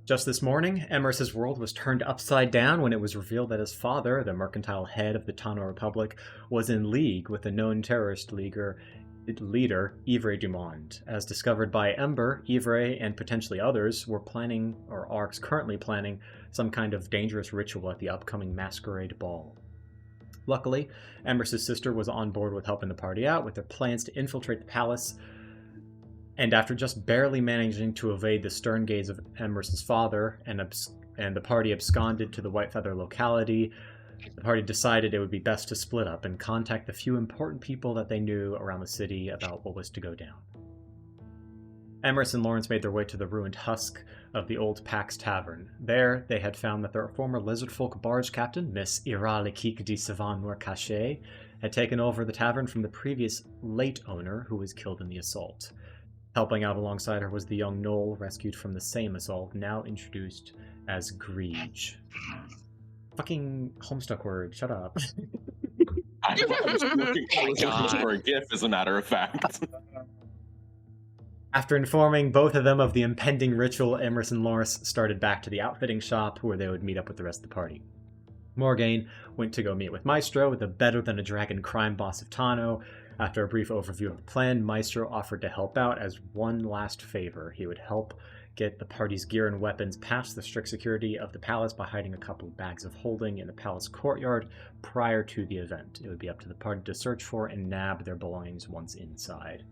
Just this morning, Emers's world was turned upside down when it was revealed that his father, the mercantile head of the Tano Republic, was in league with the known terrorist leader Ivre Dumond. As discovered by Ember, Ivre and potentially others were planning, or are currently planning, some kind of dangerous ritual at the upcoming masquerade ball. Luckily, Emers's sister was on board with helping the party out with their plans to infiltrate the palace, and after just barely managing to evade the stern gaze of Emers's father and the party absconded to the Whitefeather locality, the party decided it would be best to split up and contact the few important people that they knew around the city about what was to go down. Emrys and Lawrence made their way to the ruined husk of the old Pax Tavern. There, they had found that their former lizardfolk barge captain, Miss Ira Lekik de Savan Noir Caché, had taken over the tavern from the previous late owner who was killed in the assault. Helping out alongside her was the young Knoll, rescued from the same assault, now introduced as Greege. Fucking Homestuck word, shut up. I was looking for a GIF, as a matter of fact. After informing both of them of the impending ritual, Emrys and Lawrence started back to the outfitting shop where they would meet up with the rest of the party. Morgaine went to go meet with Maestro, the better-than-a-dragon crime boss of Tano. After a brief overview of the plan, Maestro offered to help out as one last favor. He would help get the party's gear and weapons past the strict security of the palace by hiding a couple of bags of holding in the palace courtyard prior to the event. It would be up to the party to search for and nab their belongings once inside.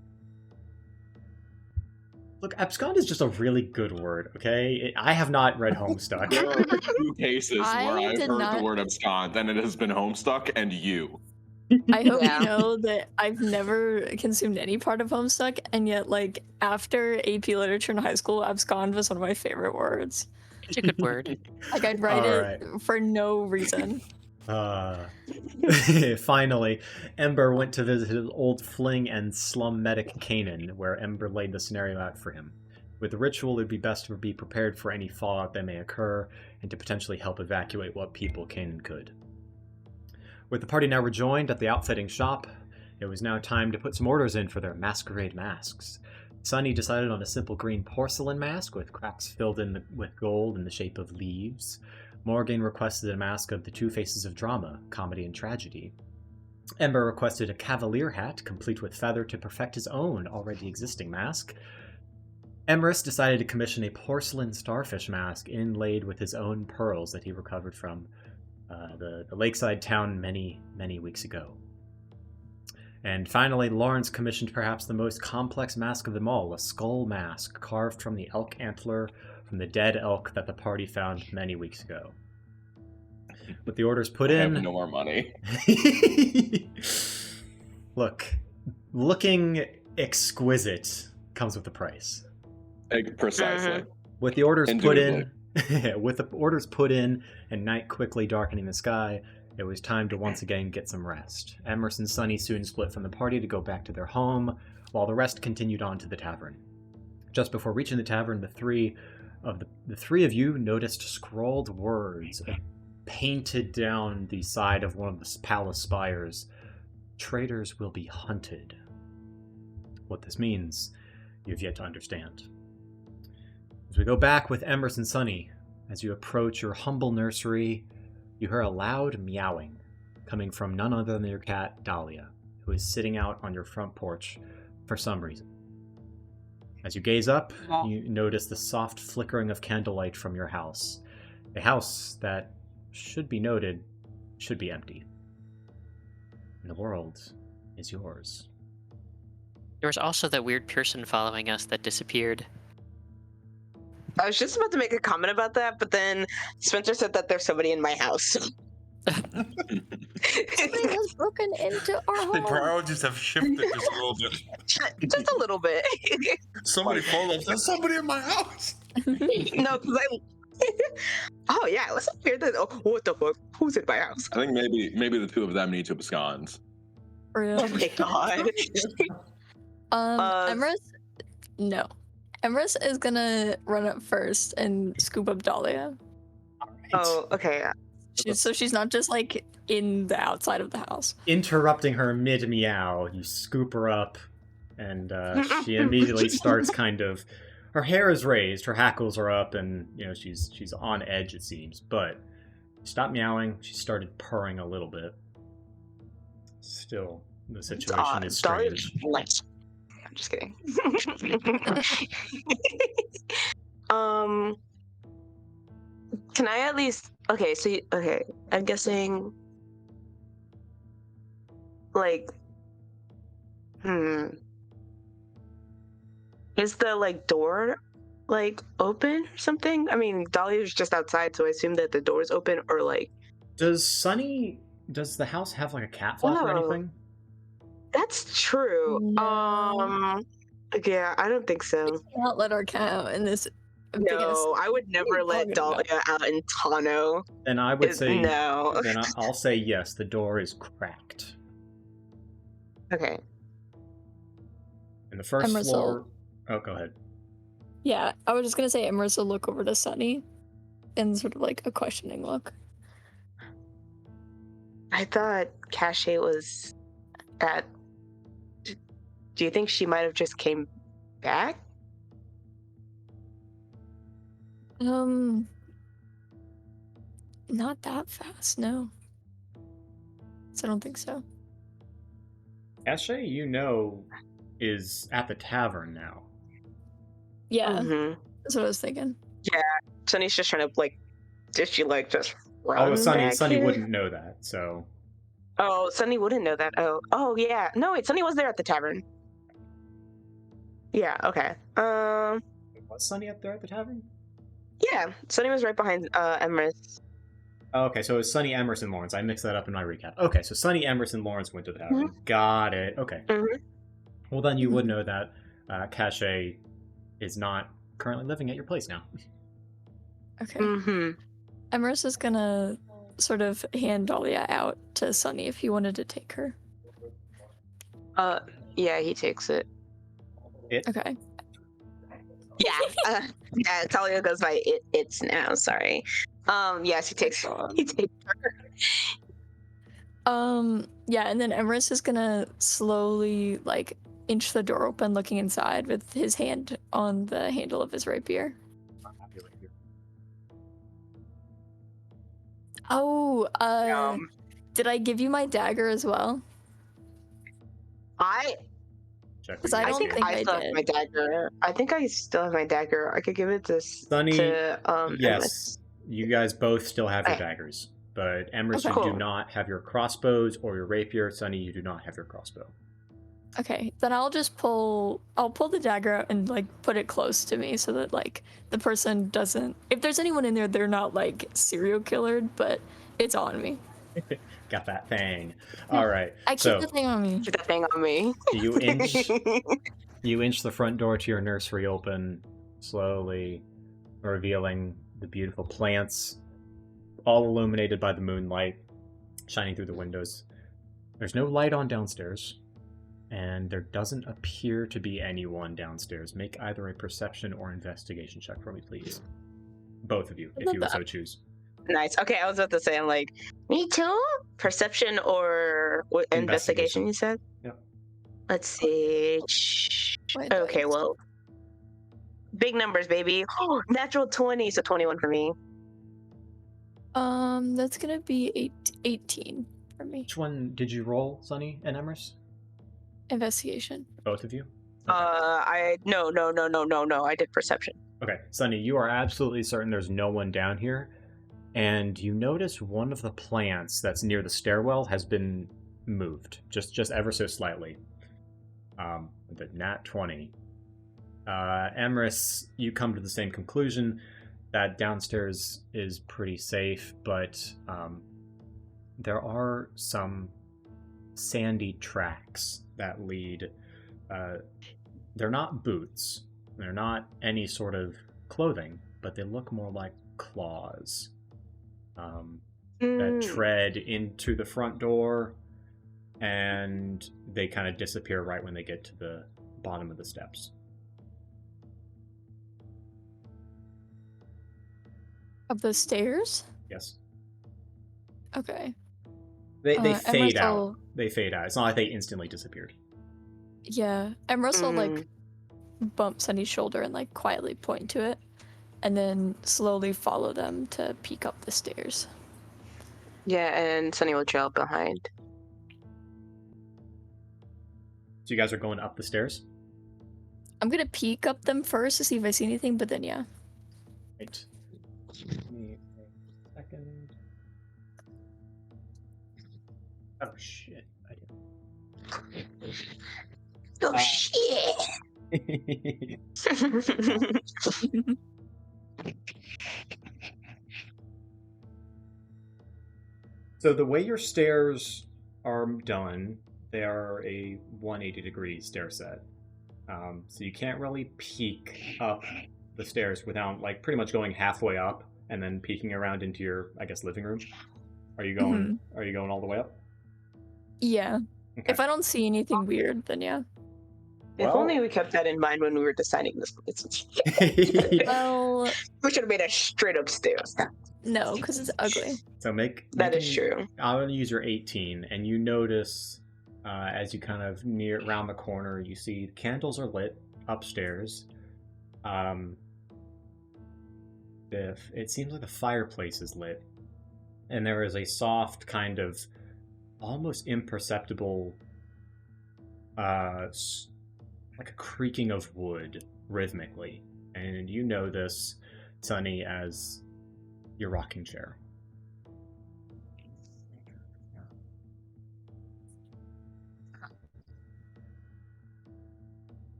Look, abscond is just a really good word, okay? I have not read Homestuck. There are two cases where I've heard the word abscond, and it has been Homestuck and you. I hope you know that I've never consumed any part of Homestuck, and yet, like, after AP Literature in high school, abscond was one of my favorite words. It's a good word. Like, I'd write it for no reason. Finally, Ember went to visit his old fling and slum medic Kanan, where Ember laid the scenario out for him. With the ritual, it would be best to be prepared for any fallout that may occur, and to potentially help evacuate what people Kanan could. With the party now rejoined at the outfitting shop, it was now time to put some orders in for their masquerade masks. Sunny decided on a simple green porcelain mask with cracks filled in with gold in the shape of leaves. Morgaine requested a mask of the two faces of drama, comedy and tragedy. Ember requested a cavalier hat, complete with feather, to perfect his own already existing mask. Emrys decided to commission a porcelain starfish mask inlaid with his own pearls that he recovered from the lakeside town many, many weeks ago. And finally, Lawrence commissioned perhaps the most complex mask of them all, a skull mask carved from the elk antler from the dead elk that the party found many weeks ago. With the orders put in... I have no more money. Look, looking exquisite comes with a price. Precisely. With the orders put in... With the orders put in and night quickly darkening the sky, it was time to once again get some rest. Emrys and Sunny soon split from the party to go back to their home, while the rest continued on to the tavern. Just before reaching the tavern, the three of you noticed scrawled words painted down the side of one of the palace spires. Traitors will be hunted. What this means, you've yet to understand. As we go back with Emrys and Sunny, as you approach your humble nursery, you hear a loud meowing coming from none other than your cat, Dahlia, who is sitting out on your front porch for some reason. As you gaze up, you notice the soft flickering of candlelight from your house. A house that, should be noted, should be empty. And the world is yours. There was also that weird person following us that disappeared. I was just about to make a comment about that, but then Spencer said that there's somebody in my house. Somebody has broken into our home. The priorities have shifted just a little bit. Just a little bit. Somebody followed us. There's somebody in my house. No, because oh yeah, let's not hear that. Oh, what the fuck? Who's in my house? I think maybe the two of them need to abscond. Oh my god. Emrys? No. Emrys is gonna run up first and scoop up Dahlia. Oh, okay. So she's not just like in the outside of the house. Interrupting her mid-meow, you scoop her up, and she immediately starts kind of her hair is raised, her hackles are up, and she's on edge, it seems. But she stopped meowing. She started purring a little bit. Still, the situation is strange. I'm just kidding. Can I at least? Okay, so I'm guessing. Like, is the door open or something? I mean, Dahlia's just outside, so I assume that the door's open, or Does the house have a cat flap or anything? That's true. No. Yeah, I don't think so. We cannot let our cat out in this. No, I would never let Dahlia out in Tano. Then I would say no. Then I'll say yes. The door is cracked. Okay. And the first Emerson. floor. Oh, go ahead. Yeah, I was just gonna say Emerson will look over to Sunny, and sort of a questioning look. I thought Cache was at. Do you think she might have just came back? Not that fast, no. So I don't think so. Cache, is at the tavern now. Yeah, Mm-hmm. that's what I was thinking. Yeah, Sunny's just trying to did she just run Oh, Sunny here? wouldn't know that, so. Oh, Sunny wouldn't know that. Oh yeah. No, wait, Sunny was there at the tavern. Yeah. Okay. Was Sunny up there at the tavern? Yeah, Sunny was right behind Emrys. Oh, okay, so it was Sunny, Emerson, Lawrence. I mixed that up in my recap. Okay, so Sunny, Emerson, Lawrence went to the tavern. Mm-hmm. Got it. Okay. Mm-hmm. Well, then you would know that Cache is not currently living at your place now. Okay. Mm-hmm. Emerson is gonna sort of hand Dahlia out to Sunny if he wanted to take her. Yeah, he takes it. Okay. Yeah. Yeah, Talia goes by it's now, sorry. Yes, he takes her. Yeah, and then Emerson is gonna slowly inch the door open, looking inside with his hand on the handle of his rapier. Oh, did I give you my dagger as well? Because I don't think I still have did. my dagger. I think I still have my dagger. I could give it to Sunny. To, yes, you guys both still have your daggers, but Emerson, you do not have your crossbows or your rapier. Sunny, you do not have your crossbow. Okay, then I'll pull the dagger out and put it close to me so that the person doesn't. If there's anyone in there, they're not serial killered, but it's on me. Got that thing. All right. I keep the thing on me. Keep that thing on me. You inch the front door to your nursery open, slowly revealing the beautiful plants, all illuminated by the moonlight shining through the windows. There's no light on downstairs, and there doesn't appear to be anyone downstairs. Make either a perception or investigation check for me, please. Both of you, if you would so choose. Nice. Okay, I was about to say, I'm me too? Perception or investigation, you said? Yep. Let's see. Okay, well. Big numbers, baby. Oh, natural 20, so 21 for me. That's gonna be 18 for me. Which one did you roll, Sunny and Emrys? Investigation. Both of you? Okay. No, I did perception. Okay, Sunny, you are absolutely certain there's no one down here. And you notice one of the plants that's near the stairwell has been moved, just ever so slightly. The nat 20. Emrys, you come to the same conclusion that downstairs is pretty safe, but there are some sandy tracks that lead. They're not boots. They're not any sort of clothing, but they look more like claws. That tread into the front door, and they kind of disappear right when they get to the bottom of the steps. Of the stairs? Yes. Okay. They fade out. Emerson... They fade out. It's not like they instantly disappeared. Yeah. Emerson will bump Sunny's shoulder and like quietly point to it, and then slowly follow them to peek up the stairs. Yeah, and Sunny will trail behind. So you guys are going up the stairs? I'm gonna peek up them first to see if I see anything, but then yeah. Right. Give me a second. Oh shit! I did. Oh shit! So the way your stairs are done, they are a 180-degree stair set. So you can't really peek up the stairs without like pretty much going halfway up and then peeking around into your, I guess, living room. Are you going? Are you going all the way up? Yeah. Okay. If I don't see anything weird, then yeah. If only we kept that in mind when we were designing this. Well, we should have made a straight up stairs. No, because it's ugly. So that is true. I'm going to use your 18, and you notice as you kind of near around the corner, you see candles are lit upstairs. It seems like the fireplace is lit, and there is a soft kind of almost imperceptible like a creaking of wood rhythmically, and you know this, Sunny, as your rocking chair.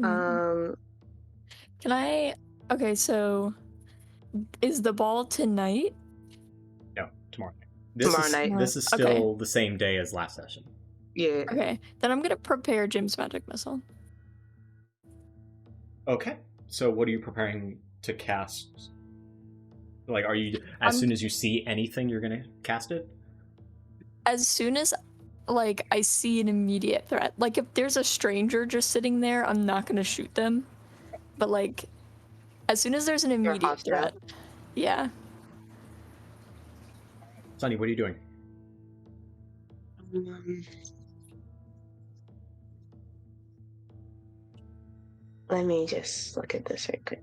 Can I? Okay, so is the ball tonight? No, tomorrow night. Tomorrow night. This is still the same day as last session. Yeah. Okay, then I'm gonna prepare Jim's magic missile. Okay, so what are you preparing to cast? Like, are you as soon as you see anything, you're gonna cast it? As soon as, like, I see an immediate threat. Like, if there's a stranger just sitting there, I'm not gonna shoot them. But like, as soon as there's an immediate threat, yeah. Sunny, what are you doing? Let me just look at this right quick.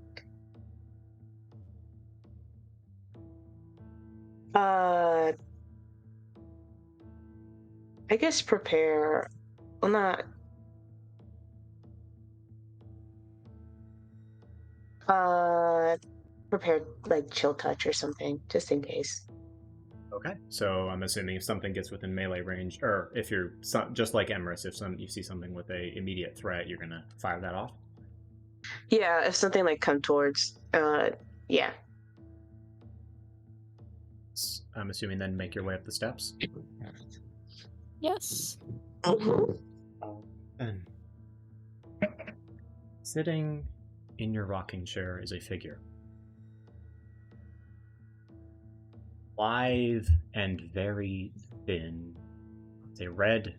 I guess prepare. Well, not. Prepare like chill touch or something, just in case. Okay, so I'm assuming if something gets within melee range, or if you're just like Emrys, if you see something with a immediate threat, you're gonna fire that off. Yeah, if something like come towards, yeah. I'm assuming then make your way up the steps. Yes. And sitting in your rocking chair is a figure. Lithe and very thin. It's a red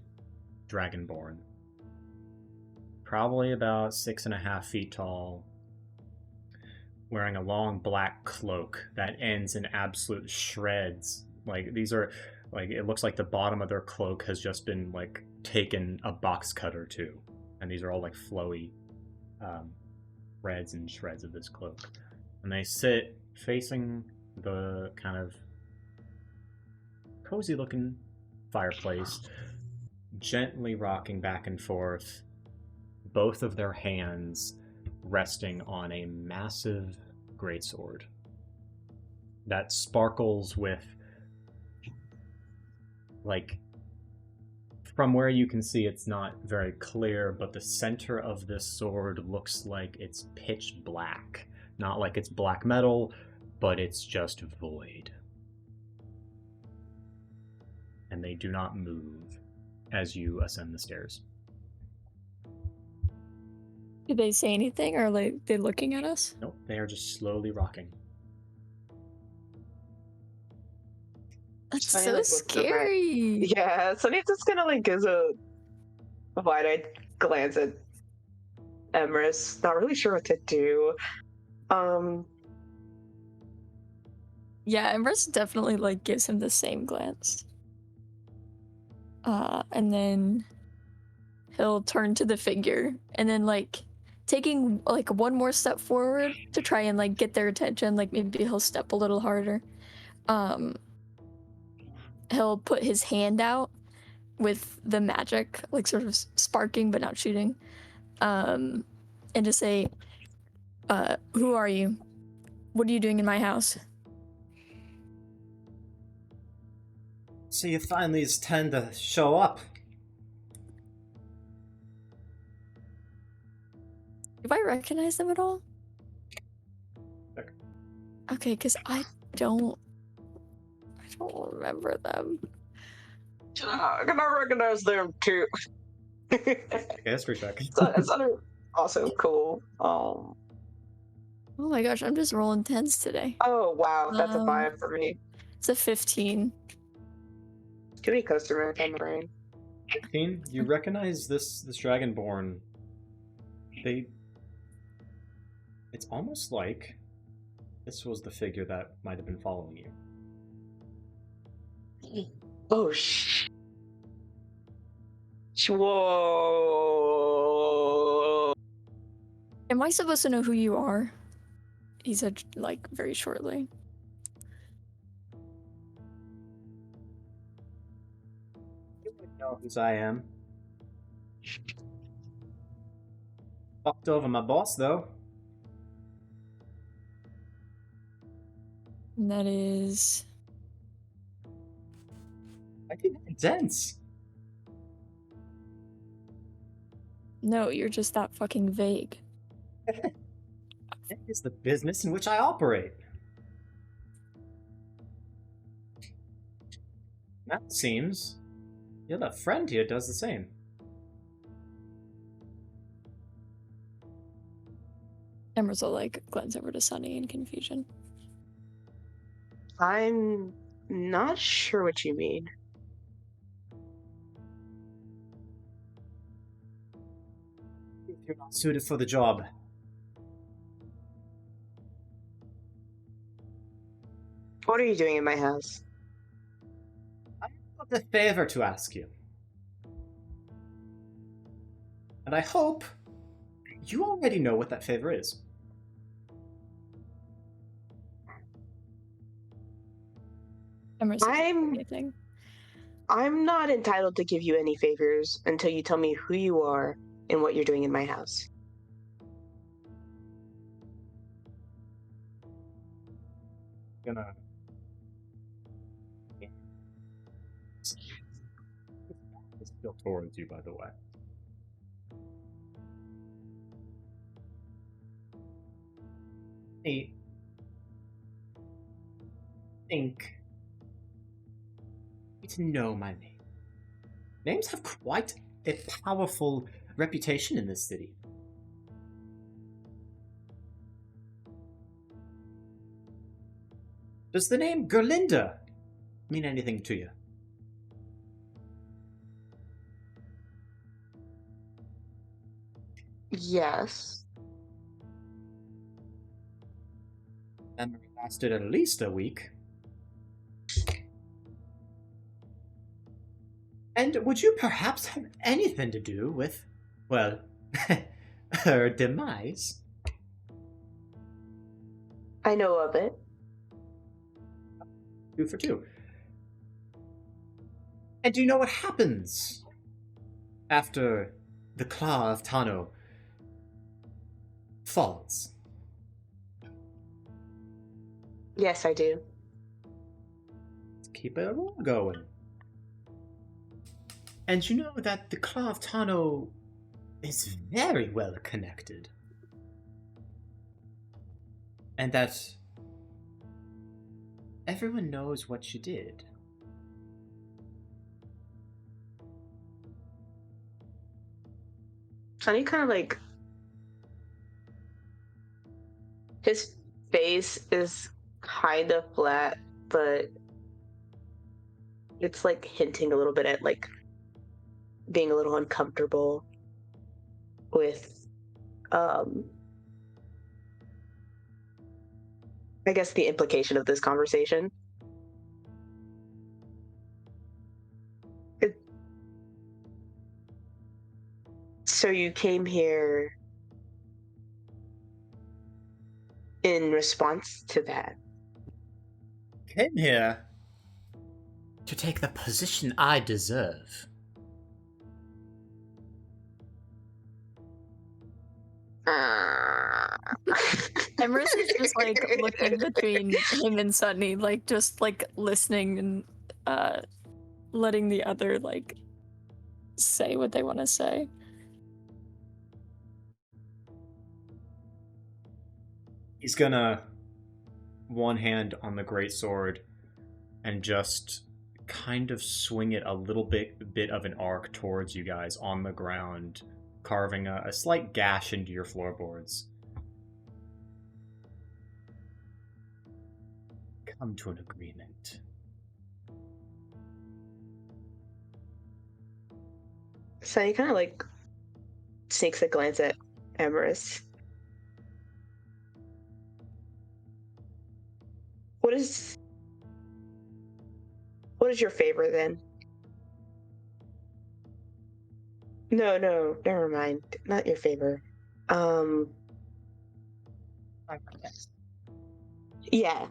dragonborn. Probably about 6.5 feet tall. Wearing a long black cloak that ends in absolute shreds. Like, these are, like, it looks like the bottom of their cloak has just been, like, taken a box cutter to. And these are all, like, flowy threads and shreds of this cloak. And they sit facing the kind of cozy looking fireplace, gently rocking back and forth, both of their hands resting on a massive greatsword that sparkles with, like, from where you can see it's not very clear, but the center of this sword looks like it's pitch black. Not like it's black metal, but it's just void. And they do not move as you ascend the stairs. Did they say anything, or are they looking at us? Nope, they are just slowly rocking. That's so scary. Yeah, Sunny just kind of like gives a wide-eyed glance at Emrys, not really sure what to do. Yeah, Emrys definitely like gives him the same glance. And then he'll turn to the figure and then like taking like one more step forward to try and like get their attention. Like maybe he'll step a little harder. He'll put his hand out with the magic, like sort of sparking but not shooting, and just say, "Who are you? What are you doing in my house?" So you finally tend to show up. Do I recognize them at all? Okay, because I don't remember them. Can I recognize them too? History check. That's also cool. Oh my gosh, I'm just rolling 10s today. Oh wow, that's a 5 for me. It's a 15. Too many customers on the brain. 15. You recognize this dragonborn. It's almost like this was the figure that might have been following you. Oh Whoa. Am I supposed to know who you are? He said, like, very shortly. You would know who I am. Fucked over my boss, though. And that is... I think that's intense. No, you're just that fucking vague. That is the business in which I operate. That seems... Your little friend here does the same. Emerald will, like, glance over to Sunny in confusion. I'm not sure what you mean. If you're not suited for the job. What are you doing in my house? I've got a favor to ask you. And I hope you already know what that favor is. I'm not entitled to give you any favors until you tell me who you are and what you're doing in my house. Gonna... It's built towards you, by the way. I think you need to know my name. Names have quite a powerful reputation in this city. Does the name Gerlinda mean anything to you? Yes. Memory lasted at least a week. And would you perhaps have anything to do with, well, her demise? I know of it. 2 for 2. And do you know what happens after the claw of Tano falls? Yes, I do. Let's keep it all going. And you know that the claw of Tano is very well connected. And that everyone knows what she did. Sunny kind of like... His face is kind of flat, but it's like hinting a little bit at like being a little uncomfortable with I guess the implication of this conversation. So you came here in response to that? Came here to take the position I deserve. Emerus is just like looking between him and Sudney, like just like listening and letting the other like say what they want to say. He's gonna one hand on the greatsword and just kind of swing it a little bit of an arc towards you guys on the ground, carving a slight gash into your floorboards. Come to an agreement. So he kind of like sneaks a glance at Emerus. What is your favor then? No, never mind. Not your favor. Yeah.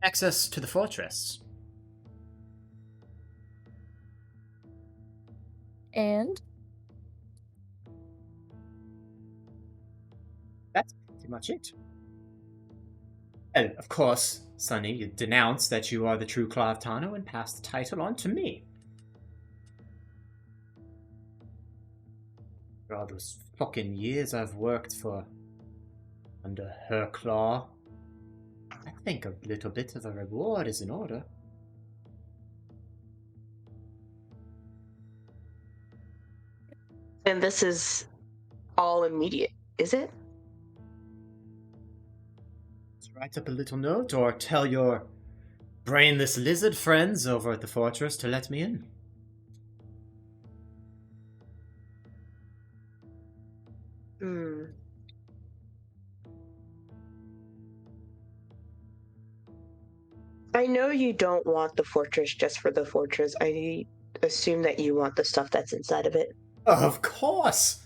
Access to the fortress. And That's pretty much it. And, of course, Sonny, you denounce that you are the true Claw of Tano and pass the title on to me. For all those fucking years I've worked for under her claw, I think a little bit of a reward is in order. And this is all immediate, is it? Write up a little note or tell your brainless lizard friends over at the fortress to let me in. I know you don't want the fortress just for the fortress. I assume that you want the stuff that's inside of it. Of course!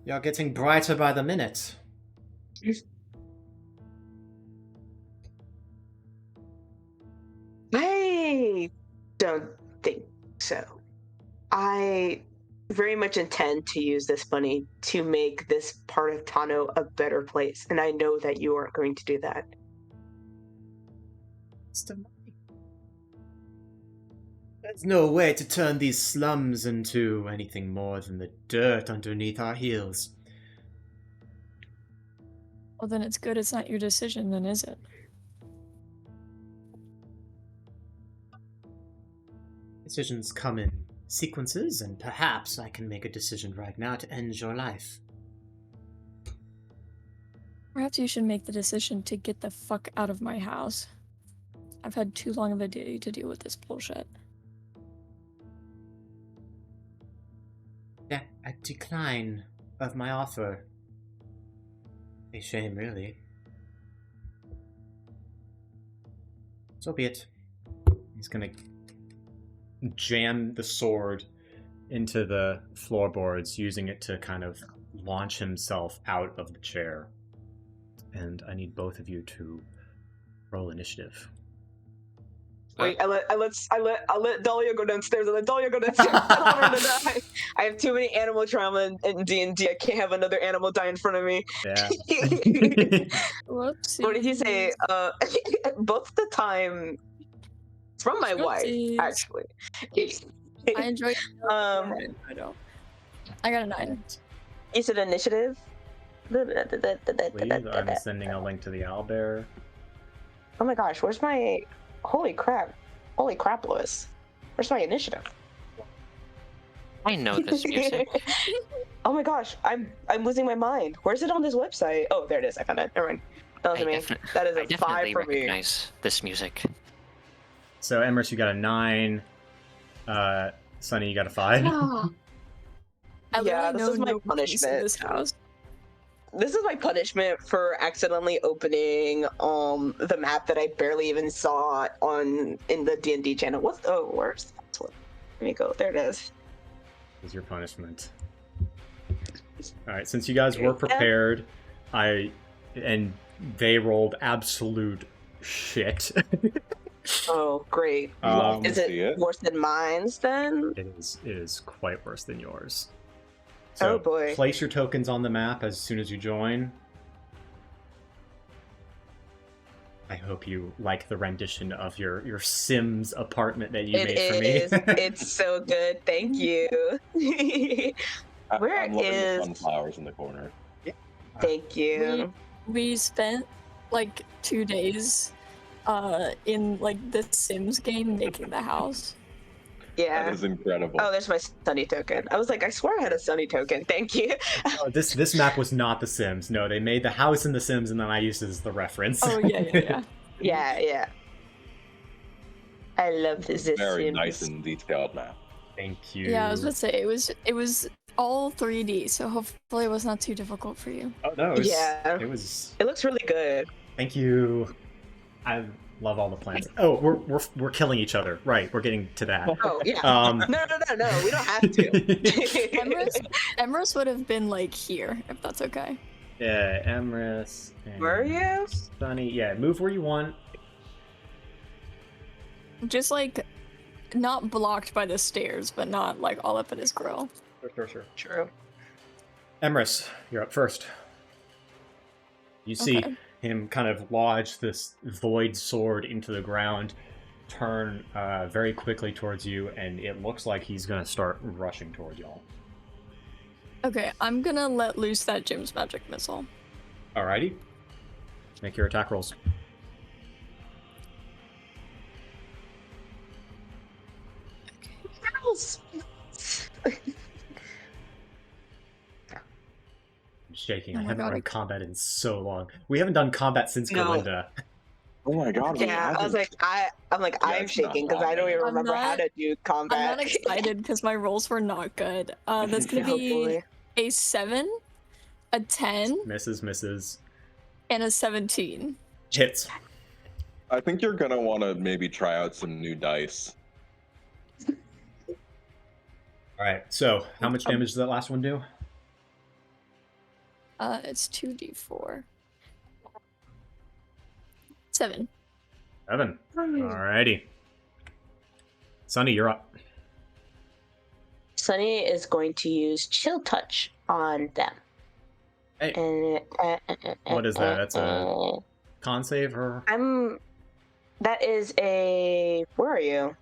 You're getting brighter by the minute. I don't think so. I very much intend to use this money to make this part of Tano a better place, and I know that you aren't going to do that. There's no way to turn these slums into anything more than the dirt underneath our heels. well, then it's good it's not your decision, then, is it? Decisions come in sequences, and perhaps I can make a decision right now to end your life. Perhaps you should make the decision to get the fuck out of my house. I've had too long of a day to deal with this bullshit. Yeah, a decline of my offer. A shame, really. So be it. He's gonna jam the sword into the floorboards, using it to kind of launch himself out of the chair. And I need both of you to roll initiative. Wait, I let Dahlia go downstairs. I let Dahlia go downstairs. I don't want her to die. I have too many animal trauma in D&D. I can't have another animal die in front of me. Yeah. Whoopsie. What did you say? Both the time from my Whoopsies. wife, actually. I enjoy I don't. I got a 9. You said initiative? Please, I'm sending a link to the owlbear. Oh my gosh, where's my... Holy crap, Lewis. Where's my initiative? I know this music. Oh my gosh, I'm losing my mind. Where's it on this website? Oh, there it is. I found it. Never mind. That was me. That is a 5 definitely for me. recognize this music. So, Emerus, you got a 9. Sunny, you got a 5. Yeah, this is my in punishment. this house. This is my punishment for accidentally opening the map that I barely even saw in the D&D channel. Where's that? Let me go. There it is. is your punishment. All right, since you guys were prepared, and they rolled absolute shit. Oh, great. Is it worse than mine's then? It is quite worse than yours. So oh boy. Place your tokens on the map as soon as you join. I hope you like the rendition of your Sims apartment that you made for me. It's so good. Thank you. I'm loving the sunflowers in the corner. Thank you. We spent like 2 days in like the Sims game making the house. Yeah. That is incredible. Oh, there's my Sunny token. I was like, I swear I had a Sunny token. Thank you. This map was not The Sims. No, they made the house in The Sims, and then I used it as the reference. Oh yeah. Yeah. I love this. Very nice and detailed map. Thank you. Yeah, I was gonna say it was all 3D, so hopefully it was not too difficult for you. Oh no, it looks really good. Thank you. I love all the plans. Oh, we're killing each other. Right, we're getting to that. Oh yeah. No, we don't have to. Emrys would have been like here, if that's okay. Yeah, Emrys. Were you? Sunny. Yeah, move where you want. Just like not blocked by the stairs, but not like all up in his grill. Sure. True. Emrys, you're up first. You see him kind of lodge this void sword into the ground, turn very quickly towards you, and it looks like he's gonna start rushing towards y'all. Okay, I'm gonna let loose that Jim's magic missile. Alrighty. Make your attack rolls. I'm shaking. I haven't run combat in so long. We haven't done combat since Galinda. Oh my god. Yeah, I was like, I'm shaking because I don't even remember how to do combat. I'm not excited because my rolls were not good. That's gonna be a 7, a 10, misses, and a 17. Hits. I think you're gonna want to maybe try out some new dice. Alright, so how much damage does that last one do? It's 2d4. 7. Alrighty. Sunny, you're up. Sunny is going to use Chill Touch on them. Hey. And, what is that? That's a con save or? That is a. Where are you?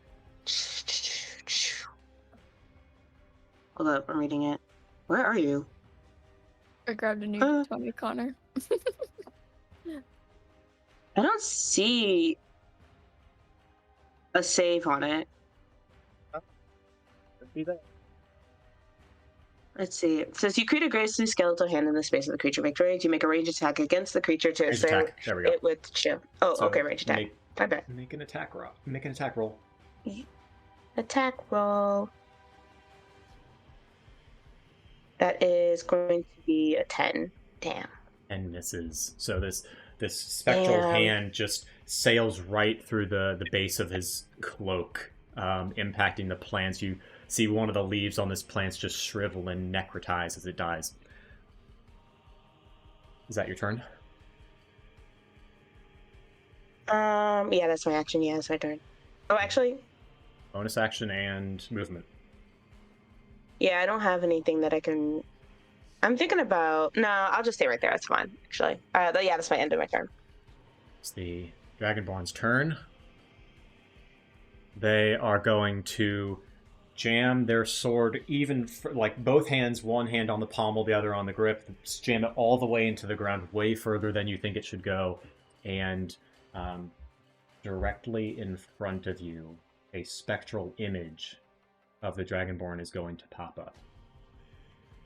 Hold up, I'm reading it. Where are you? I grabbed a new Tony Connor. I don't see a save on it. Let's see. It says you create a gracefully skeletal hand in the space of the creature. You make a range attack against the creature to assail it with chill. Oh, so okay, range attack. My bad. Make an attack roll. Make an attack roll. Attack roll. That is going to be a 10. Damn. And misses. So this spectral hand just sails right through the base of his cloak, impacting the plants. You see one of the leaves on this plant just shrivel and necrotize as it dies. Is that your turn? Yeah, that's my action. Yeah, that's my turn. Oh, actually? Bonus action and movement. Yeah, I don't have anything that I can... I'm thinking about... No, I'll just stay right there. That's fine, actually. Yeah, that's my end of my turn. It's the Dragonborn's turn. They are going to jam their sword even like both hands, one hand on the pommel, the other on the grip, jam it all the way into the ground, way further than you think it should go, and directly in front of you, a spectral image of the Dragonborn is going to pop up.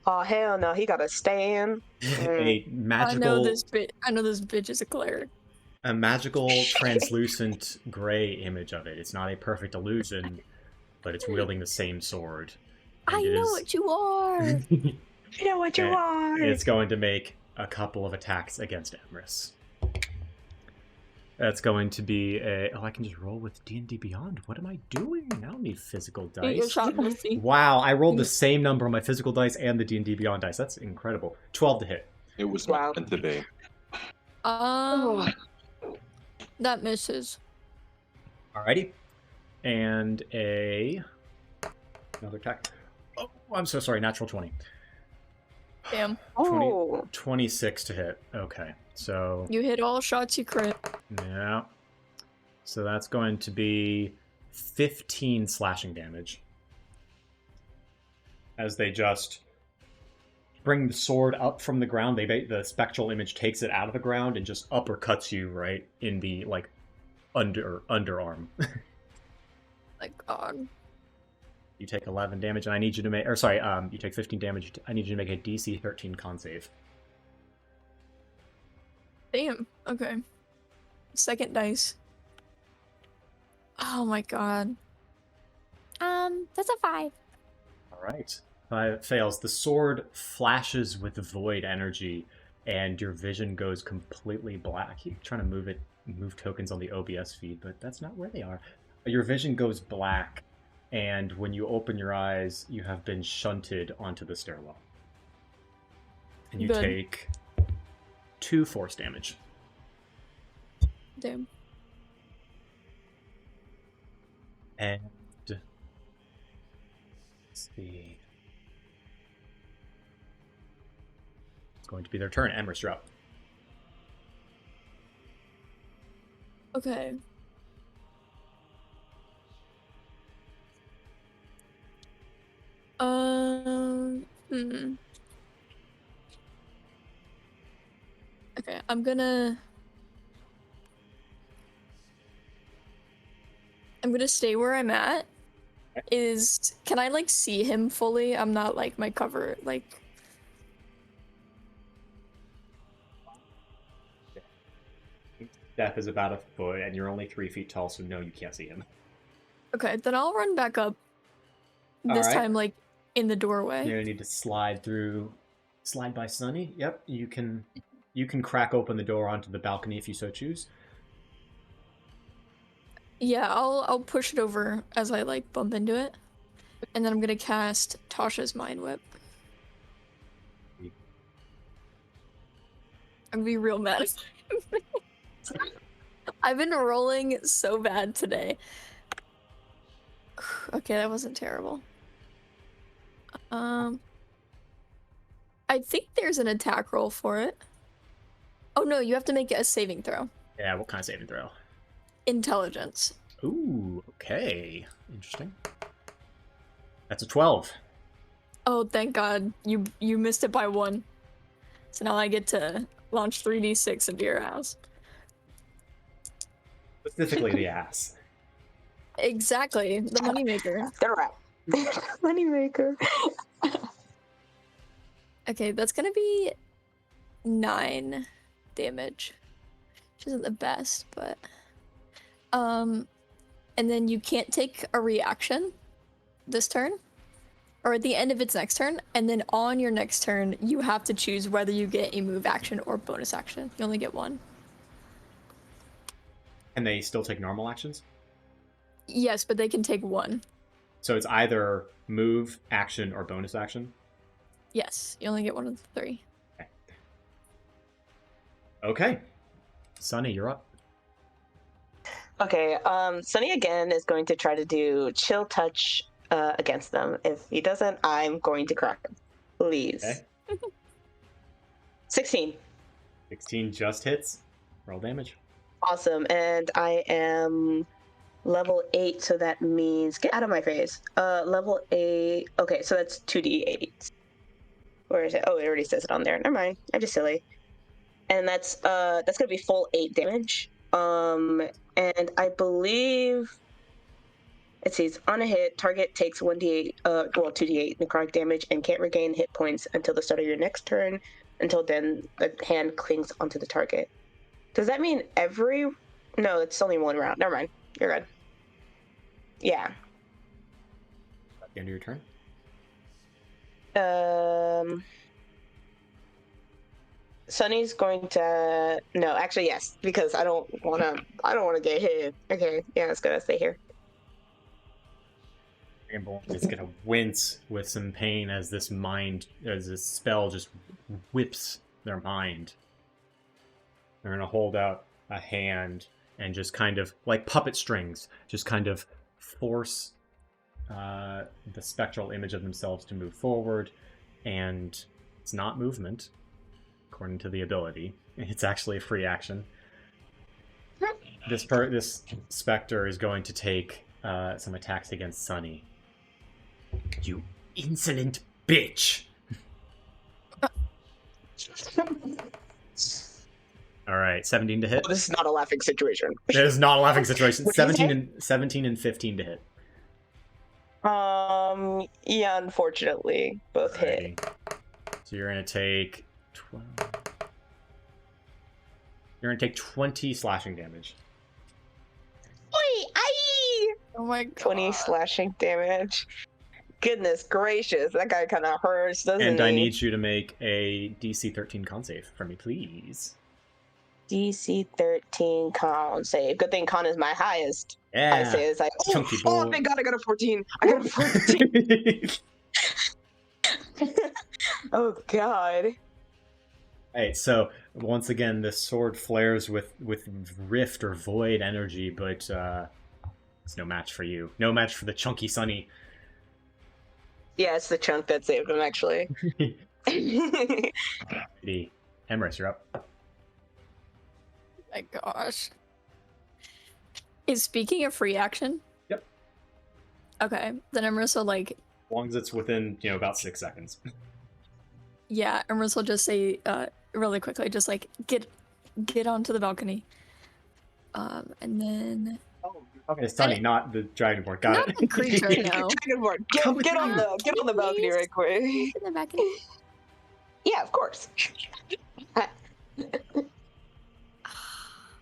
Oh hell no, he got a stand. A magical. I know this bitch is a cleric. A magical, translucent gray image of it. It's not a perfect illusion, but it's wielding the same sword. I know what you are. I know what you are. It's going to make a couple of attacks against Emrys. That's going to be a... Oh, I can just roll with D&D Beyond. What am I doing? I don't need physical Eat your dice. shot, Misty. Wow, I rolled the same number on my physical dice and the D&D Beyond dice. That's incredible. 12 to hit. It was Wow. meant to be. That misses. Alrighty. And another attack. Oh, I'm so sorry. Natural 20. Damn. 26 to hit. Okay, so... You hit all shots you crit. Yeah. So that's going to be 15 slashing damage. As they just bring the sword up from the ground, the spectral image takes it out of the ground and just uppercuts you right in the, like, underarm. Like, God. You take 11 damage, and I need you to make... you take 15 damage. I need you to make a DC 13 con save. Damn. Okay. Second dice. Oh my God. That's a 5. All right. 5 fails. The sword flashes with void energy, and your vision goes completely black. I keep trying to move tokens on the OBS feed, but that's not where they are. Your vision goes black, and when you open your eyes, you have been shunted onto the stairwell. And you Good. take 2 force damage. Damn. And let's see. It's going to be their turn. Emrys, you're up. Okay. Okay, I'm gonna stay where I'm at. Can I like see him fully? I'm not like my cover, like. Death is about a foot, and you're only 3 feet tall, so no, you can't see him. Okay, then I'll run back up. This All right. time, like, in the doorway. You're gonna need to slide by Sunny. Yep, you can crack open the door onto the balcony if you so choose. Yeah, I'll push it over as I like bump into it, and then I'm gonna cast Tasha's Mind Whip. I'm gonna be real mad. I've been rolling so bad today. Okay, that wasn't terrible. I think there's an attack roll for it. Oh no, you have to make it a saving throw. Yeah, what kind of saving throw? Intelligence. Ooh, okay. Interesting. That's a 12. Oh, thank God. You missed it by 1. So now I get to launch 3d6 into your ass. Specifically the ass. Exactly. The moneymaker. The rat. Moneymaker. Okay, that's gonna be 9 damage. Which isn't the best, but... And then you can't take a reaction this turn. Or at the end of its next turn. And then on your next turn, you have to choose whether you get a move action or bonus action. You only get 1. And they still take normal actions? Yes, but they can take 1. So it's either move, action, or bonus action? Yes, you only get 1 of the 3. Okay. Sunny, you're up. Okay, Sunny again is going to try to do chill touch against them. If he doesn't, I'm going to crack him. Please. Okay. 16. 16 just hits. Roll damage. Awesome, and I am level 8, so that means... Get out of my face. Level 8... Okay, so that's 2d8. Where is it? Oh, it already says it on there. Never mind. I'm just silly. And that's gonna be full 8 damage. And I believe... It says, on a hit, target takes 2d8 necrotic damage and can't regain hit points until the start of your next turn. Until then, the hand clings onto the target. Does that mean every... No, it's only 1 round. Never mind. You're good. Yeah. At the end of your turn? Sunny's going to no, actually yes, because I don't wanna get hit. Okay, yeah, it's gonna stay here. Dragonborn is gonna wince with some pain as this spell just whips their mind. They're gonna hold out a hand and just kind of, like puppet strings, just kind of force the spectral image of themselves to move forward, and it's not movement, according to the ability. It's actually a free action. This specter is going to take some attacks against Sunny. You insolent bitch! All right, 17 to hit. Well, this is not a laughing situation. It is not a laughing situation. What did you 17 and 15 to hit. Yeah, unfortunately, both hit. So you're gonna take 12. You're gonna take 20 slashing damage. Oi, aye! Oh my god. 20 slashing damage. Goodness gracious, that guy kind of hurts, doesn't And he? I need you to make a DC 13 con save for me, please. DC 13 con save. Good thing con is my highest. Yeah. I say it's like, Chunky oh, boy. thank God I got a 14. I got a 14. Oh God. Alright, so once again, this sword flares with rift or void energy, but it's no match for you. No match for the chunky Sunny. Yeah, it's the chunk that saved him, actually. Emrys, you're up. Oh my gosh. Is speaking a free action? Yep. Okay, then Emrys will like. As long as it's within, about 6 seconds. Yeah, Emrys will just say really quickly, just like get onto the balcony. And then. Okay, Sunny, not the Dragonborn. Got Not it. the creature, no. Dragonborn, get on the balcony right quick. To the balcony. Yeah, of course.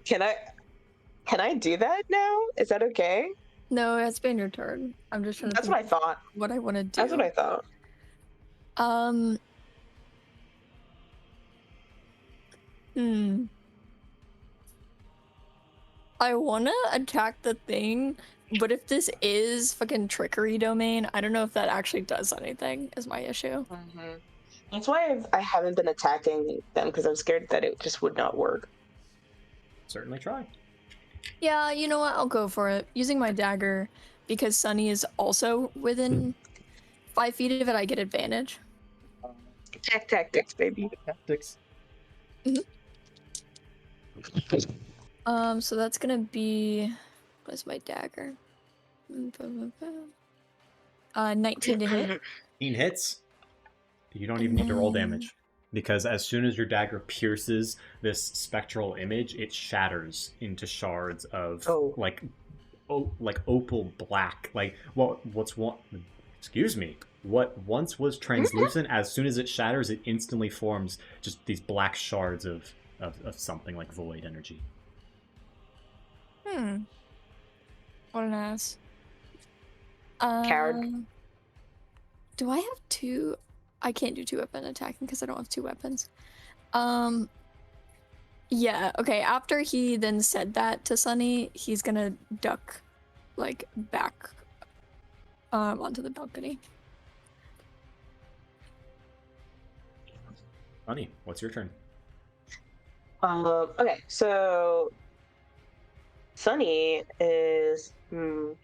Can I do that now? Is that okay? No, it's been your turn. I'm just trying to. That's think what I thought. What I want to do. That's what I thought. I wanna attack the thing, but if this is fucking trickery domain, I don't know if that actually does anything, is my issue. Mm-hmm. That's why I haven't been attacking them, because I'm scared that it just would not work. Certainly try. Yeah, you know what? I'll go for it. Using my dagger, because Sunny is also within 5 feet of it, I get advantage. Attack tactics, baby. Tactics. So that's gonna be. What is my dagger? 19 to hit. 18 hits. You don't even need to roll damage. Because as soon as your dagger pierces this spectral image, it shatters into shards of like opal black. Like what once was translucent, as soon as it shatters, it instantly forms just these black shards of something like void energy. What an ass. Coward. Do I have 2? I can't do 2-weapon attacking because I don't have 2 weapons. Yeah, okay, after he then said that to Sunny, he's gonna duck, like, back onto the balcony. Sunny, what's your turn? Okay, so Sunny is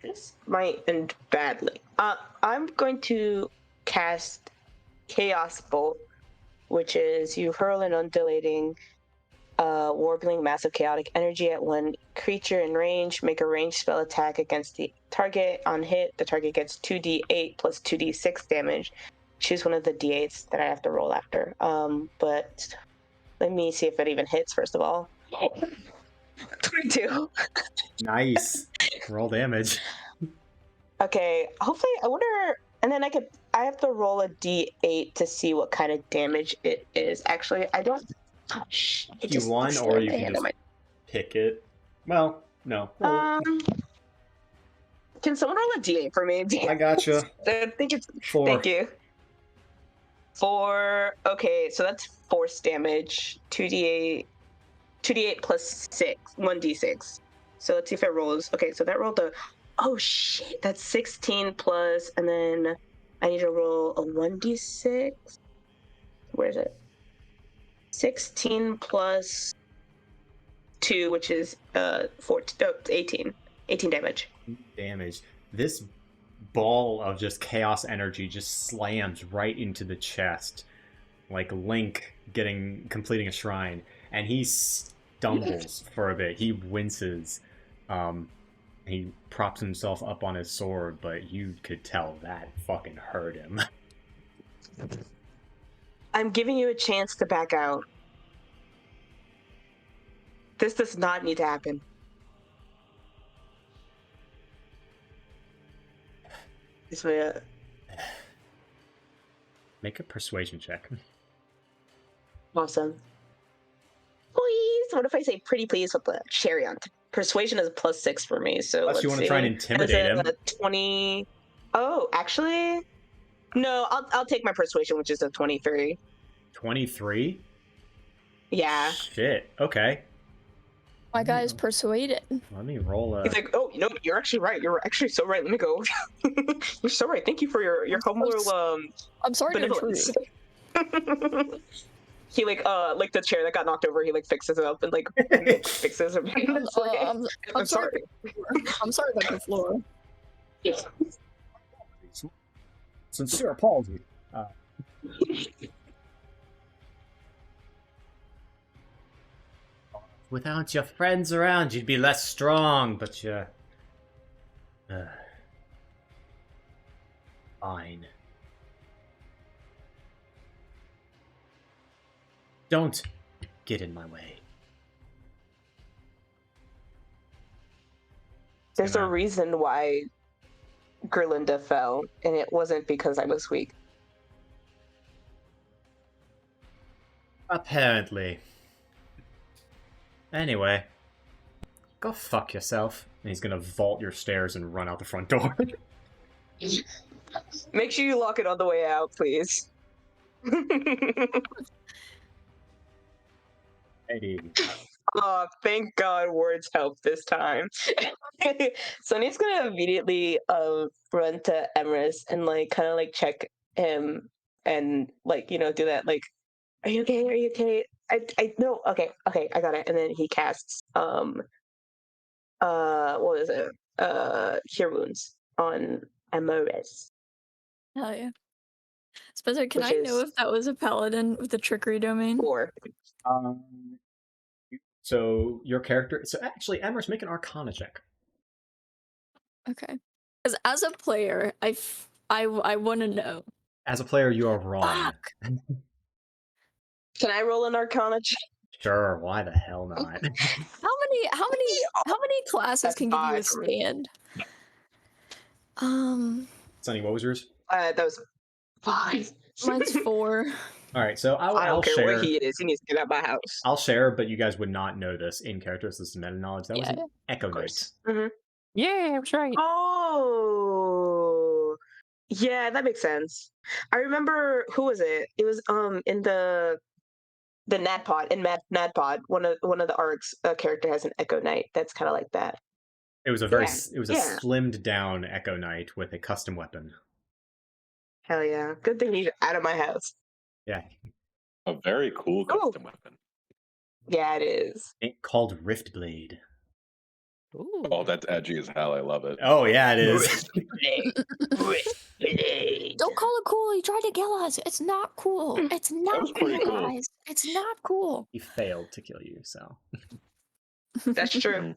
this might end badly. I'm going to cast Chaos Bolt, which is you hurl an undulating, warbling mass of chaotic energy at one creature in range. Make a ranged spell attack against the target. On hit, the target gets 2d8 plus 2d6 damage. Choose one of the d8s that I have to roll after. But let me see if it even hits first of all. 22. Nice. Roll damage. Okay, hopefully, I wonder, and then I have to roll a d8 to see what kind of damage it is. Actually, I don't. Oh, it You won, or you can just pick it. Well, no. Can someone roll a d8 for me? I gotcha. I think it's 4. Thank you. Okay, so that's force damage. 2d8 plus 6, 1d6. So let's see if it rolls. Okay, so that rolled oh shit, that's 16 plus, and then I need to roll a 1d6. Where is it? 16 plus 2, which is 18. 18 damage. Damage. This ball of just chaos energy just slams right into the chest, like Link completing a shrine, and he stumbles for a bit. He winces. He props himself up on his sword, but you could tell that fucking hurt him. I'm giving you a chance to back out. This does not need to happen. This way. Make a persuasion check. Awesome. Please. What if I say pretty please with the cherry on? Persuasion is +6 for me, so Unless let's you want to see. try and intimidate him. 20. Oh, actually, no. I'll take my persuasion, which is a 23. 23? Yeah. Shit. Okay. My guy's persuaded. Let me roll a... He's like, oh, you're actually right. You're actually so right. Let me go. You're so right. Thank you for your humble I'm sorry to benevolence. intrude. He like the chair that got knocked over. He like fixes it up and like fixes it. I'm sorry. I'm sorry about the floor. Sincere apology. Without your friends around, you'd be less strong, but you're... fine. Don't get in my way. There's a reason why Gerlinda fell, and it wasn't because I was weak. Apparently. Anyway, go fuck yourself. And he's gonna vault your stairs and run out the front door. Make sure you lock it on the way out, please. Hey. Oh, thank God words help this time. Sonny's gonna immediately run to Emrys and like kind of like check him and like, do that like, are you okay? Are you okay? I no, okay, I got it. And then he casts what is it? Cure Wounds on Emrys. Hell yeah. Spencer, can I know if that was a paladin with the trickery domain? 4. So your character... So actually, Emrys, make an Arcana check. Okay. Because as a player, I want to know. As a player, you are wrong. Fuck. Can I roll an Arcana check? Sure, why the hell not? How many classes can give you a stand? Sonny, what was yours? That was 5. Mine's 4. All right, so I don't care share. where he is. He needs to get out of my house. I'll share, but you guys would not know this in character. So this is meta knowledge. That was an Echo Knight. Mm-hmm. Yeah, I was right. Oh, yeah, that makes sense. I remember, who was it? It was in the NADPOD. In NADPOD, one of the arcs, a character has an Echo Knight that's kind of like that. It was a a slimmed down Echo Knight with a custom weapon. Hell yeah! Good thing he's out of my house. Yeah. A very cool custom weapon. Yeah, it is. It's called Riftblade. Ooh. Oh, that's edgy as hell. I love it. Oh yeah, it is. Don't call it cool. He tried to kill us. It's not cool. It's not cool, cool, guys. It's not cool. He failed to kill you, so. That's true.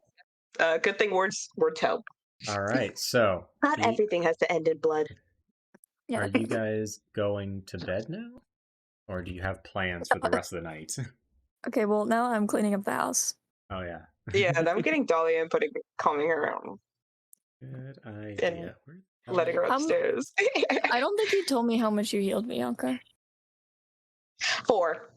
Good thing words help. All right, so. Not everything has to end in blood. Yeah. Are you guys going to bed now? Or do you have plans for the rest of the night? Okay, well, now I'm cleaning up the house. Oh, yeah. Yeah, and I'm getting Dahlia and calming her around. Good idea. Letting her upstairs. I don't think you told me how much you healed me, Anka. 4.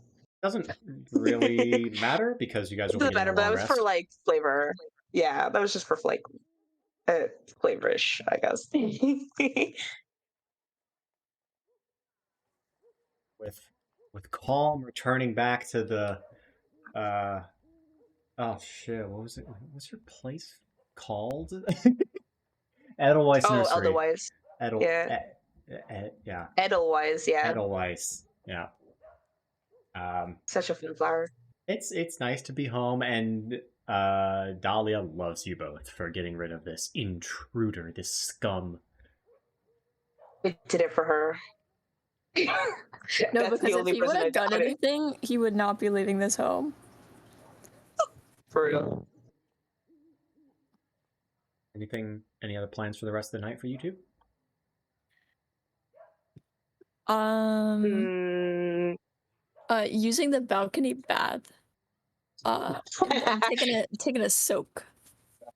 Doesn't really matter because you guys will be getting a long but that was rest. for like flavor. Yeah, that was just for like flavorish, I guess. with calm returning back to the oh shit, what was it? What's your place called? Edelweiss Oh, Nursery. Edelweiss. Yeah. Yeah. Edelweiss, yeah. Edelweiss. Yeah. Such a fun flower. It's nice to be home, and Dahlia loves you both for getting rid of this intruder, this scum. We did it for her. No, That's because the if only he would person I have done doubted. anything, he would not be leaving this home. For real. Any other plans for the rest of the night for you two? Using the balcony bath. And taking a soak.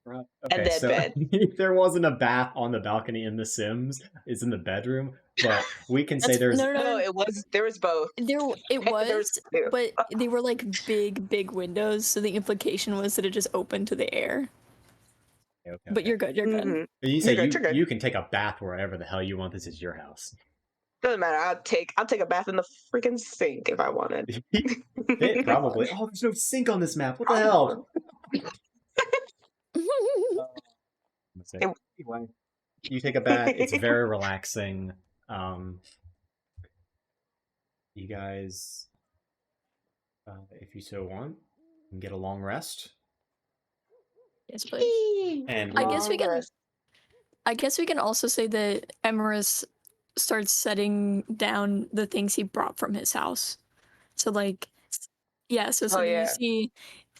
Okay, and then so bed. there wasn't a bath on the balcony in The Sims. It's in the bedroom, but we can say there's No, it was. There was both. It was, but they were like big windows, so the implication was that it just opened to the air. Okay. But you're good. You're good. Mm-hmm. You say you're good. you can take a bath wherever the hell you want. This is your house. Doesn't matter. I'll take a bath in the freaking sink if I wanted. Fit, probably. Oh, there's no sink on this map. What the hell? Anyway, you take a bath. It's very relaxing. You guys, if you so want, can get a long rest. Yes, please. And I guess we can also say that Emerus starts setting down the things he brought from his house. So like, yeah. So you see,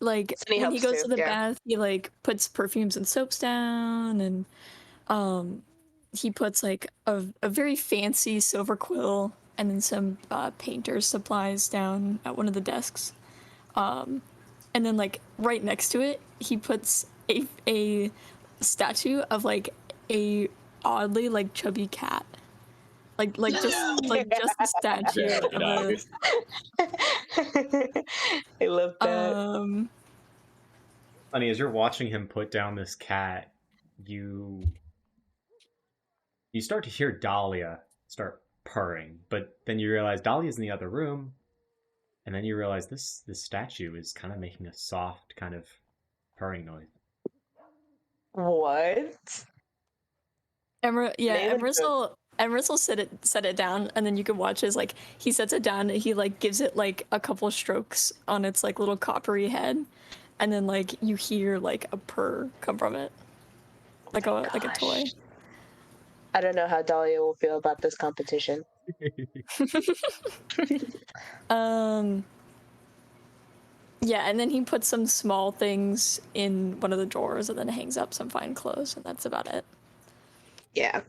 like when he goes to the bath, he like puts perfumes and soaps down, and he puts like a very fancy silver quill and then some painter's supplies down at one of the desks. And then like right next to it, he puts a statue of like a oddly like chubby cat. Like just a statue of a... I love that. Funny, as you're watching him put down this cat, you start to hear Dahlia start purring, but then you realize Dahlia's in the other room, and then you realize this statue is kind of making a soft kind of purring noise. What? Emerus will set it down, and then you can watch as like he sets it down and he like gives it like a couple strokes on its like little coppery head, and then like you hear like a purr come from it, like a toy. I don't know how Dahlia will feel about this competition. Yeah, and then he puts some small things in one of the drawers and then hangs up some fine clothes, and that's about it. Yeah.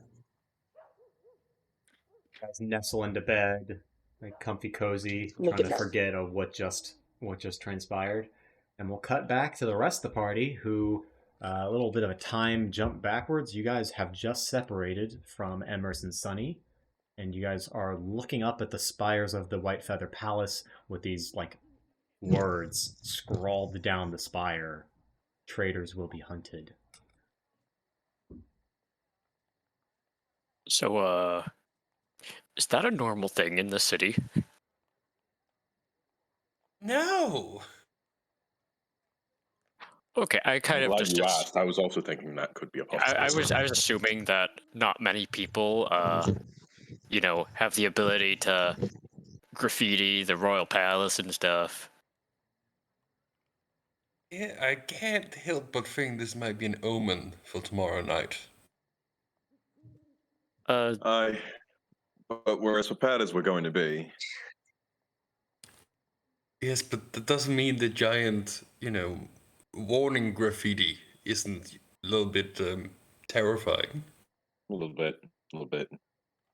You guys nestle into bed, like comfy cozy, trying to forget of what just transpired. And we'll cut back to the rest of the party who, a little bit of a time jump backwards. You guys have just separated from Emerson Sunny, and you guys are looking up at the spires of the Whitefeather Palace with these like words scrawled down the spire. Traitors will be hunted. So, is that a normal thing in the city? No. Okay, I kind of just asked. I was also thinking that could be a possibility. I was assuming that not many people, have the ability to graffiti the royal palace and stuff. Yeah, I can't help but think this might be an omen for tomorrow night. But we're as prepared as we're going to be. Yes, but that doesn't mean the giant, warning graffiti isn't a little bit terrifying. A little bit.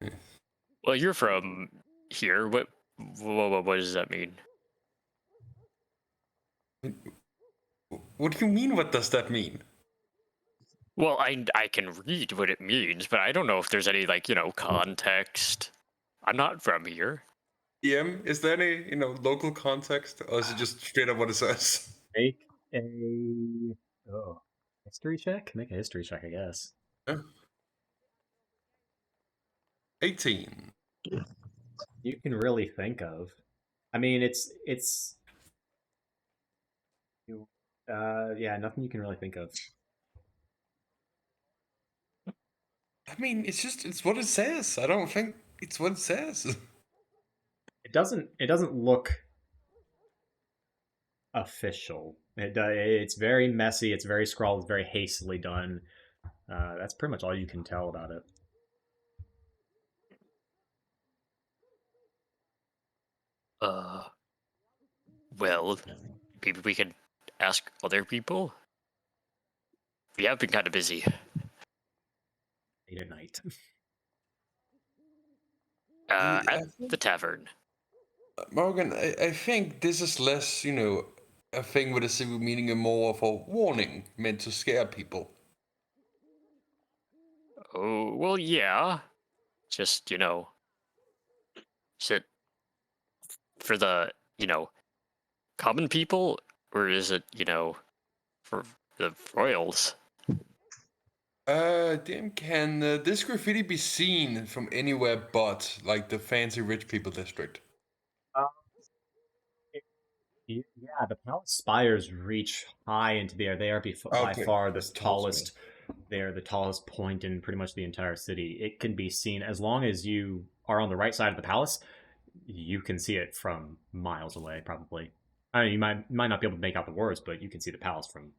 Yeah. Well, you're from here. What does that mean? What do you mean? What does that mean? Well, I can read what it means, but I don't know if there's any context. I'm not from here. Is there any local context, or is it just straight up what it says? Make a history check. Make a history check, I guess. Yeah. 18. you can really think of. I mean, it's yeah, nothing you can really think of. I mean, it's what it says. I don't think it's what it says. It doesn't look official. It's very messy. It's very scrawled. It's very hastily done. That's pretty much all you can tell about it. Well, maybe we could ask other people. We have been kind of busy. Late at night. At the tavern. Morgan, I think this is less, a thing with a civil meaning and more of a warning meant to scare people. Oh, well, yeah. Just, is it for the, common people? Or is it, for the royals? Can this graffiti be seen from anywhere but, like, the fancy rich people district? Yeah, the palace spires reach high into the air. They are by far the tallest. They are the tallest point in pretty much the entire city. It can be seen as long as you are on the right side of the palace. You can see it from miles away, probably. I mean, you might not be able to make out the words, but you can see the palace from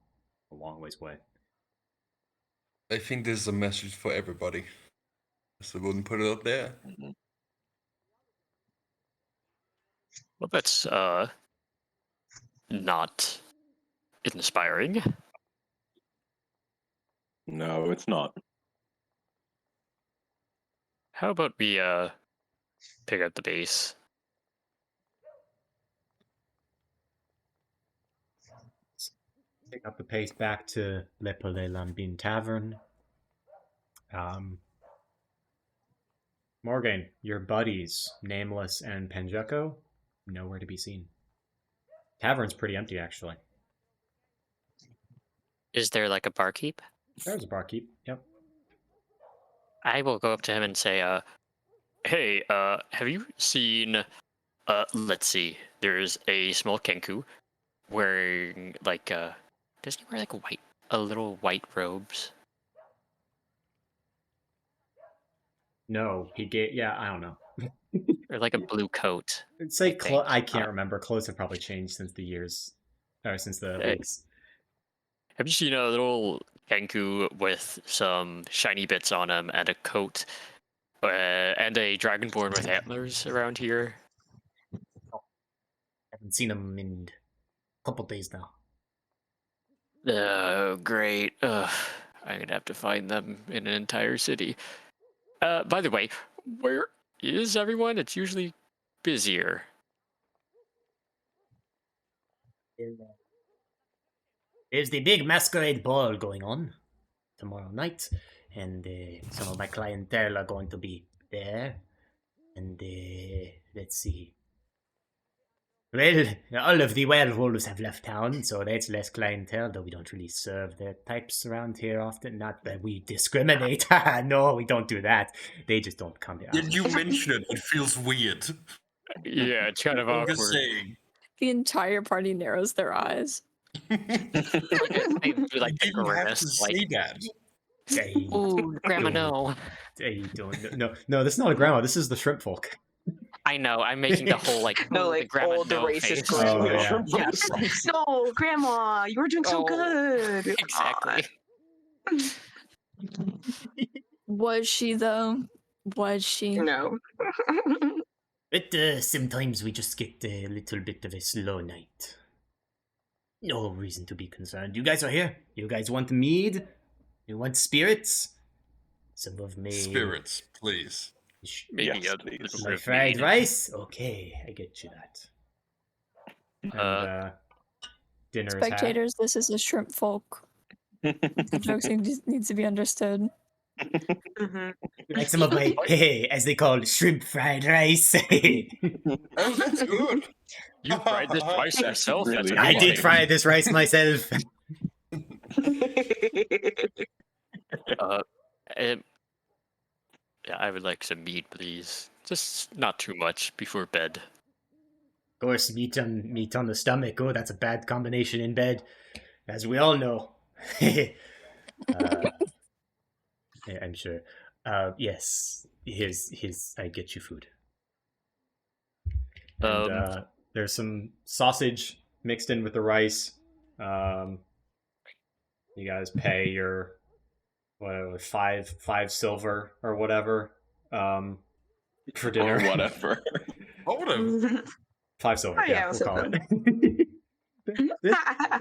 a long ways away. I think this is a message for everybody. So I wouldn't put it up there. Well, that's, not inspiring. No, it's not. How about we, pick up the base? Pick up the pace back to Le Palais Lambin Tavern. Morgan, your buddies, Nameless and Penjeko, nowhere to be seen. Tavern's pretty empty, actually. Is there like a barkeep? There's a barkeep, yep. I will go up to him and say, hey, have you seen, let's see, there's a small Kenku wearing, like, does he wear, like, little white robes? No, I don't know. or like a blue coat? I'd say I can't Uh, remember. Clothes have probably changed since the years, or since the weeks. Have you seen a little Kenku with some shiny bits on him and a coat, and a dragonborn with antlers around here? I haven't seen him in a couple days now. Oh, great. I'm gonna have to find them in an entire city. By the way, where is everyone? It's usually busier. There's the big masquerade ball going on tomorrow night, and some of my clientele are going to be there. And let's see. Well, all of the werewolves have left town, so that's less clientele, though we don't really serve their types around here often. Not that we discriminate. No, we don't do that. They just don't come here. Did you mention it? It feels weird. Yeah, it's kind of I'm awkward. just saying. The entire party narrows their eyes. I do like the You have to grimace, say like, that. ooh, grandma, no. No, this is not a grandma. This is the shrimp folk. I know. I'm making the whole like No, the like grandma all the no racist face. grandma. Oh, yeah. Yes. No, grandma, you were doing so Oh, good. Exactly. Was she though? Was she? No. But sometimes we just get a little bit of a slow night. No reason to be concerned. You guys are here. You guys want mead? You want spirits? Some of me. Spirits, please. Maybe Yes, a please. little bit My of fried mead. rice? Okay, I get you that. And dinner is had. Spectators, this is a shrimp folk. The jokes needs to be understood. Mm-hmm. Like some of my, as they call it, shrimp fried rice. Oh, that's good. You fried this rice yourself? That's really I did amazing. fry this rice myself. Yeah, I would like some meat, please. just not too much before bed. Of course, meat on the stomach. Oh, that's a bad combination in bed, as we all know. uh, I'm sure. Yes, here's. I get you food. And there's some sausage mixed in with the rice. You guys pay your whatever five silver or whatever for dinner. Or whatever. Whatever. 5 silver. Oh, Yeah, yeah, we'll so call it.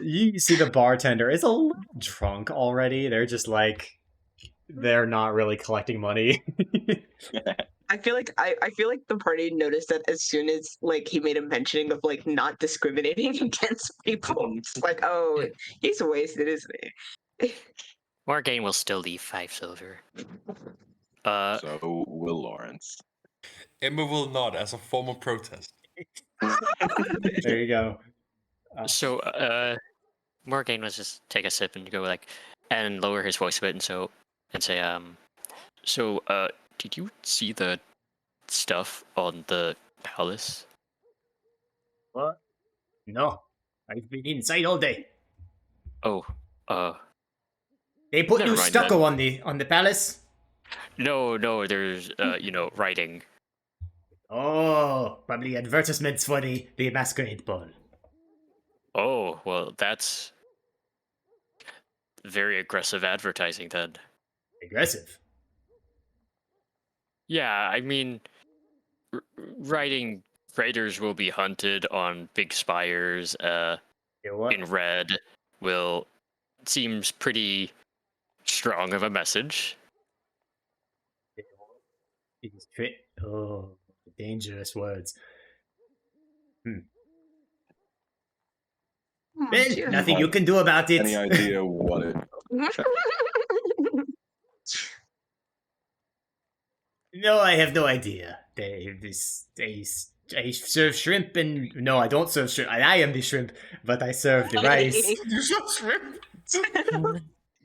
You see the bartender is a little drunk already. They're just like they're not really collecting money. I feel like the party noticed that as soon as like he made a mentioning of like not discriminating against people. It's like, oh, he's wasted, isn't he? Morgaine will still leave 5 silver. So will Lawrence. Emma will not, as a form of protest. There you go. So Morgaine was just take a sip and go like, and lower his voice a bit and say, did you see the stuff on the palace? What? No, I've been inside all day. Oh, They put Never new mind stucco on the palace. no, there's writing. Oh, probably advertisements for the masquerade ball. Oh, well, that's very aggressive advertising then. Aggressive. Yeah, I mean, writing raiders will be hunted on big spires. In red seems pretty strong of a message. Oh, dangerous words. Well, nothing you can do about it. Any idea what it? No, I have no idea. They serve shrimp and no, I don't serve shrimp. I am the shrimp, but I serve the rice. You serve shrimp?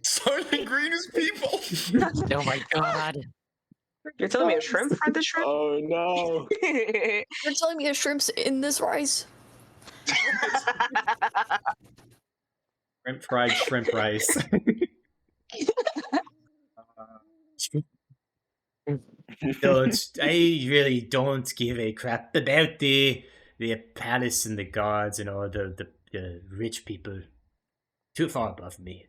Soylent Green is people. Oh my god. You're telling me a shrimp fried the shrimp? Oh no! You're telling me a shrimp's in this rice? Shrimp fried shrimp rice. I really don't give a crap about the palace and the guards and all the rich people. Too far above me.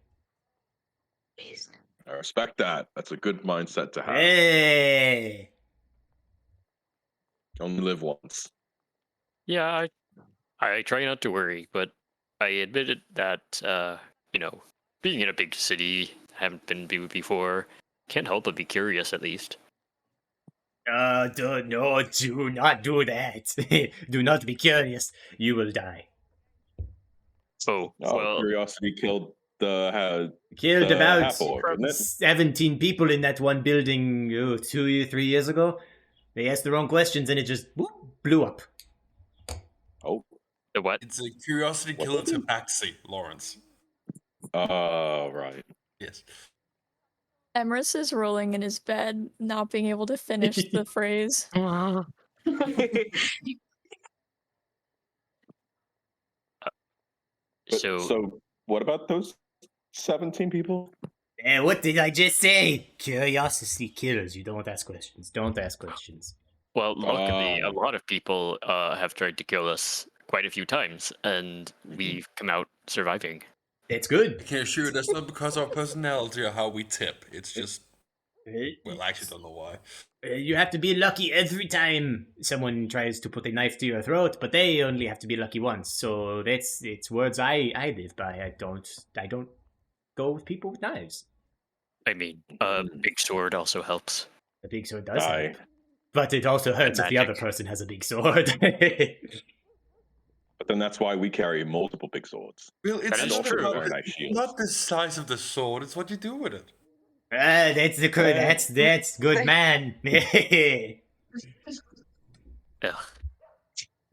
I respect that. That's a good mindset to have. Hey! Only live once. Yeah, I try not to worry, but I admitted that being in a big city, haven't been before, can't help but be curious at least. Do not do that. Do not be curious. You will die. Oh, well, Curiosity killed the Killed the about half-orc, didn't it? 17 people in that one building 3 years ago. They asked the wrong questions and it just blew up. Oh. The what? It's a curiosity killer tabaxi, Lawrence. Oh, right. Yes. Emrys is rolling in his bed, not being able to finish the phrase. So what about those 17 people? What did I just say? Curiosity killers. You don't ask questions. Don't ask questions. Well, luckily, a lot of people have tried to kill us quite a few times, and we've come out surviving. It's good. I can assure you that's not because of our personality or how we tip. It's just, well, I actually don't know why. You have to be lucky every time someone tries to put a knife to your throat, but they only have to be lucky once. So it's words I live by. I don't go with people with knives. I mean, a big sword also helps. A big sword does help. But it also hurts if the other person has a big sword. But then that's why we carry multiple big swords. Well, it's And not, also about, very nice shields. not the size of the sword, it's what you do with it. That's the good. That's good, man. Ugh.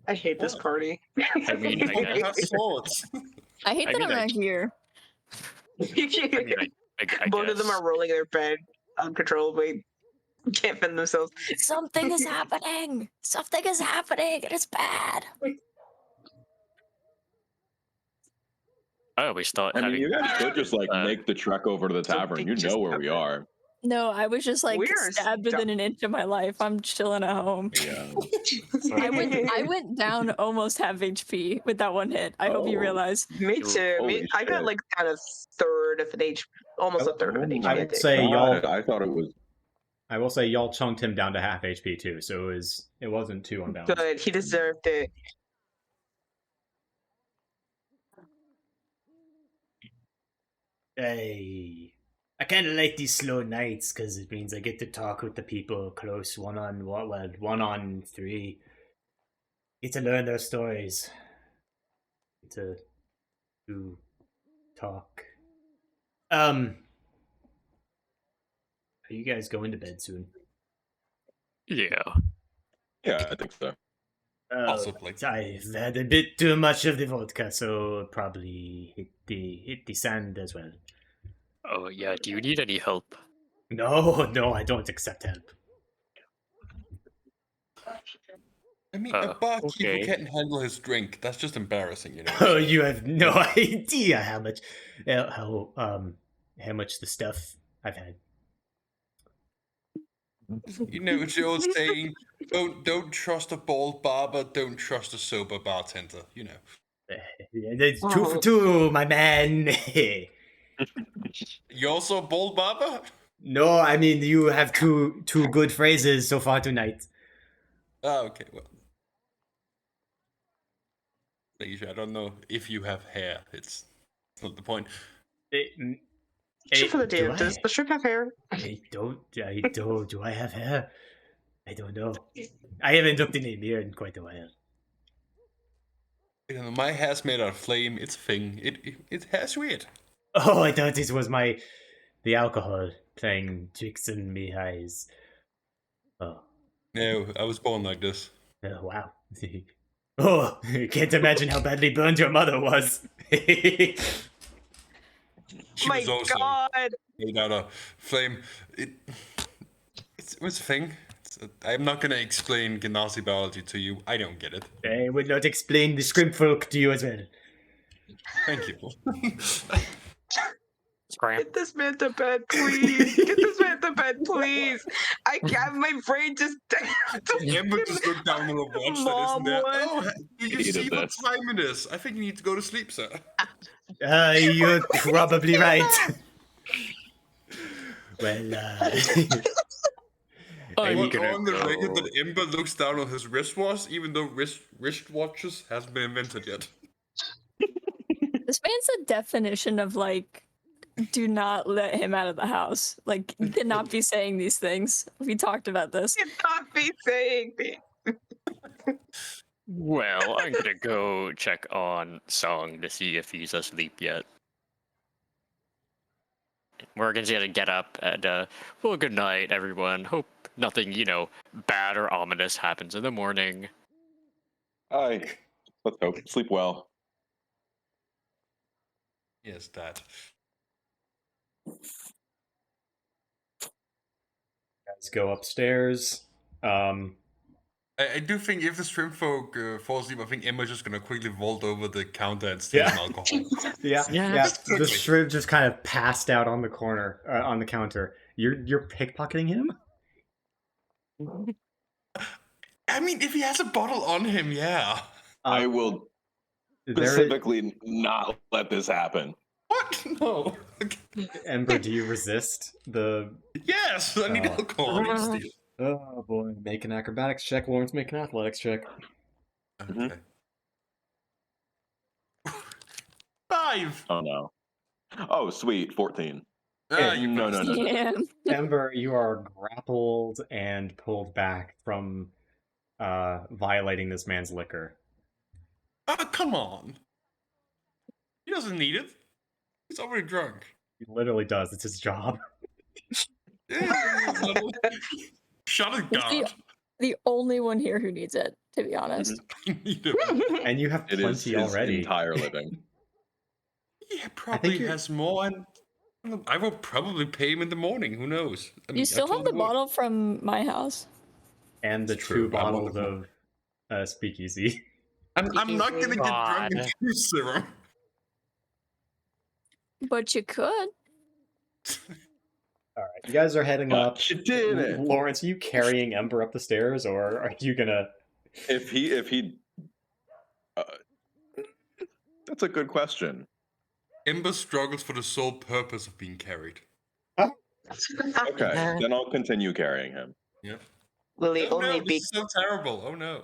I hate this party. I mean, I guess. Swords. I hate that I'm not here. I mean, I Both of them guess. are rolling in their bed uncontrollably. can't fend themselves. Something is happening. Something is happening. It is bad. I always thought. I mean, having you guys could just like uh, make the trek over to the tavern. You know where we are. No, I was just like We are stabbed within an inch of my life. I'm chilling at home. Yeah. I went down almost half HP with that one hit. I hope you Oh. realize. Me too. Holy I got shit. like kind of third of an H, almost a third of an HP. I I would think. say y'all. I thought it was. I will say y'all chunked him down to half HP too, so it wasn't too unbalanced. Good. He deserved it. Hey, I kind of like these slow nights because it means I get to talk with the people close, one on three. Get to learn their stories. Get to talk. Are you guys going to bed soon? Yeah. Yeah, I think so. Possibly. I've had a bit too much of the vodka, so probably hit the sand as well. Oh yeah. Do you need any help? No, I don't accept help. I mean, a barkeeper okay. can't handle his drink. That's just embarrassing, you know. Oh, you have no idea how much the stuff I've had. You know, it's the old saying, don't trust a bald barber, don't trust a sober bartender, you know. It's 2 for 2, my man. You also a bald barber? No, I mean you have two good phrases so far tonight. Oh, okay, well. I don't know if you have hair. It's not the point. Shoot for the DM. Does the shrimp have hair? I don't. Do I have hair? I don't know. I haven't looked in a mirror in quite a while. You know, my hair's made out of flame. It's a thing. It hair's weird. Oh, I thought this was the alcohol playing tricks in me eyes. Oh. No, I was born like this. Oh, wow. Oh, can't imagine how badly burned your mother was. She My was also God! made out of flame. It was a thing. I'm not gonna explain Genasi biology to you. I don't get it. I would not explain the Scrimfolk to you as well. Thank you. Get this man to bed, please. Get this man to bed, please. I can't. My brain just. Emma just looked down on the watch that isn't there. Oh, do you see what this. time it is? I think you need to go to sleep, sir. You're probably right. Well, I'm on the record that Ember looks down on his wristwatch, even though wristwatches hasn't been invented yet. This man's the definition of like, do not let him out of the house. Like, you cannot be saying these things. We talked about this. You cannot be saying things. Well, I'm gonna go check on Song to see if he's asleep yet. Morgan's gonna get up and, well, good night, everyone. Hope nothing, bad or ominous happens in the morning. Let's hope. Sleep well. Yes, Dad. Guys go upstairs. I do think if the shrimp folk falls asleep, I think Emma's just gonna quickly vault over the counter and steal some alcohol. Yeah. The shrimp just kind of passed out on the corner, on the counter. You're pickpocketing him? I mean, if he has a bottle on him, yeah. I will specifically not let this happen. What? No. Ember, do you resist the... Yes, I need alcohol. I need to steal. Oh boy, make an acrobatics check. Lawrence, make an athletics check. Okay. 5! Oh no. Oh, sweet. 14. No. Yeah. Ember, you are grappled and pulled back from violating this man's liquor. Oh, come on. He doesn't need it. He's already drunk. He literally does. It's his job. Shut it, God. The only one here who needs it, to be honest. And you have It is plenty his already. entire living. He probably has more, and I will probably pay him in the morning. Who knows? I mean, You still have the bottle from my house. And the two bottles of speakeasy. I'm not gonna get drunk and do serum. But you could. All right, you guys are heading up. You did it. Lawrence, are you carrying Ember up the stairs, or are you gonna? If he, that's a good question. Ember struggles for the sole purpose of being carried. Okay, then I'll continue carrying him. Yeah. Will he only this be is so terrible? Oh no.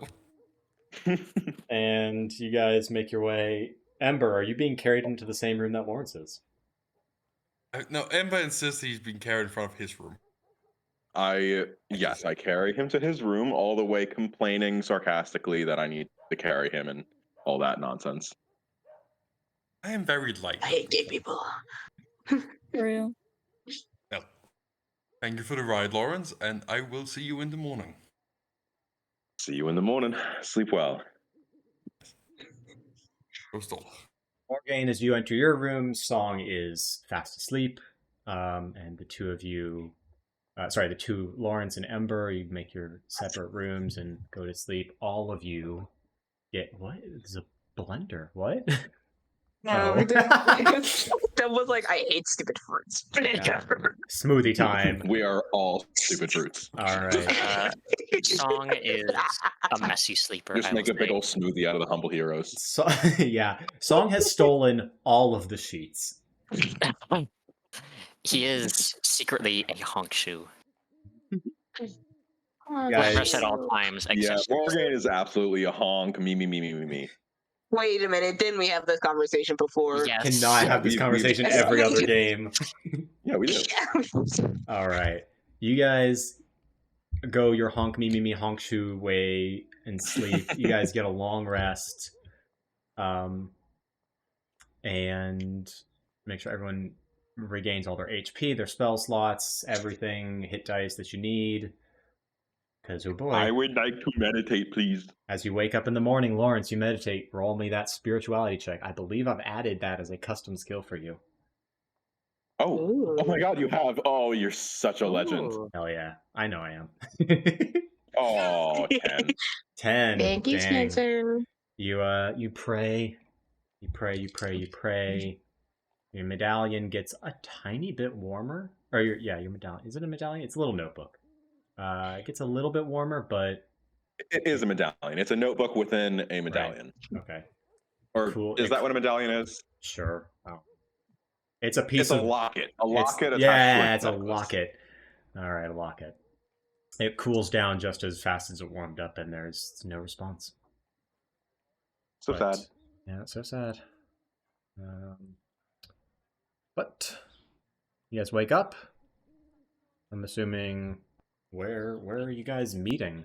And you guys make your way. Ember, are you being carried into the same room that Lawrence is? No, Ember insists he's being carried in front of his room. Yes, I carry him to his room, all the way complaining sarcastically that I need to carry him and all that nonsense. I am very light. I hate gay people. For real. Well, thank you for the ride, Lawrence, and I will see you in the morning. See you in the morning. Sleep well. Morgaine, as you enter your room, Song is fast asleep, and the two of you, the two, Lawrence and Ember, you make your separate rooms and go to sleep. All of you get, what? There's a blender. What? No, that was like, I hate stupid fruits. Smoothie time. We are all stupid fruits. All right. Song is a messy sleeper. Just make a big old smoothie out of the humble heroes. So, yeah, Song has stolen all of the sheets. He is secretly a honk shoe. Guys, at all times. Yeah, Morgaine is absolutely a honk. Me. Wait a minute, didn't we have this conversation before? Yes. Cannot have this conversation every other game. Yeah, we do. All right. You guys go your honk me honk shoe way and sleep. You guys get a long rest. And make sure everyone regains all their HP, their spell slots, everything, hit dice that you need. Because, oh boy. I would like to meditate, please. As you wake up in the morning, Lawrence, you meditate. Roll me that spirituality check. I believe I've added that as a custom skill for you. Oh my god, you have. Oh, you're such a legend. Hell yeah. I know I am. Oh, 10. 10. Thank you, Spencer. You pray. You pray. Your medallion gets a tiny bit warmer. Or your medallion. Is it a medallion? It's a little notebook. It gets a little bit warmer, but it is a medallion. It's a notebook within a medallion. Right. Okay. Or cool. Is that what a medallion is? Sure. Oh. It's a piece of... It's a locket. A locket attached yeah, it's to a locket. All right, a locket. It cools down just as fast as it warmed up, and there's no response. Sad. Yeah, it's so sad. But you guys wake up. I'm assuming... Where are you guys meeting?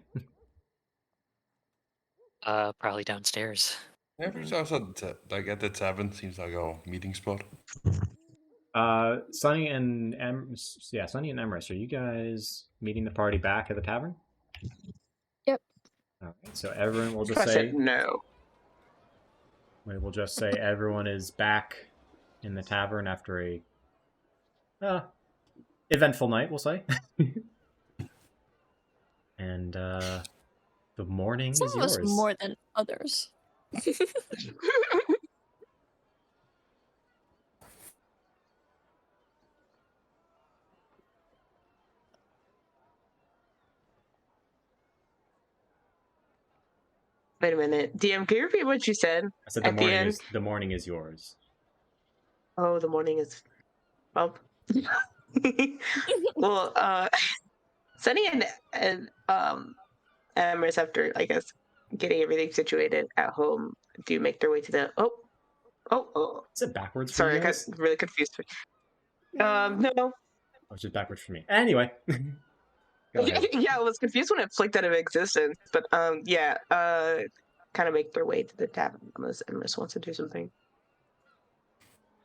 Probably downstairs. Every also at the tavern seems like a meeting spot. Sunny and Emrys, are you guys meeting the party back at the tavern? Yep. All right, so everyone will just say no. We will just say everyone is back in the tavern after a eventful night, we'll say. And the morning Some is of yours. us more than others. Wait a minute. DM, can you repeat what you said? I said the morning is yours. Oh, the morning is... Well... well, Sunny and Emrys, after, I guess, getting everything situated at home, do make their way to the... Oh. Is it backwards for Sorry, you I guys? got really confused. No. Oh, it's just backwards for me. Anyway. Yeah, I was confused when it flicked out of existence. But, kind of make their way to the tavern unless Emrys wants to do something.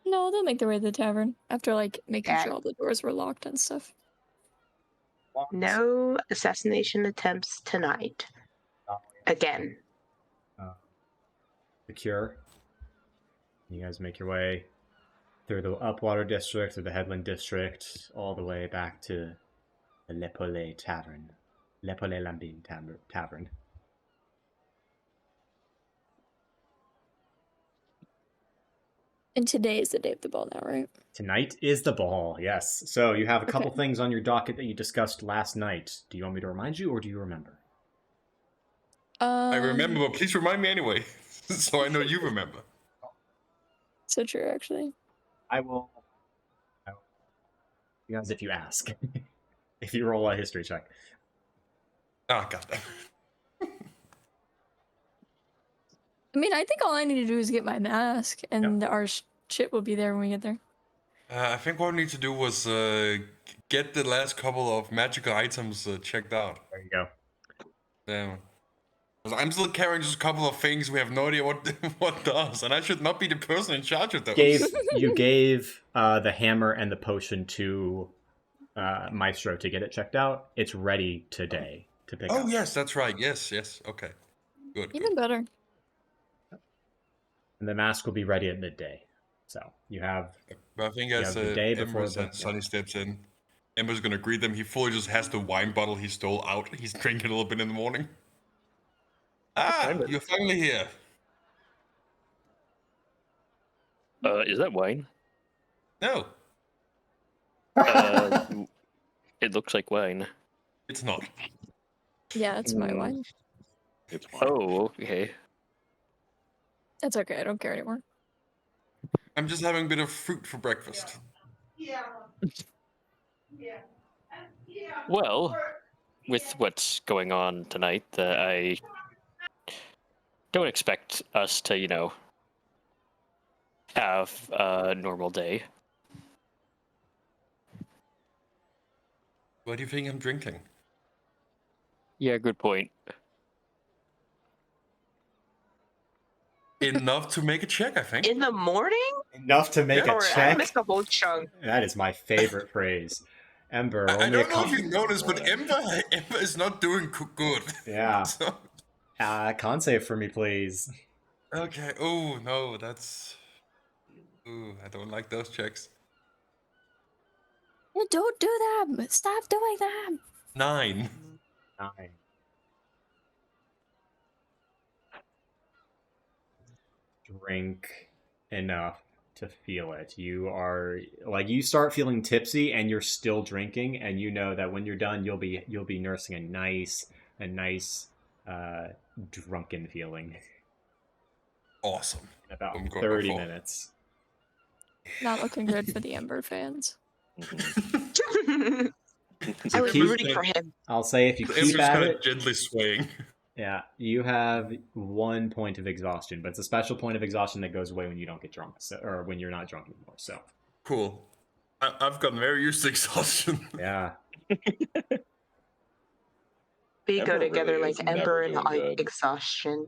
No, they'll make their way to the tavern after, making sure all the doors were locked and stuff. No assassination attempts tonight. Again. The cure. You guys make your way through the Upwater District, through the Headland District, all the way back to the L'Epaulet Tavern. L'Epaulet Lambine Tavern. And today is the day of the ball now, right? Tonight is the ball, yes. So you have a couple Okay. things on your docket that you discussed last night. Do you want me to remind you, or do you remember? I remember, but please remind me anyway, so I know you remember. So true, actually. I will. As if you ask. If you roll a history check. Ah, goddamn. I mean, I think all I need to do is get my mask, and our shit will be there when we get there. I think what we need to do was get the last couple of magical items checked out. There you go. Damn. 'Cause I'm still carrying just a couple of things we have no idea what does, and I should not be the person in charge of those. You gave the hammer and the potion to Maestro to get it checked out. It's ready today to pick up. Oh yes, that's right. Yes. Okay. Good. Even better. And the mask will be ready at midday. So you have. But I think You as have the day before Embers and Sunny steps in, Ember's gonna greet them. He fully just has the wine bottle he stole out. He's drinking a little bit in the morning. Ah, you're finally here. Is that wine? No, It looks like wine. it's not. Yeah, it's my wine. It's fine. Oh, okay. That's okay. I don't care anymore. I'm just having a bit of fruit for breakfast. Well, with what's going on tonight, I don't expect us to, have a normal day. What do you think I'm drinking? Yeah, good point. Enough to make a check, I think. In the morning? Enough to make Yeah. a Or I check. missed a whole chunk. That is my favorite phrase. Ember, I only don't know if you noticed, but Ember is not doing good. Yeah. So, Con save for me, please. okay. Oh no, that's. Ooh, I don't like those checks. Yeah, don't do them. Stop doing them. 9. 9. Drink enough to feel it. You start feeling tipsy and you're still drinking, and you know that when you're done you'll be nursing a nice drunken feeling Awesome. in about I'm going 30 for- minutes. Not looking good for the Ember fans. I was keep- rooting for him. I'll say if you keep Ember's at kind it, of gently swaying. yeah, you have 1 point of exhaustion, but it's a special point of exhaustion that goes away when you don't get drunk, or when you're not drunk anymore. So Cool. I've gotten very used to exhaustion. yeah, We go Ember together really like is never Ember and doing good. exhaustion.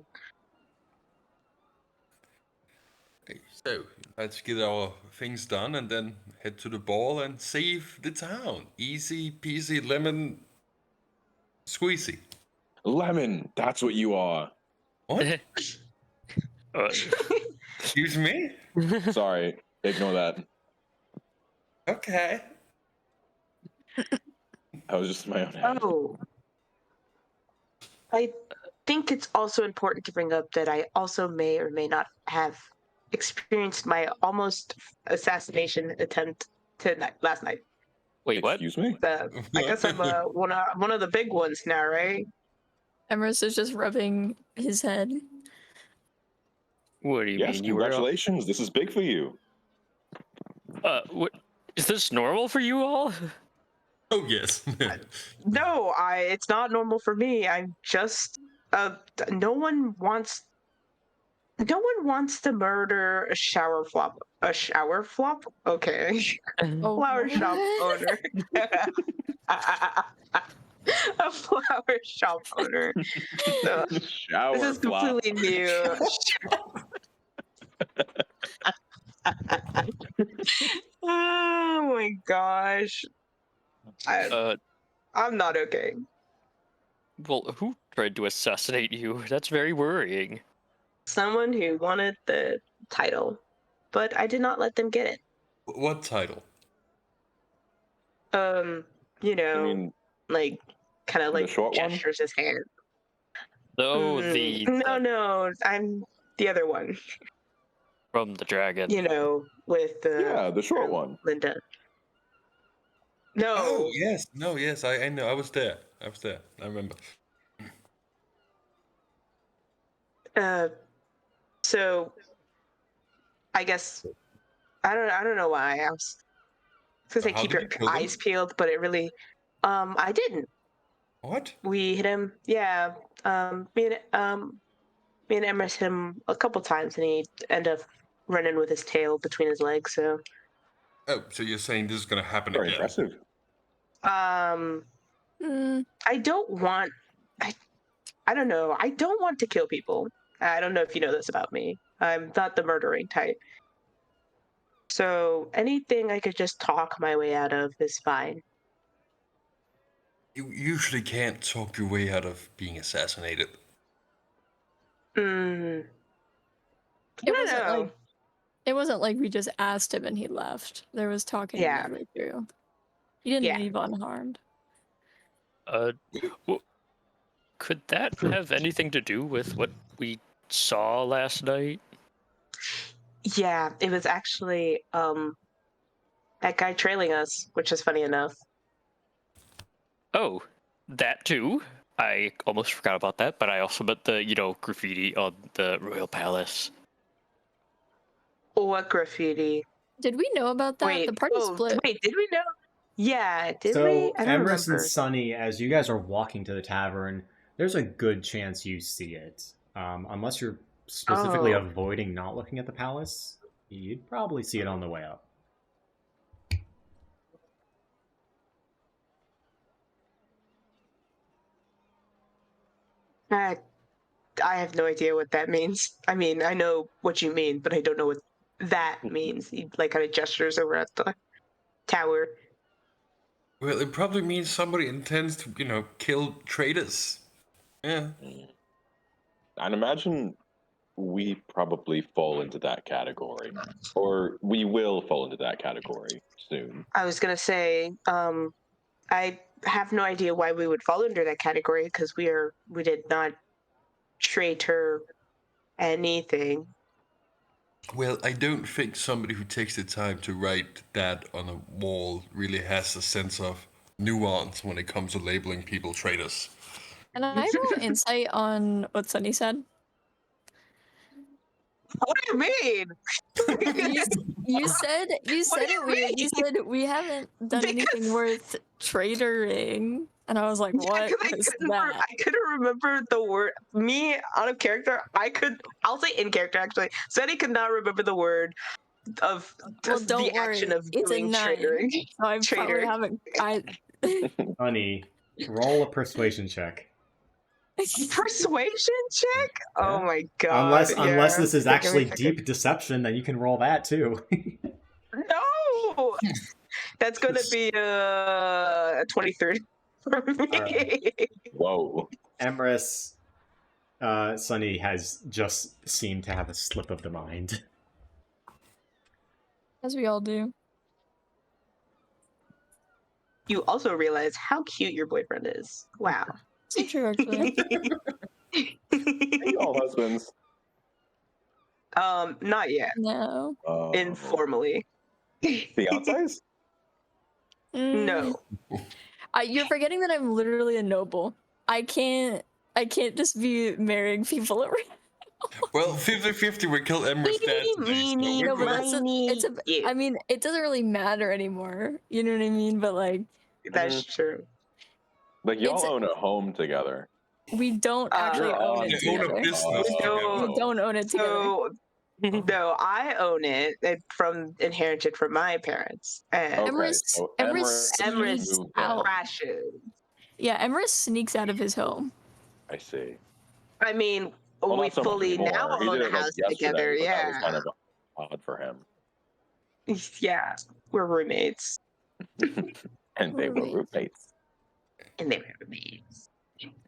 So let's get our things done and then head to the ball and save the town. Easy peasy lemon squeezy. Lemon, that's what you are. What? Excuse me? Sorry, ignore that. Okay. I was just in my own head. Oh. I think it's also important to bring up that I also may or may not have experienced my almost assassination attempt last night. Wait, what? Excuse me? I guess I'm one of the big ones now, right? Emerus is just rubbing his head. What do you Yes, mean? You were? congratulations. This is big for you. What? Is this normal for you all? Oh, yes. No, it's not normal for me. I'm just no one wants to murder a shower flop. A shower flop? Okay. Oh, Flower shop What? owner. A flower shop owner. No, Shower this is flop. completely new. Oh my gosh. I'm not okay. Well, who tried to assassinate you? That's very worrying. Someone who wanted the title, but I did not let them get it. What title? You know, I mean, like kind of the like short one? gestures his hand. No, No, I'm the other one. from the dragon. You know, with Yeah, the short one. Linda. No. Oh yes, no, yes, I know. I was there. I remember. So I guess I don't know why I was gonna say How keep did your you kill them? eyes peeled, but it really I didn't. What? We hit him, yeah. Me and Emrys hit him a couple times, and he ended up running with his tail between his legs. So, Oh, so you're saying this is gonna happen Very again? impressive. I don't want. I don't know. I don't want to kill people. I don't know if you know this about me. I'm not the murdering type. So anything I could just talk my way out of is fine. You usually can't talk your way out of being assassinated. I don't know. It wasn't like we just asked him and he left. There was talking Yeah. midway through. He didn't Yeah. leave unharmed. Could that have anything to do with what we saw last night? Yeah, it was actually that guy trailing us, which is funny enough. Oh, that too. I almost forgot about that, but I also meant the, graffiti on the royal palace. What graffiti? Did we know about that? Wait, The party split. wait, did we know? Yeah, did So, we? I don't Emrys and remember. Sunny, as you guys are walking to the tavern, there's a good chance you see it. Unless you're specifically Oh. avoiding not looking at the palace, you'd probably see it on the way up. I have no idea what that means. I mean, I know what you mean, but I don't know what that means. He like kind of gestures over at the tower. Well, it probably means somebody intends to, kill traitors. Yeah. I'd imagine we probably fall into that category, or we will fall into that category soon. I was gonna say, I have no idea why we would fall under that category because we did not traitor anything. Well, I don't think somebody who takes the time to write that on a wall really has a sense of nuance when it comes to labeling people traitors. And I roll insight on what Sunny said. What do you mean? You said What do it you weird. You mean? said we haven't done anything worth traitoring, and I was like, "What is that?" I couldn't remember the word. Me out of character, I'll say in character actually. Sunny could not remember the word of Well, just don't the worry. action of It's a doing 9. traitoring. So I Traitor. probably haven't. Sunny, roll a persuasion check. Persuasion check? Yeah. Oh my god. Unless this is Okay, give me a actually second. deep deception, then you can roll that too. No! That's gonna be a 23 for me. Alright. Whoa. Emrys, Sunny has just seemed to have a slip of the mind. As we all do. You also realize how cute your boyfriend is. Wow. So true, actually. All husbands. Not yet. No. Informally. Fiancés? No. You're forgetting that I'm literally a noble. I can't just be marrying people around. Well, 50-50 we killed Emrys dad today, so we're No, but good. I mean, it doesn't really matter anymore. You know what I mean? But like, That's true. Like y'all own a home together. we don't actually own it They own a together. business together. We don't own it together. So, no, I own it inherited from my parents. And Okay, so Emrys Emrys sneaks moved out. crashes. Yeah, Emrys sneaks out of his home. I see. I mean, Well, we not so much fully anymore. now He own did a it like house yesterday, together. but that was Yeah. kind of odd for him. Yeah, we're roommates. And they were roommates. And they were roommates.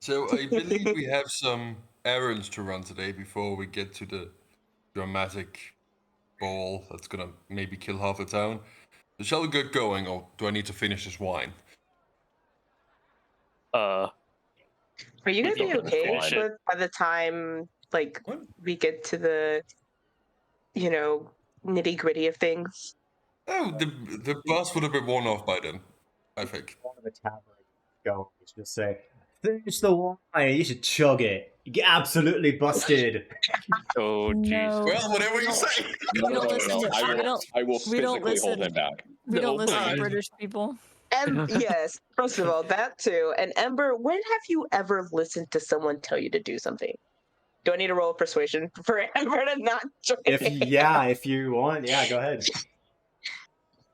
So I believe we have some errands to run today before we get to the dramatic ball that's gonna maybe kill half the town. So shall we get going, or do I need to finish this wine? Are you gonna We be can okay finish it. with by the time like What? we get to the nitty gritty of things? Oh, the bus would have been worn off by then, I think. One of the tavern go, you should just say, "Finish the wine. You should chug it. You get absolutely busted." Oh, jeez. No. Well, whatever you say. We don't listen to. I We will, don't. I will we don't physically hold listen. him back. We don't No, listen to please. British people. Yes, first of all, that too. And Ember, when have you ever listened to someone tell you to do something? Do I need to roll a persuasion for Ember to not join? If you want, yeah, go ahead.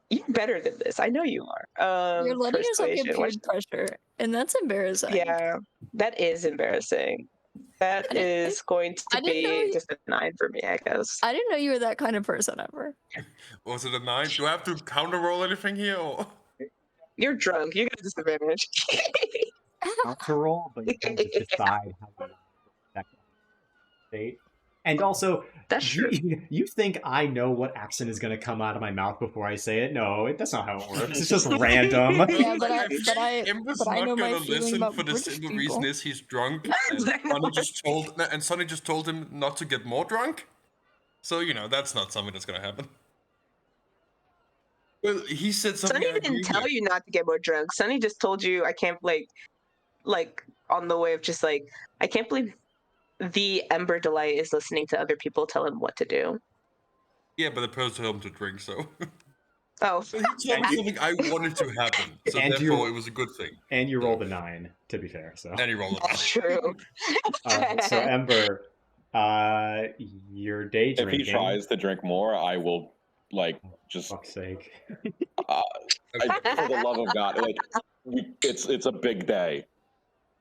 You're better than this. I know you are. You're letting yourself get Persuasion. peer pressure, and that's embarrassing. Yeah, that is embarrassing. That is going to I didn't know be you- just a 9 for me, I guess. I didn't know you were that kind of person ever. Was it a 9? Do I have to counter roll anything here, or? You're drunk. You get a disadvantage. Counter roll, but you can just decide how you that state. And also, That's you, true. you think I know what accent is going to come out of my mouth before I say it? No, that's not how it works. It's just random. Yeah, but I Ember's know not my gonna feeling listen about for the British simple people. reason is he's drunk, and Sonny just told him not to get more drunk. So that's not something that's gonna happen. Well, he said something. Sonny I didn't agree tell with. you not to get more drunk. Sonny just told you I can't like on the way of just like I can't believe the Ember Delight is listening to other people tell him what to do. Yeah, but the person told him to drink, so. Oh, He told me something I wanted to happen, so And therefore it was a good thing. And you rolled a 9, to be fair. So, And he rolled a that's true. so Ember, your day If drinking. he tries to drink more, I will just Fuck's sake. for the love of God, it's a big day.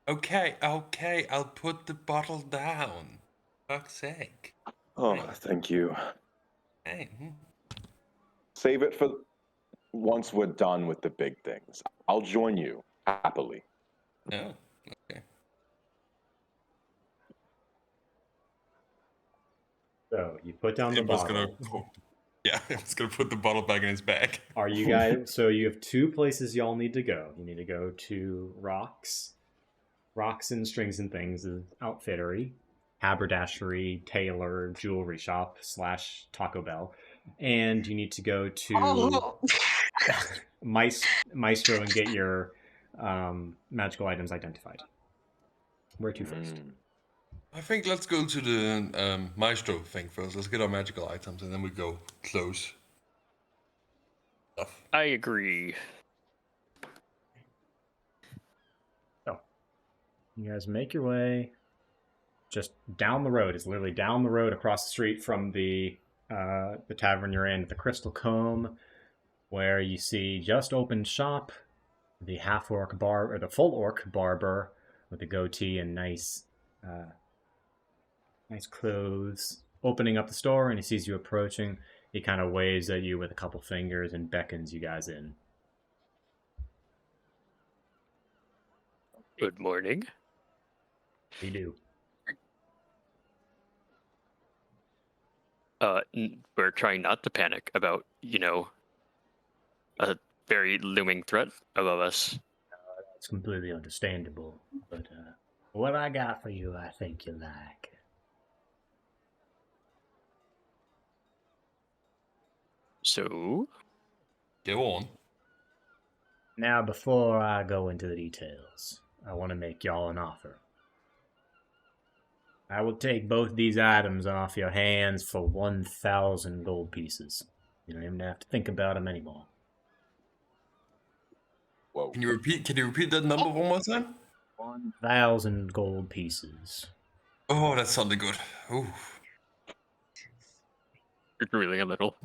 Okay, I'll put the bottle down. Fuck's sake. Oh, thank you. Hey. Save it for once we're done with the big things. I'll join you happily. Oh, okay. So you put down the Ember's bottle. Ember's gonna put the bottle back in his bag. Are you guys? So you have 2 places y'all need to go. You need to go to Rocks and Strings and Things is outfittery, haberdashery, tailor, jewelry shop / Taco Bell, and you need to go to Maestro and get your magical items identified. Where to first? I think let's go to the Maestro thing first. Let's get our magical items, and then we go close stuff. I agree. You guys make your way just down the road. It's literally down the road across the street from the tavern you're in, the Crystal Comb, where you see just opened shop, the half-orc bar or the full-orc barber with a goatee and nice clothes, opening up the store, and he sees you approaching. He kind of waves at you with a couple fingers and beckons you guys in. Good morning. We do. We're trying not to panic about, a very looming threat above us. It's completely understandable, but what I got for you, I think you like. So, Go on. Now, before I go into the details, I want to make y'all an offer. I will take both these items off your hands for 1,000 gold pieces. You don't even have to think about them anymore. Whoa. Can you repeat that number one more time? 1,000 gold pieces. Oh, that sounded good. Ooh. you're really a little.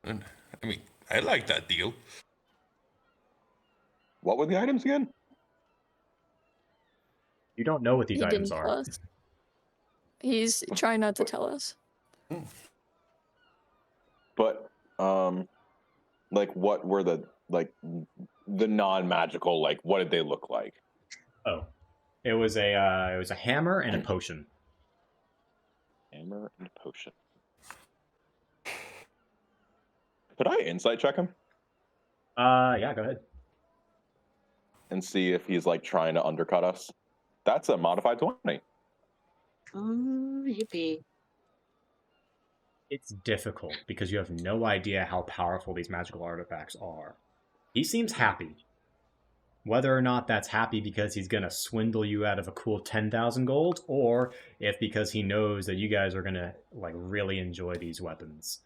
And, I mean, I like that deal. What were the items again? You don't know what these He items didn't are. tell us. He's trying not to tell us. But what were the non-magical, what did they look like? Oh, it was a hammer and a potion. Hammer and potion. Could I insight check him Yeah, go ahead. and see if he's like trying to undercut us? That's a modified 20. Ooh, yippee. It's difficult because you have no idea how powerful these magical artifacts are. He seems happy. Whether or not that's happy because he's going to swindle you out of a cool 10,000 gold, or if because he knows that you guys are going to like really enjoy these weapons.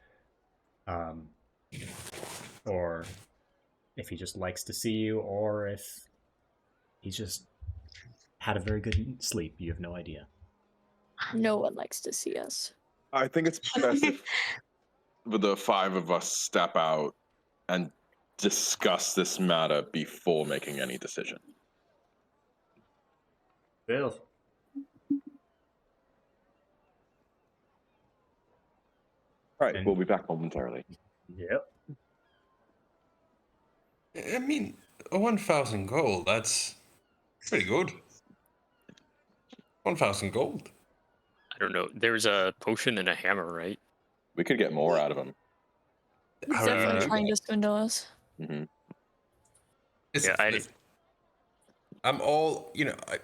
Or if he just likes to see you, or if he's just had a very good sleep. You have no idea. No one likes to see us. I think it's best if the 5 of us step out and discuss this matter before making any decision. Bill. All right, And- we'll be back momentarily. Yep. I mean, 1,000 gold, that's pretty good. 1,000 gold. I don't know. There's a potion and a hammer, right? We could get more out of him. He's How do you definitely do trying that? to swindle us. Mm-hmm. Listen, I'm all,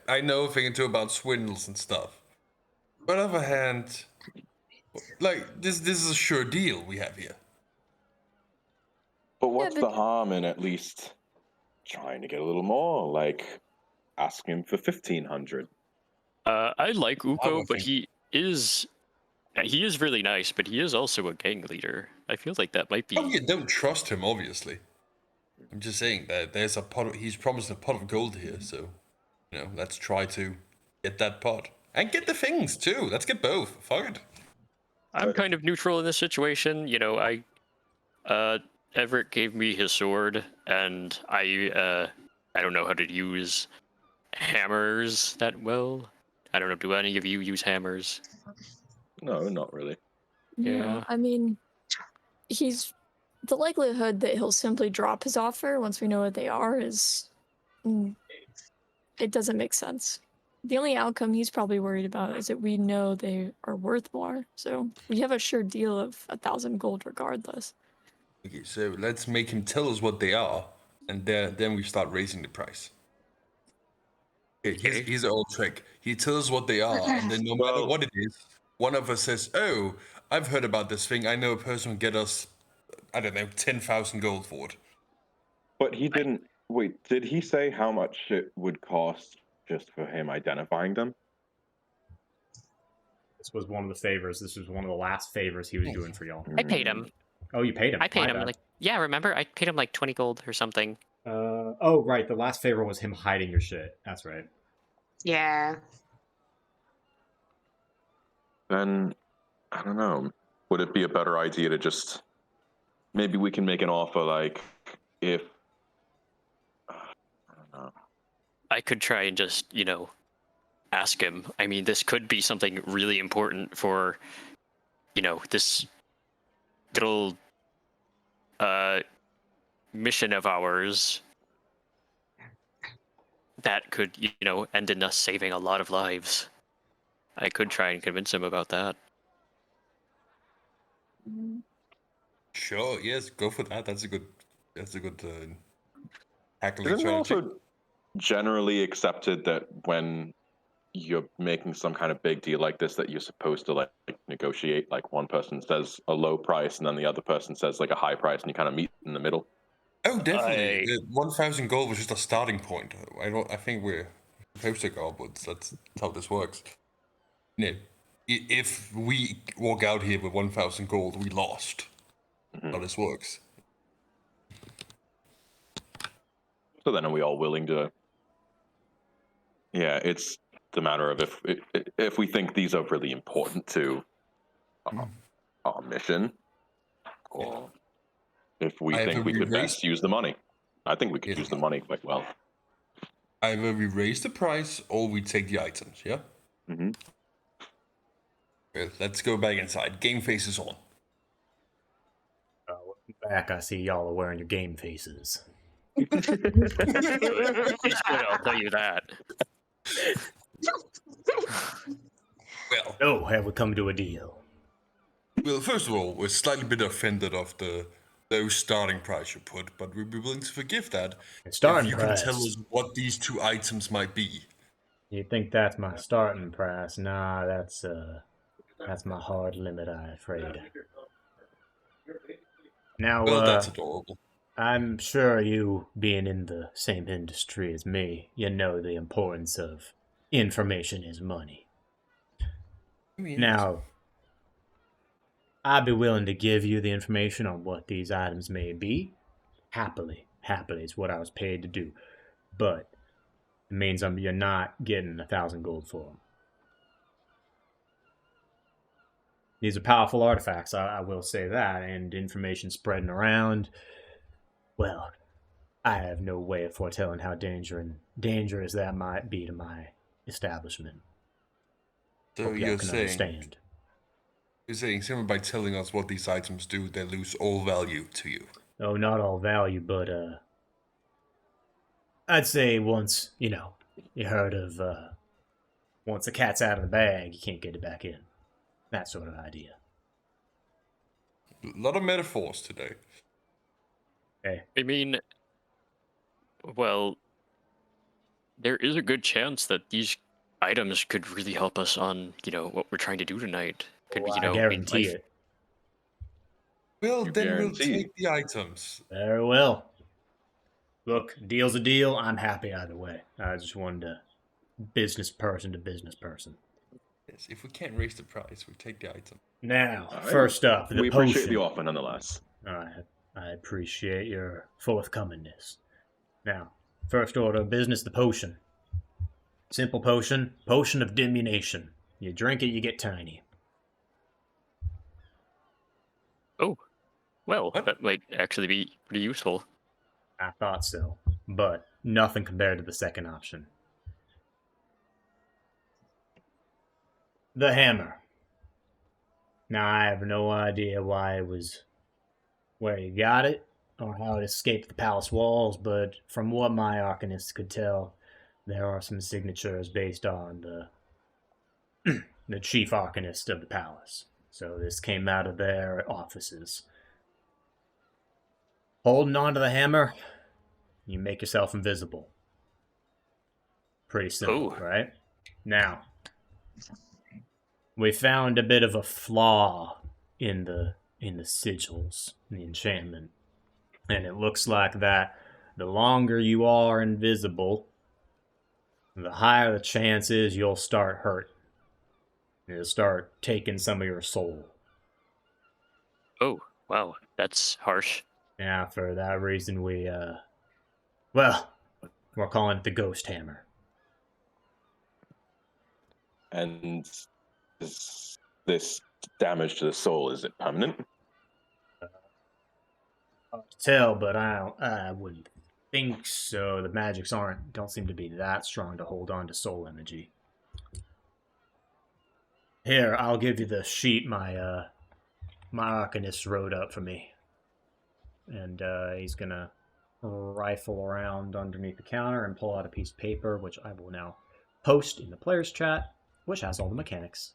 I know a thing or two about swindles and stuff. But on the other hand, like, this is a sure deal we have here. But what's but- the harm in at least trying to get a little more? Like, ask him for 1,500. I like Uko, would but think- he is really nice, but he is also a gang leader. I feel like that might be. Oh, you don't trust him, obviously. I'm just saying that there's a pot. He's promised a pot of gold here, so let's try to get that pot and get the things too. Let's get both. Fuck it. I'm kind of neutral in this situation. Everett gave me his sword, and I don't know how to use hammers that well. I don't know. Do any of you use hammers? No, not really. Yeah. No, I mean, the likelihood that he'll simply drop his offer once we know what they are is, it doesn't make sense. The only outcome he's probably worried about is that we know they are worth more. So we have a sure deal of 1,000 gold regardless. Okay, so let's make him tell us what they are, and then we start raising the price. Okay, here's the old trick. He tells us what they are, and then no matter what it is, one of us says, "Oh, I've heard about this thing. I know a person who can get us, I don't know, 10,000 gold for it." But he didn't. Wait, did he say how much it would cost just for him identifying them? This was one of the favors. This was one of the last favors he was doing for y'all. I paid him. Oh, you paid him. I paid My him bad. remember? I paid him like 20 gold or something. Oh, right. The last favor was him hiding your shit. That's right. Yeah. Then, I don't know. Would it be a better idea to just... Maybe we can make an offer, like, if... I don't know. I could try and just, ask him. I mean, this could be something really important for, this little mission of ours that could, end in us saving a lot of lives. I could try and convince him about that. Sure, yes, go for that. That's a good tackling Isn't it strategy. also generally accepted that when you're making some kind of big deal like this, that you're supposed to like negotiate? Like one person says a low price, and then the other person says like a high price, and you kind of meet in the middle. Oh, definitely. 1,000 gold was just a starting point. I think we're supposed to go upwards. That's how this works. If we walk out here with 1,000 gold, we lost. How this works. So then, are we all willing to? Yeah, it's the matter of if we think these are really important to our mission, or if we think we could best use the money. I think we could use the money quite well. Either we raise the price or we take the items. Yeah. Mm-hmm. Well, let's go back inside. Game face is on. Back, I see y'all are wearing your game faces. It's good, I'll tell you that. Well, Oh, have we come to a deal? well, first of all, we're slightly bit offended of the low starting price you put, but we'd be willing to forgive that Starting if you can tell price. us what these 2 items might be. You think that's my starting price? Nah, that's my hard limit, I'm afraid. Now, Well, that's adorable. I'm sure you, being in the same industry as me, you know the importance of information is money. Yes. Now, I'd be willing to give you the information on what these items may be. Happily is what I was paid to do. But it means you're not getting 1,000 gold for them. These are powerful artifacts, I will say that, and information spreading around. Well, I have no way of foretelling how dangerous that might be to my establishment. So Hope y'all can understand. You're saying simply by telling us what these items do, they lose all value to you. Oh, not all value, but I'd say once, you heard of once the cat's out of the bag, you can't get it back in. That sort of idea. A lot of metaphors today. Hey. I mean, well, there is a good chance that these items could really help us on, what we're trying to do tonight. Could I guarantee it. Well, You then we'll guarantee. take the items. Very well. Look, deal's a deal. I'm happy either way. I just wanted to business person to business person. Yes, if we can't raise the price, we take the item. Now, All right. first up, the we potion. appreciate the offer nonetheless. I appreciate your forthcomingness. Now, first order of business, the potion. Simple potion of diminution. You drink it, you get tiny. Oh, well, What? that might actually be pretty useful. I thought so, but nothing compared to the second option. The hammer. Now, I have no idea why it was where you got it or how it escaped the palace walls, but from what my arcanist could tell, there are some signatures based on the chief arcanist of the palace. So this came out of their offices. Holding onto the hammer, you make yourself invisible. Pretty simple, right? Now, we found a bit of a flaw in the sigils, in the enchantment. And it looks like that the longer you are invisible, the higher the chance is you'll start hurting. It'll start taking some of your soul. Oh, wow, that's harsh. Yeah, for that reason we're calling it the ghost hammer. And this damage to the soul, is it permanent? Hard to tell, but I wouldn't think so. The magics don't seem to be that strong to hold on to soul energy. Here, I'll give you the sheet my arcanist wrote up for me. And he's gonna rifle around underneath the counter and pull out a piece of paper, which I will now post in the player's chat, which has all the mechanics.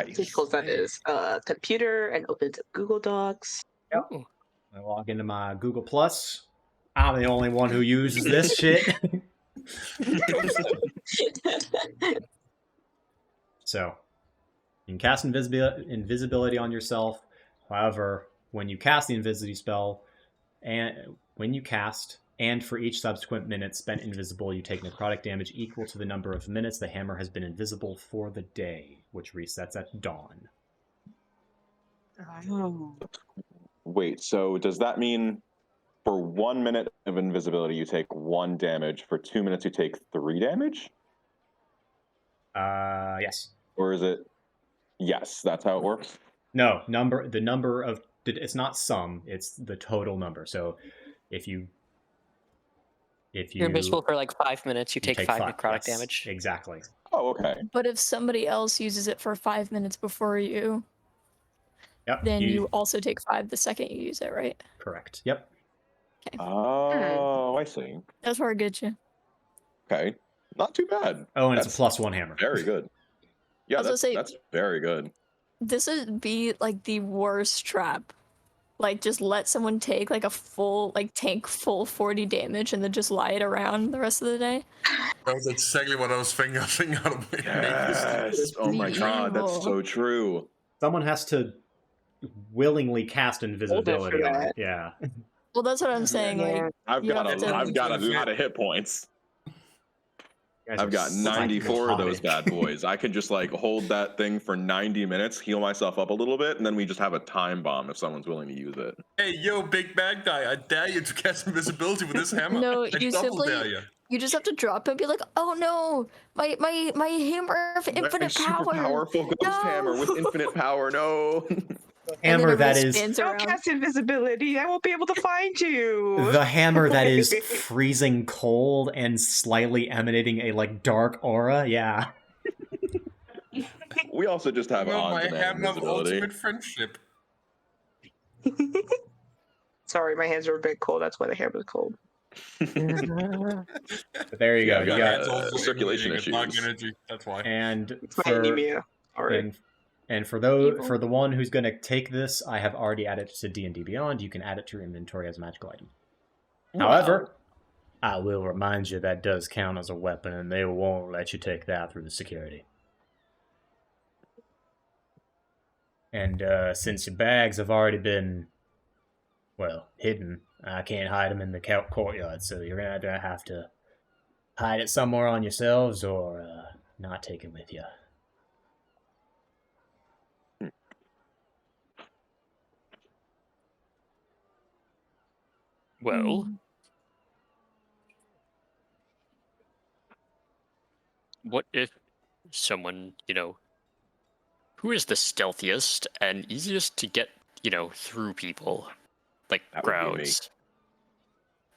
He pulls out his computer and opens up Google Docs. Yep. I log into my Google Plus. I'm the only one who uses this shit. So, you can cast invisibility on yourself. However, when you cast the invisibility spell, and for each subsequent minute spent invisible, you take necrotic damage equal to the number of minutes the hammer has been invisible for the day, which resets at dawn. Oh. Wait, so does that mean for 1 minute of invisibility you take 1 damage, for 2 minutes you take 3 damage? Yes. Or is it... Yes, that's how it works? No, the number of... It's not sum, it's the total number. So if you're invisible for like 5 minutes, you take 5 necrotic damage. Exactly. Oh, okay. But if somebody else uses it for 5 minutes before you, yep, then you also take 5 the second you use it, right? Correct. Yep. Okay. Oh, I see. That's where I get you. Okay. Not too bad. Oh, and it's a +1 hammer. Very good. Yeah, I was gonna say- that's very good. This would be like the worst trap like just let someone take like a full tank full 40 damage and then just lie it around the rest of the day. That was exactly what I was thinking. Yes. Oh my god, that's so true. Someone has to willingly cast invisibility on it. that. Yeah. Well, that's what I'm saying. Like, I've got a lot of hit points. I've got 94 of those bad boys. I could just like hold that thing for 90 minutes, heal myself up a little bit, and then we just have a time bomb if someone's willing to use it. Hey, yo, big bad guy! I dare you to cast invisibility with this hammer. No, I you simply you just have to drop it and be like, oh no, my hammer of infinite power. Super powerful ghost hammer with infinite power. No. Hammer that is don't cast invisibility. I won't be able to find you. the hammer that is freezing cold and slightly emanating a like dark aura. Yeah. We also just have my on-demand hammer of invisibility. ultimate friendship. Sorry, my hands are a bit cold. That's why the hammer's cold. But there you go. You got circulation issues. Energy. That's why. And It's my anemia. And for the one who's going to take this, I have already added it to D&D Beyond. You can add it to your inventory as a magical item. Wow. However, I will remind you that does count as a weapon, and they won't let you take that through the security. And since your bags have already been, well, hidden, I can't hide them in the courtyard, so you're going to have to hide it somewhere on yourselves or not take it with you. Well, what if someone, who is the stealthiest and easiest to get, through people, like crowds?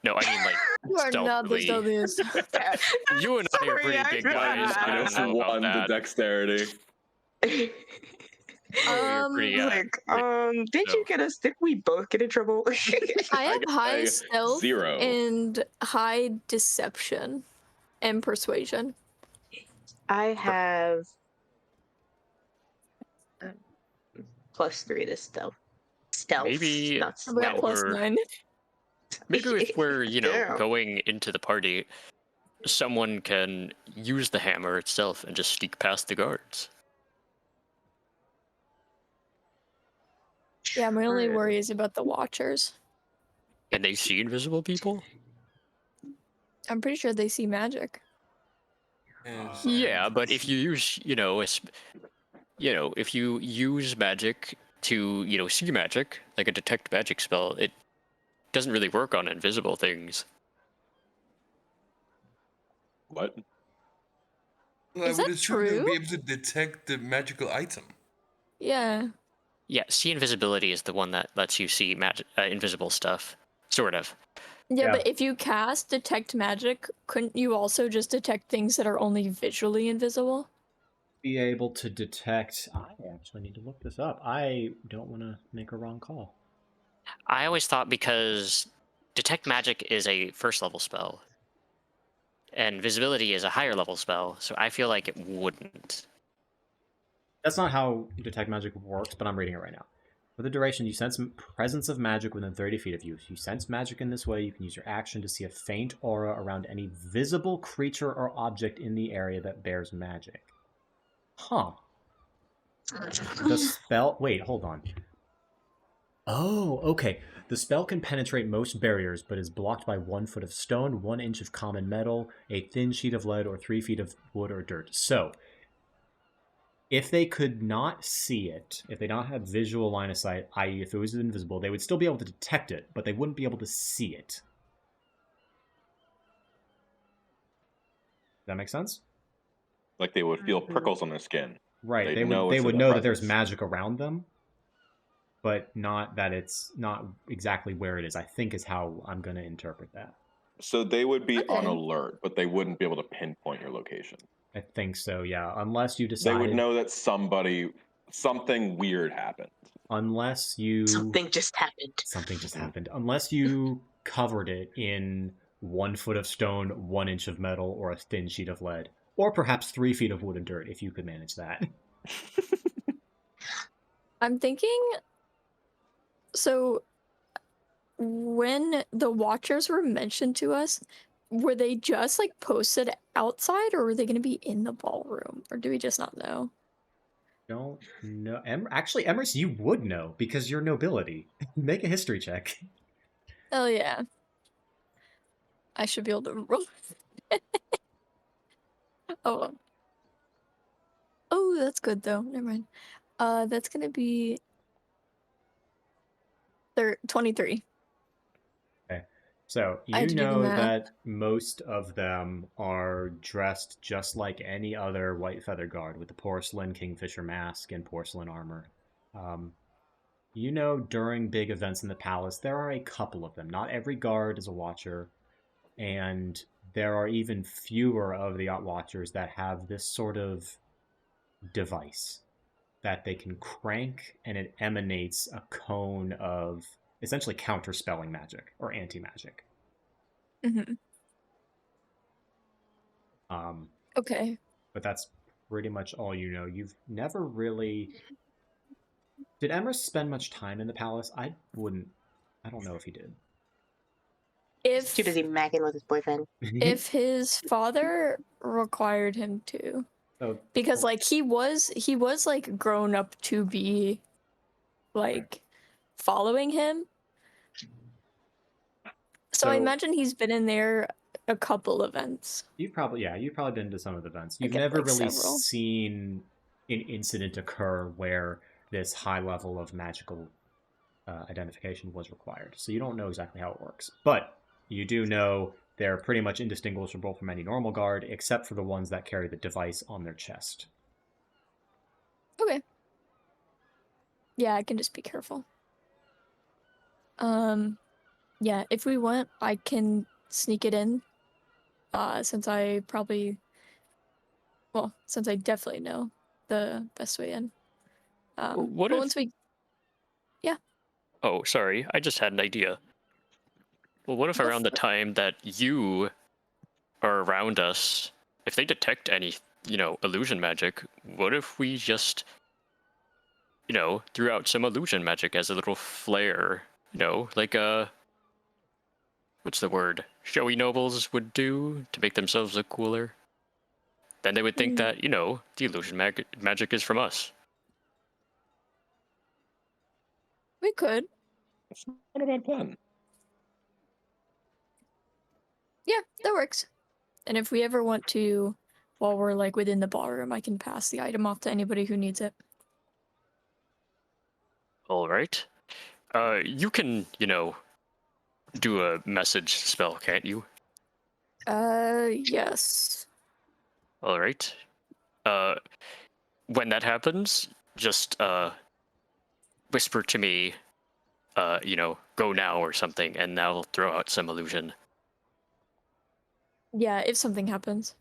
No, I mean like you are not the stealthiest. You and I are pretty big guys. I don't know about that. The dexterity. Did you get us? Did we both get in trouble? I have high stealth 0 and high deception and persuasion. I have +3 to stealth. Maybe not +9. Maybe if we're, going into the party, someone can use the hammer itself and just sneak past the guards. Yeah, my only worry is about the Watchers. Can they see invisible people? I'm pretty sure they see magic. Yeah, but if you use, if you use magic to, see magic, like a detect magic spell, it doesn't really work on invisible things. What? Well, I would assume they would be able to detect the magical item. Yeah. Yeah, see invisibility is the one that lets you see invisible stuff, sort of. Yeah, but if you cast detect magic, couldn't you also just detect things that are only visually invisible? Be able to detect... I actually need to look this up. I don't want to make a wrong call. I always thought because detect magic is a first level spell, and visibility is a higher level spell, so I feel like it wouldn't. That's not how detect magic works, but I'm reading it right now. For the duration, you sense presence of magic within 30 feet of you. If you sense magic in this way, you can use your action to see a faint aura around any visible creature or object in the area that bears magic. Huh. The spell... Wait, hold on. Oh, okay. The spell can penetrate most barriers, but is blocked by 1 foot of stone, 1 inch of common metal, a thin sheet of lead, or 3 feet of wood or dirt. So... if they could not see it, if they don't have visual line of sight, i.e. if it was invisible, they would still be able to detect it, but they wouldn't be able to see it. Does that make sense? Like they would feel prickles on their skin. Right, they would know that there's magic around them, but not that it's not exactly where it is, I think is how I'm going to interpret that. So they would be on alert, but they wouldn't be able to pinpoint your location. I think so, yeah. Unless you decide... they would know that something weird happened. Unless you... Something just happened. Unless you covered it in 1 foot of stone, 1 inch of metal, or a thin sheet of lead. Or perhaps 3 feet of wood and dirt, if you could manage that. I'm thinking... So, when the Watchers were mentioned to us, were they just like posted outside, or were they going to be in the ballroom, or do we just not know? Don't know. Actually, Emrys, you would know because you're nobility. Make a history check. Oh yeah, I should be able to roll. Oh, oh, that's good though. Never mind. That's gonna be 23. Okay. So I had you to do the know math. that most of them are dressed just like any other Whitefeather guard with the porcelain kingfisher mask and porcelain armor. You know, during big events in the palace, there are a couple of them. Not every guard is a watcher, and there are even fewer of the watchers that have this sort of device that they can crank, and it emanates a cone of essentially counterspelling magic or anti-magic. Mm-hmm. Um, Okay. but that's pretty much all you know. You've never really. Did Emrys spend much time in the palace? I wouldn't. I don't know if he did. If Too busy macking with his boyfriend. if his father required him to, Oh, because like he was like grown up to be like following him. So I imagine he's been in there a couple events. You've probably been to some of the events. You've Like, never like really several. seen an incident occur where this high level of magical identification was required. So you don't know exactly how it works. But you do know they're pretty much indistinguishable from any normal guard, except for the ones that carry the device on their chest. Okay. Yeah, I can just be careful. Yeah, if we want, I can sneak it in. Since I definitely know the best way in. What but if? once we, yeah. Oh, sorry. I just had an idea. Well, what if Go around the for it. time that you are around us, if they detect any, illusion magic, what if we just, threw out some illusion magic as a little flare? Like what's the word? Showy nobles would do to make themselves look cooler. Then they would think that, the illusion magic is from us. We could. That's not a bad plan. Yeah, that works. And if we ever want to, while we're like within the ballroom, I can pass the item off to anybody who needs it. All right. You can, do a message spell, can't you? Yes. All right. When that happens, just whisper to me, go now or something, and that'll throw out some illusion. Yeah, if something happens.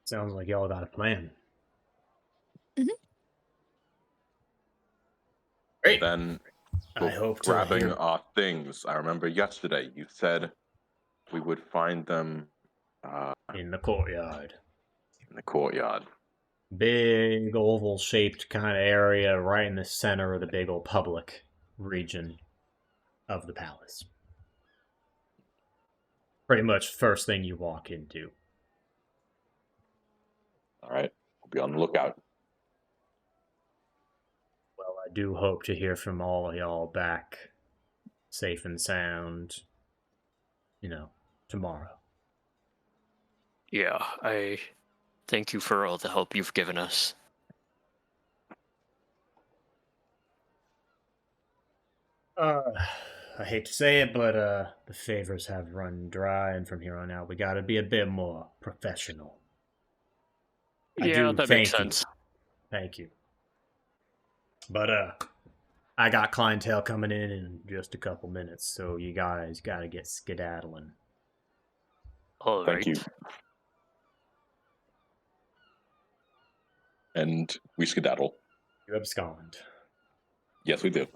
Sounds like y'all got a plan. Mm-hmm. Great. Then I hope to grabbing hear. our things. I remember yesterday you said we would find them In the courtyard. in the courtyard. Big oval shaped kind of area right in the center of the big old public region of the palace. Pretty much first thing you walk into. All right, we'll be on the lookout. Well, I do hope to hear from all of y'all back safe and sound, tomorrow. Yeah, I thank you for all the help you've given us. I hate to say it, but the favors have run dry, and from here on out, we gotta be a bit more professional. Yeah, that makes sense. Thank you. But I got clientele coming in just a couple minutes, so you guys gotta get skedaddling. All right. Thank you. And we skedaddle. You abscond. Yes, we do.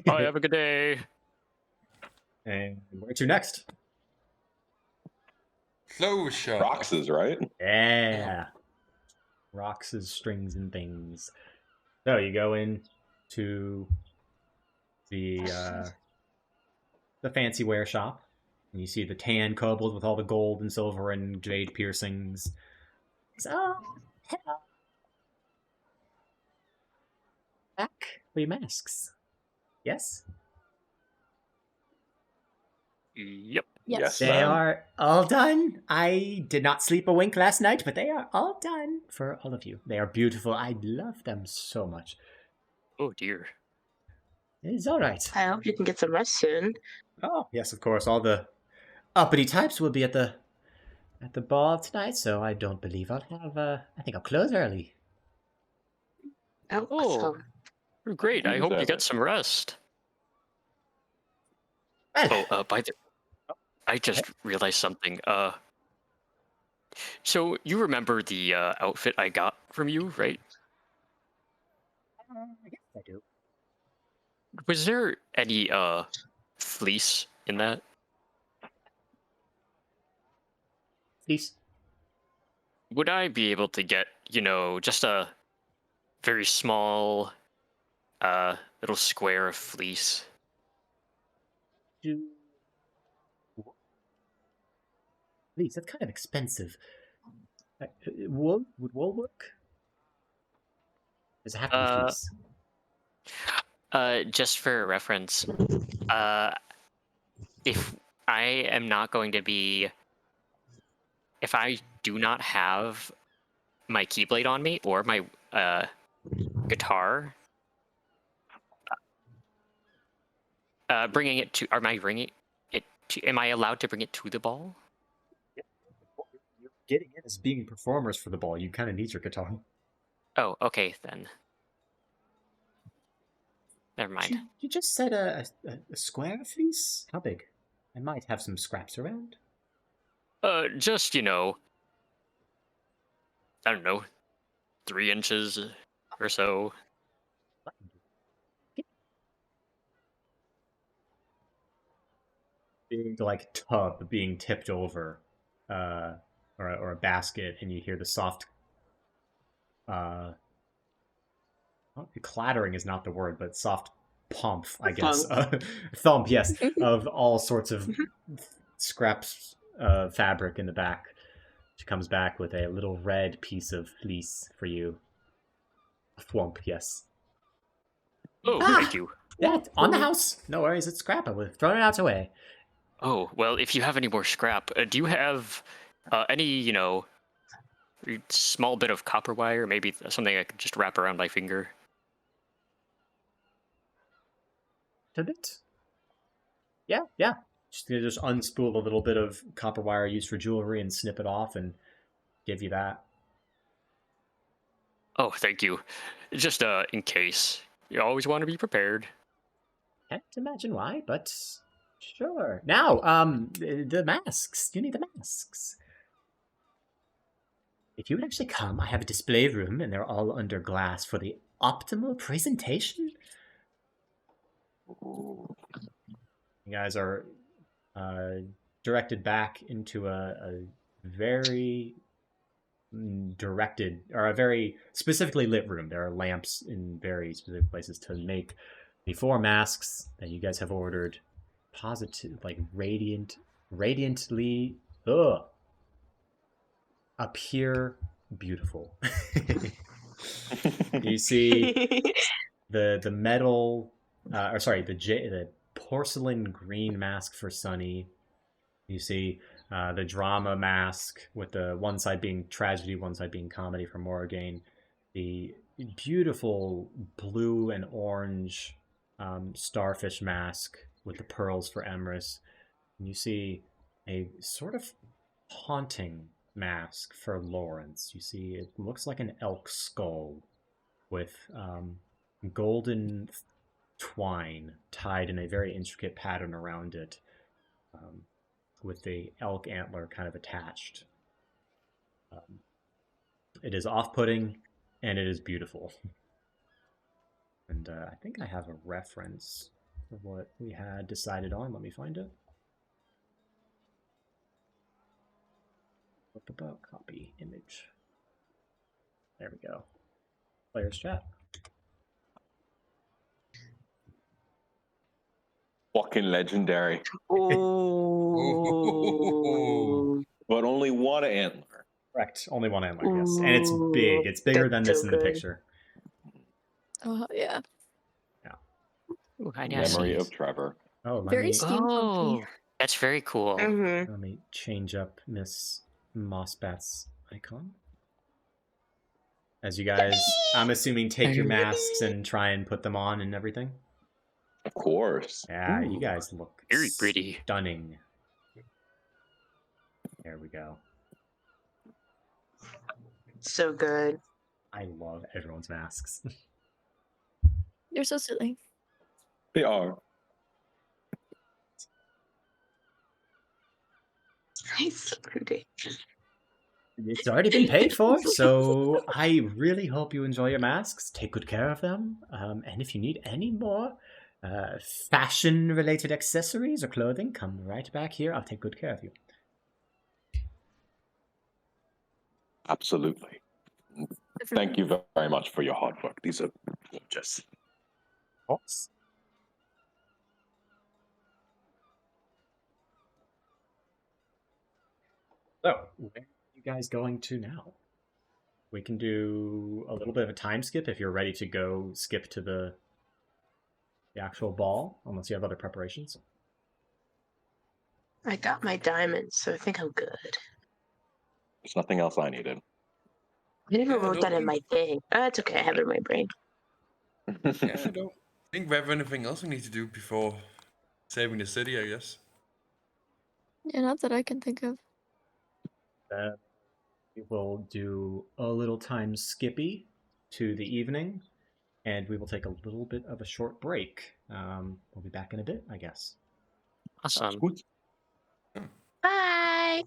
Bye, have a good day. And where to next? Close shop. Roxas, right? Yeah. Rocks' strings and things. So you go in to the fancy wear shop, and you see the tan kobold with all the gold and silver and jade piercings. So, hello. Back for your masks. Yes? Yep. Yes. They ma'am. are all done. I did not sleep a wink last night, but they are all done for all of you. They are beautiful. I love them so much. Oh dear. It's all right. I hope you can get some rest soon. Oh, yes, of course. All the uppity types will be at the ball tonight, so I don't believe I'll have. I think I'll close early. Oh, Oh, great. I hope you get some rest. Well, Oh, I just realized something. So you remember the outfit I got from you, right? yes, I do. Was there any fleece in that? Please. Would I be able to get, just a very small little square of fleece? Please, that's kind of expensive. Wool? Would wool work? Does it have to be fleece? Just for reference, uh, if I am not going to be, if I do not have my keyblade on me or my guitar, bringing it to, am I bringing it to, am I allowed to bring it to the ball? You're getting in as being performers for the ball. You kind of need your guitar. Oh, okay then. Never mind. You just said a square of fleece? How big? I might have some scraps around. Just, I don't know, 3 inches or so. Big, like, tub being tipped over, or a basket, and you hear the soft, uh, clattering is not the word, but soft pump, I guess. Thump, yes, of all sorts of scraps of fabric in the back. She comes back with a little red piece of fleece for you. A thwomp, yes. Oh, thank you. Yeah, on the house. No worries, it's scrap. I would have thrown it out away. Oh, well, if you have any more scrap, do you have any, small bit of copper wire, maybe something I could just wrap around my finger? A bit. Yeah. Just unspool a little bit of copper wire used for jewelry and snip it off and give you that. Oh, thank you. Just in case. You always want to be prepared. Can't imagine why, but sure. Now, the masks. You need the masks. If you would actually come, I have a display room, and they're all under glass for the optimal presentation. You guys are directed back into a very directed, or a very specifically lit room. There are lamps in very specific places to make the 4 masks that you guys have ordered positive, like radiantly appear beautiful. You see the metal, the porcelain green mask for Sunny. You see the drama mask with the one side being tragedy, one side being comedy for Morrigan. The beautiful blue and orange starfish mask with the pearls for Emrys. And you see a sort of haunting mask for Lawrence. You see it looks like an elk skull with golden twine tied in a very intricate pattern around it, with the elk antler kind of attached. It is off-putting, and it is beautiful. And I think I have a reference for what we had decided on. Let me find it. Copy image. There we go. Players chat. Fucking legendary. Ooh. But only one antler. Correct. Only one antler, yes. And it's big. It's bigger than this in the picture. Oh, yeah. Ooh, I Memory of Trevor. Oh, Very steampunky. That's very cool. Mm-hmm. Let me change up Miss Mossbat's icon. As you guys, I'm assuming, take your masks and try and put them on and everything. Of course. Yeah, you guys look very pretty. Stunning. There we go. So good. I love everyone's masks. You're so silly. They are. Nice, Rudy. It's already been paid for, so I really hope you enjoy your masks. Take good care of them. And if you need any more fashion-related accessories or clothing, come right back here. I'll take good care of you. Absolutely. Thank you very much for your hard work. These are gorgeous. Of course. So, where are you guys going to now? We can do a little bit of a time skip if you're ready to go skip to the actual ball, unless you have other preparations. I got my diamonds, so I think I'm good. There's nothing else I needed. I never wrote that in my thing. It's okay. I have it in my brain. Yeah, I don't think we have anything else we need to do before saving the city, I guess. Yeah, not that I can think of. We will do a little time skippy to the evening, and we will take a little bit of a short break. We'll be back in a bit, I guess. Awesome. Bye.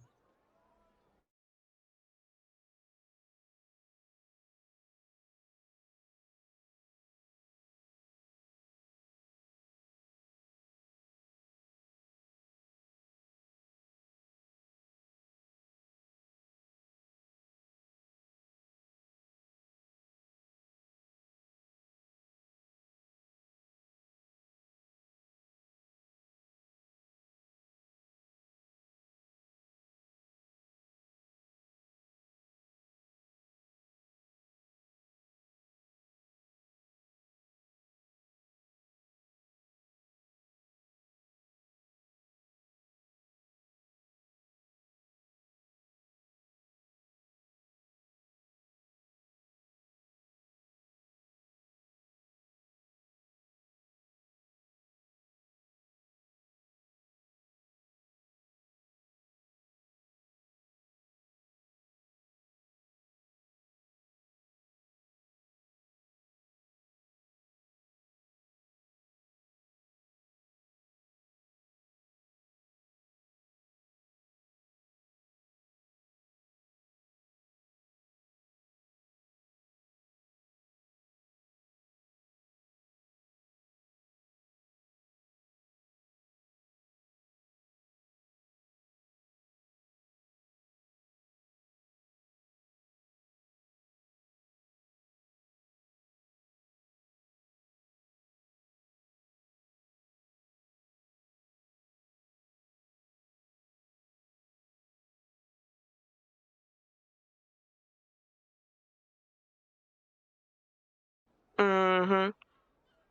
Mm-hmm.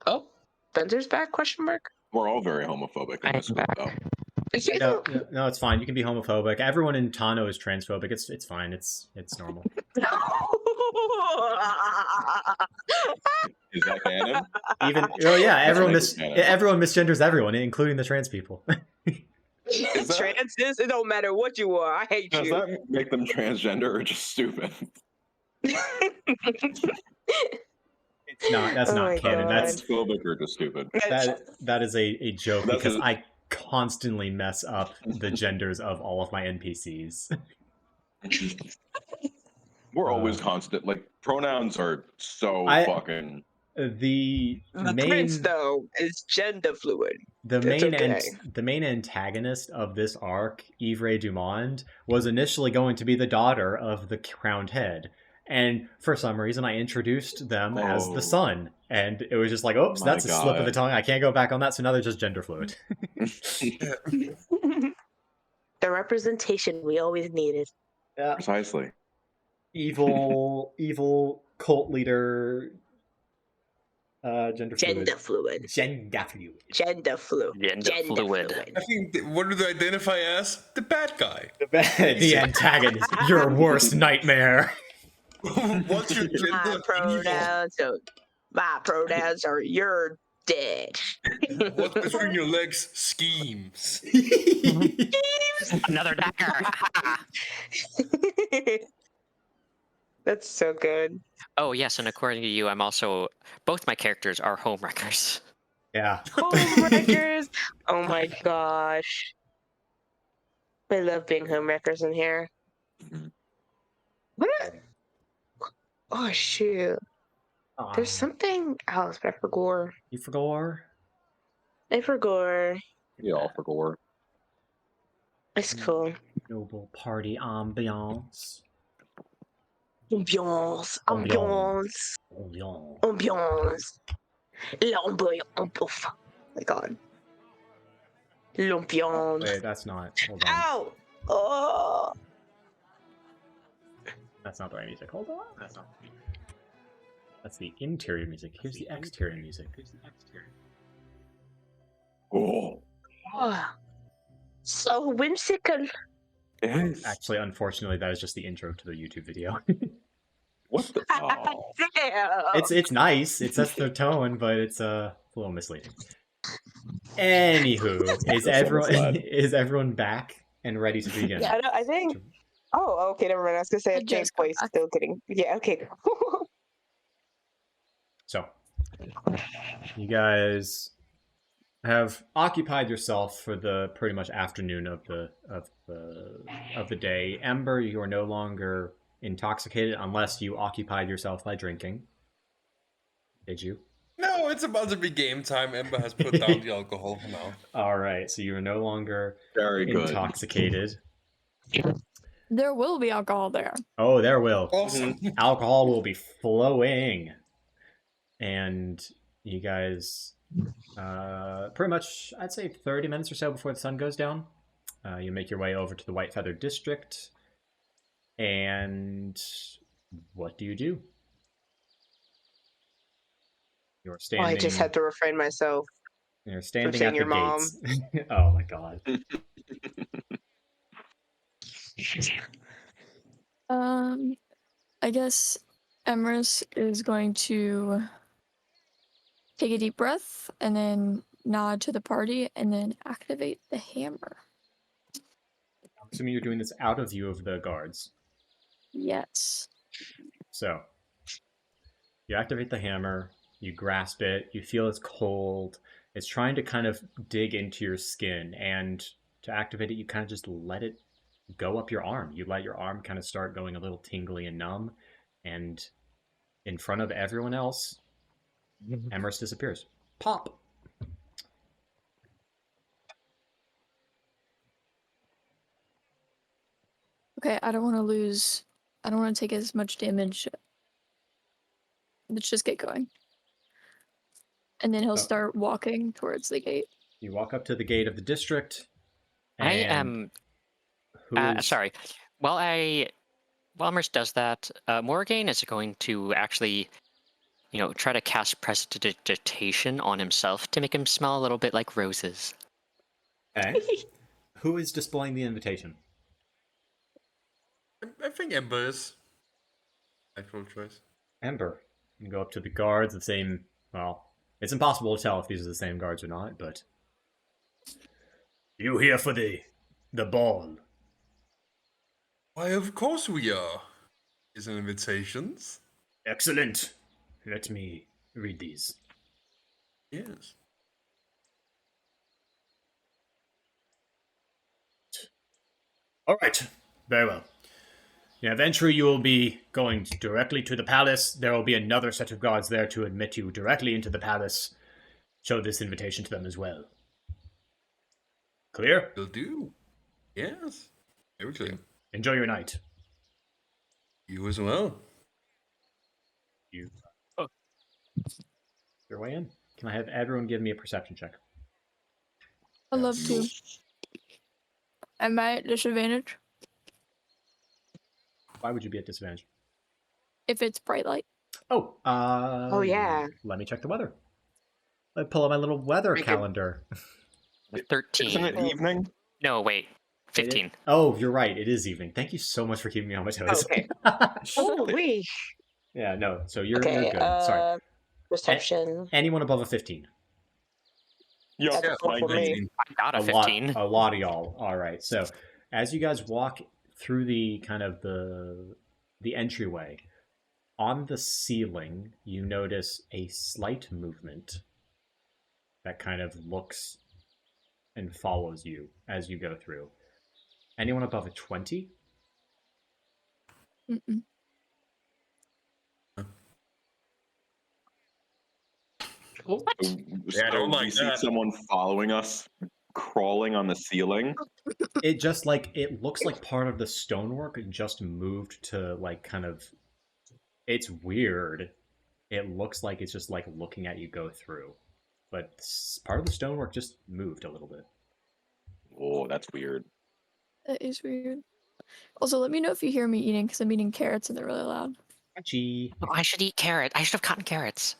Oh, Spencer's back? Question mark. We're all very homophobic in this group, though. No, it's fine. You can be homophobic. Everyone in Tano is transphobic. It's fine. It's normal. Is that canon? Everyone misgenders everyone, including the trans people. Trans is? It don't matter what you are. I hate Does you. that make them transgender or just stupid? It's not. That's not canon. God. That's phobic or just stupid. That is a joke That's because I constantly mess up the genders of all of my NPCs. We're always constant. Like pronouns are so fucking. The main prince though is gender fluid. The main antagonist of this arc, Ivre Dumond, was initially going to be the daughter of the crowned head. And for some reason, I introduced them as the son. And it was just like, oops, My that's a slip of the God. tongue. I can't go back on that, so now they're just gender fluid. The representation we always needed. Yeah. Precisely. Evil cult leader, gender fluid. Gender fluid. Gender fluid. Gender fluid. Gender fluid. I think, what do they identify as? The bad guy. The antagonist. Your worst nightmare. What's your My pronouns are you're dead. What's between your legs? Schemes. Another dagger. That's so good. Oh yes, and according to you, I'm also both my characters are homewreckers. Yeah. Homewreckers. Oh my gosh. I love being homewreckers in here. What? Oh shoot. There's something else, but I forgot. You forgot? I forgot. You all forgot. It's cool. Noble party ambiance. Ambiance. Ambiance. Ambiance. Ambiance. L'ambiance. Oh my god. L'ambiance. Wait, that's not. Hold on. Ow! Oh! That's not the right music. Hold on. That's the interior music. Here's the exterior music. Oh. Oh. So whimsical. Yes. Actually, unfortunately, that is just the intro to the YouTube video. What the? Oh. It's nice. It sets the tone, but it's a little misleading. Anywho, is everyone back and ready to begin? Yeah, I think. Oh, okay, never mind. I was gonna say James' voice still getting. Yeah, okay. So, you guys have occupied yourself for the pretty much afternoon of the day. Ember, you are no longer intoxicated unless you occupied yourself by drinking. Did you? No, it's about to be game time. Ember has put down the alcohol for now. All right, so you are no longer Very good. intoxicated. There will be alcohol there. Oh, there will. Awesome. Alcohol will be flowing. And you guys, pretty much, I'd say 30 minutes or so before the sun goes down, you make your way over to the Whitefeather district. And what do you do? You're standing. Oh, I just had to refrain myself. You're standing saying at the your mom. gates. Oh my god. I guess Emrys is going to take a deep breath and then nod to the party and then activate the hammer. I'm assuming you're doing this out of view of the guards. Yes. So, you activate the hammer, you grasp it, you feel it's cold, it's trying to kind of dig into your skin, and to activate it, you kind of just let it go up your arm. You let your arm kind of start going a little tingly and numb, and in front of everyone else, Emrys disappears. Pop! Okay, I don't want to take as much damage. Let's just get going. And then he'll start walking towards the gate. You walk up to the gate of the district. And I am. Sorry. While Emrys does that, Morgaine is going to actually, try to cast prestidigitation on himself to make him smell a little bit like roses. Okay. Who is displaying the invitation? I think Ember is. Actual choice. Ember. You go up to the guards, the same. Well, it's impossible to tell if these are the same guards or not, but. You here for the ball? Why, of course we are. Is an invitations. Excellent. Let me read these. Yes. All right. Very well. Eventually you will be going directly to the palace. There will be another set of guards there to admit you directly into the palace. Show this invitation to them as well. Clear? Will do. Yes. Very clear. Enjoy your night. You as well. You. your way in. Can I have everyone give me a perception check? I'd love to. Am I at disadvantage? Why would you be at disadvantage? If it's bright light. Oh, Oh, yeah. Let me check the weather. Let me pull out my little weather Make it- calendar. 13. Isn't it evening? No, wait. 15. Oh, you're right. It is evening. Thank you so much for keeping me on my toes. Okay. Holy. Yeah, no. So you're Okay. good. Sorry. Perception. Anyone above a 15? Yeah, That's full for me. I got a lot, 15. a lot of y'all. All right. So as you guys walk through the kind of the entryway, on the ceiling, you notice a slight movement that kind of looks and follows you as you go through. Anyone above a 20? Mm-mm. So Yeah, I don't we like see that. someone following us, crawling on the ceiling. It just it looks like part of the stonework just moved to kind of. It's weird. It looks like it's just looking at you go through, but part of the stonework just moved a little bit. Oh, that's weird. That is weird. Also, let me know if you hear me eating, because I'm eating carrots and they're really loud. Gee, Oh, I should eat carrot. I should have gotten carrots.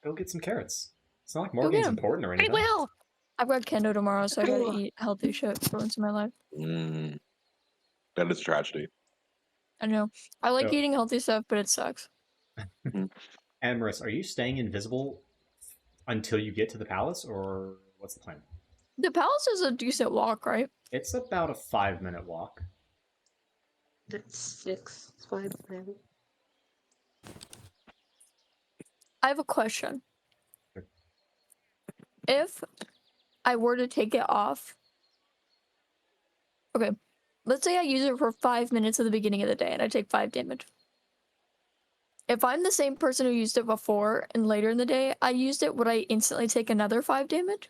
go get some carrots. It's not like Go get Morgan's 'em. important or I anything. will. I've got kendo tomorrow, so I gotta eat healthy shit for once in my life. That is a tragedy. I know. I like So- eating healthy stuff, but it sucks. Amaris, are you staying invisible until you get to the palace, or what's the plan? The palace is a decent walk, right? It's about a 5-minute walk. That's 6, 5, 7. I have a question. Sure. If I were to take it off, okay, let's say I use it for 5 minutes at the beginning of the day and I take 5 damage. If I'm the same person who used it before and later in the day I used it, would I instantly take another 5 damage?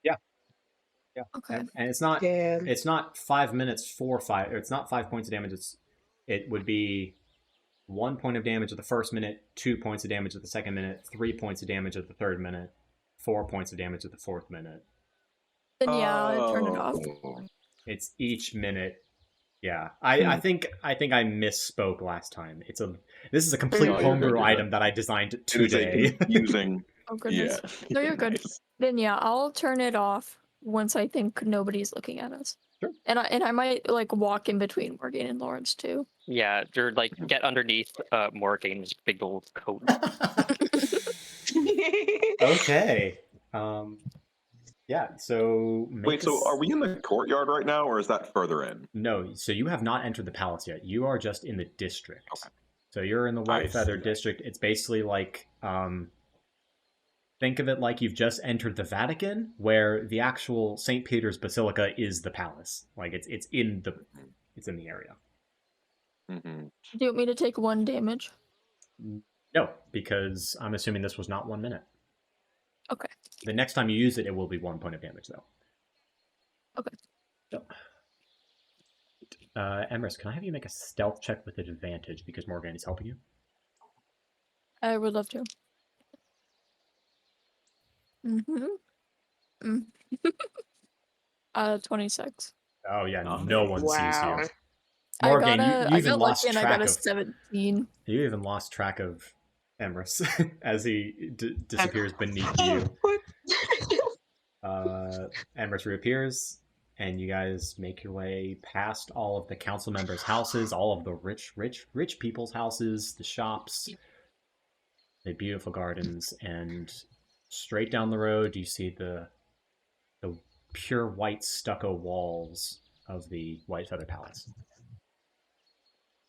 Yeah. Okay. And it's not Damn. it's not 5 minutes for 5, or it's not 5 points of damage. It would be 1 point of damage at the first minute, 2 points of damage at the second minute, 3 points of damage at the third minute, 4 points of damage at the fourth minute. Then yeah, I'll turn it off. It's each minute. Yeah, I think I misspoke last time. This is a complete No, you're homebrew good. item that I designed It is a today. confusing. Oh goodness. Yeah. No, you're good. Nice. Then yeah, I'll turn it off once I think nobody's looking at us. Sure. And I might walk in between Morgan and Lawrence too. Yeah, you're get underneath Morgan's big old coat. Okay. Yeah. So Wait, so are we in the courtyard right now, or is that further in? No. So you have not entered the palace yet. You are just in the district. Okay. So you're in the Whitefeather see. district. It's basically think of it like you've just entered the Vatican, where the actual St. Peter's Basilica is the palace. It's in the area. Mm-hmm. Do you want me to take 1 damage? No, because I'm assuming this was not 1 minute. Okay. The next time you use it, it will be 1 point of damage, though. Okay. So, Emrys, can I have you make a stealth check with advantage because Morgan is helping you? I would love to. Mm-hmm. 26. Oh yeah, Oh, no one sees Wow. you. Morgan, I you even got lost lucky and I track got a of 17. you even lost track of Emrys as he disappears beneath you. What? Emrys reappears, and you guys make your way past all of the council members' houses, all of the rich people's houses, the shops, the beautiful gardens, and straight down the road you see the pure white stucco walls of the Whitefeather Palace.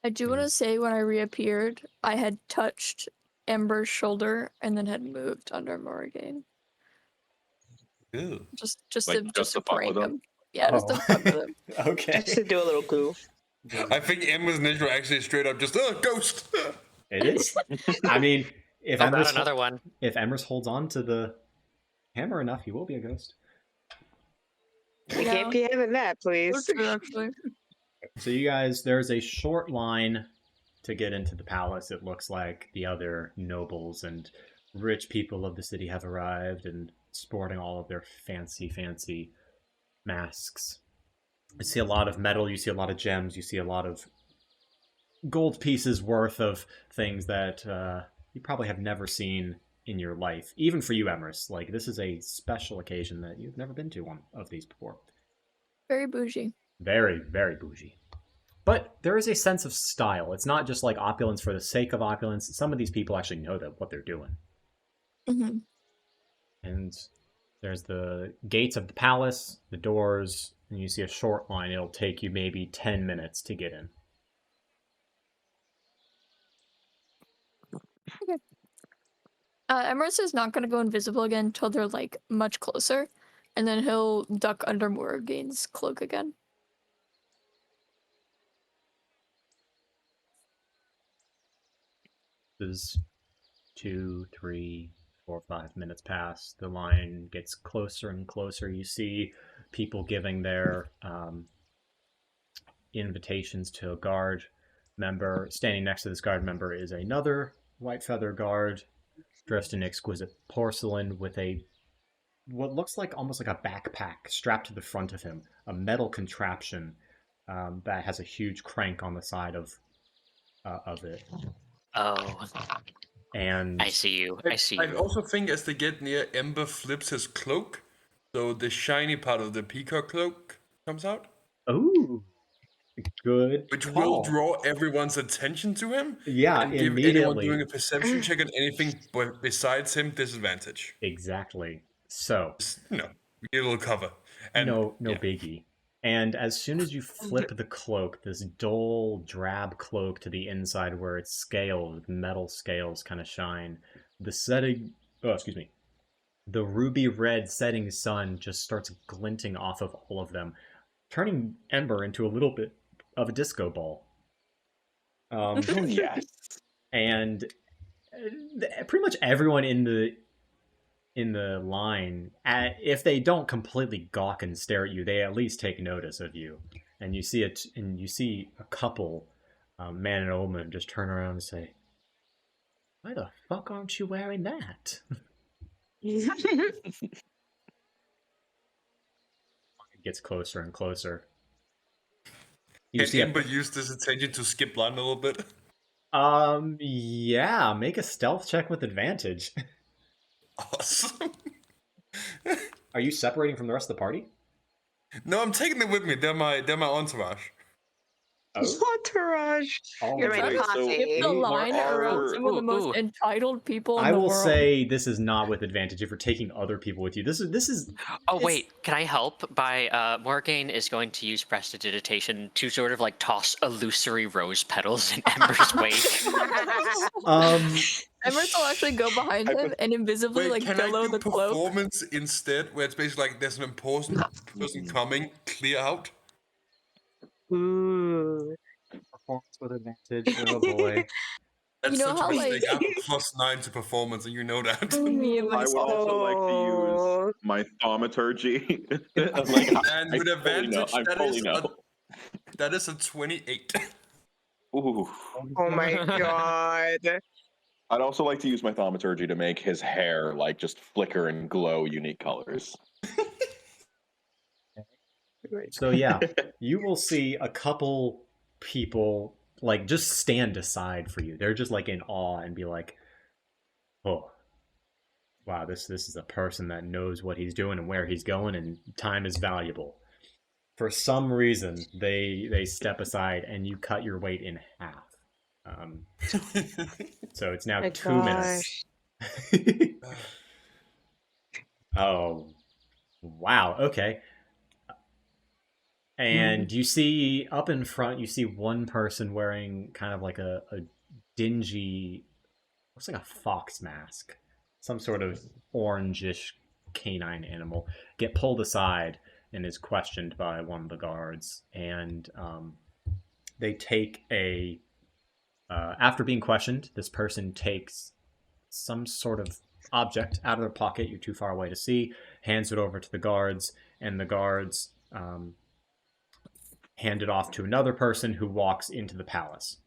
I do want to say when I reappeared, I had touched Ember's shoulder and then had moved under Morgan. Ew. Just Like, to just to fuck prank with him? him. Yeah, just to fuck with him. Okay. Just to do a little goof. I think Emma's initial actually straight up just ghost. It is. I mean, if How about Emrys another one? if Emrys holds on to the hammer enough, he will be a ghost. We can't be having that, please. That's true, actually. So you guys, there's a short line to get into the palace. It looks like the other nobles and rich people of the city have arrived and sporting all of their fancy masks. You see a lot of metal, you see a lot of gems, you see a lot of gold pieces worth of things that you probably have never seen in your life. Even for you, Emrys, like this is a special occasion that you've never been to one of these before. Very bougie. Very, very bougie. But there is a sense of style. It's not just like opulence for the sake of opulence. Some of these people actually know that what they're doing. Mm-hmm. And there's the gates of the palace, the doors, and you see a short line. It'll take you maybe 10 minutes to get in. Okay. Emrys is not going to go invisible again until they're like much closer, and then he'll duck under Morrigane's cloak again. There's 2, 3, 4, 5 minutes pass. The line gets closer and closer. You see people giving their invitations to a guard member. Standing next to this guard member is another Whitefeather guard dressed in exquisite porcelain with a what looks like almost like a backpack strapped to the front of him, a metal contraption that has a huge crank on the side of it. Oh, And I see you. I see I you. also think as they get near, Ember flips his cloak, so the shiny part of the peacock cloak comes out. Oh, good Which call. will draw everyone's attention to him. Yeah, and give immediately. anyone doing a perception check on anything besides him disadvantage. Exactly. So, Just, we get a little cover. And, no biggie. And as soon as you flip the cloak, this dull, drab cloak to the inside where it's scaled, metal scales kind of shine, the ruby red setting sun just starts glinting off of all of them, turning Ember into a little bit of a disco ball. Yes. And pretty much everyone in the line, if they don't completely gawk and stare at you, they at least take notice of you. And you see it, and you see a couple, man and woman, just turn around and say, "Why the fuck aren't you wearing that?" It gets closer and closer. Can Ember use this attention to skip line a little bit? Yeah, make a stealth check with advantage. Awesome. Are you separating from the rest of the party? No, I'm taking them with me. They're my entourage. Entourage. You're my Wait, so posse. Skip the line around some of the most entitled people in the world. I will say this is not with advantage if you're taking other people with you. This is. Oh wait, can I help? By Morgane is going to use prestidigitation to sort of like toss illusory rose petals in Ember's wake. Emrys will actually go behind him and invisibly below the cloak. Performance instead, where it's basically like there's an important person coming, clear out. Ooh. Performance with advantage. Oh boy. That's You know such how, a mistake. like- I have a +9 to performance, and you know that. Me and my I would also like to use my thaumaturgy. And with advantage, that is a 28. Ooh. Oh my god. I'd also like to use my thaumaturgy to make his hair just flicker and glow unique colors. So yeah, you will see a couple people just stand aside for you. They're just in awe and be like, "Oh, wow, this is a person that knows what he's doing and where he's going, and time is valuable." For some reason, they step aside and you cut your weight in half. So it's now 2 minutes. Oh, wow. Okay. And you see up in front, you see one person wearing kind of like a dingy, looks like a fox mask, some sort of orangish canine animal, get pulled aside and is questioned by one of the guards. And they take after being questioned, this person takes some sort of object out of their pocket, you're too far away to see, hands it over to the guards, and the guards hand it off to another person who walks into the palace.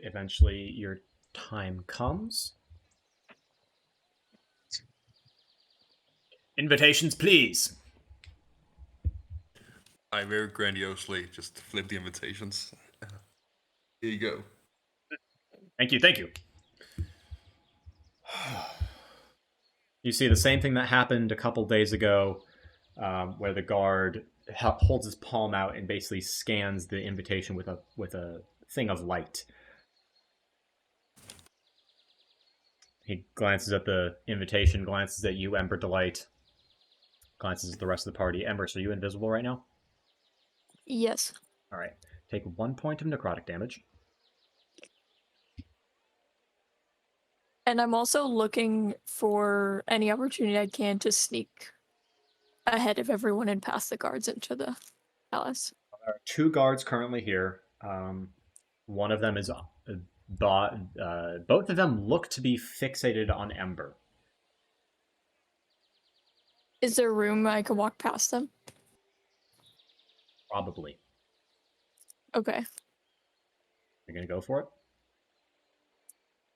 eventually your time comes. Invitations, please. I very grandiosely just flip the invitations. Here you go. Thank you, thank you. You see the same thing that happened a couple days ago, where the guard holds his palm out and basically scans the invitation with a thing of light. He glances at the invitation, glances at you, Ember Delight, glances at the rest of the party. Ember, so are you invisible right now? Yes. All right. Take 1 point of necrotic damage. And I'm also looking for any opportunity I can to sneak ahead of everyone and pass the guards into the palace. There are 2 guards currently here. One of them is both of them look to be fixated on Ember. Is there room I can walk past them? Probably. Okay. You're gonna go for it?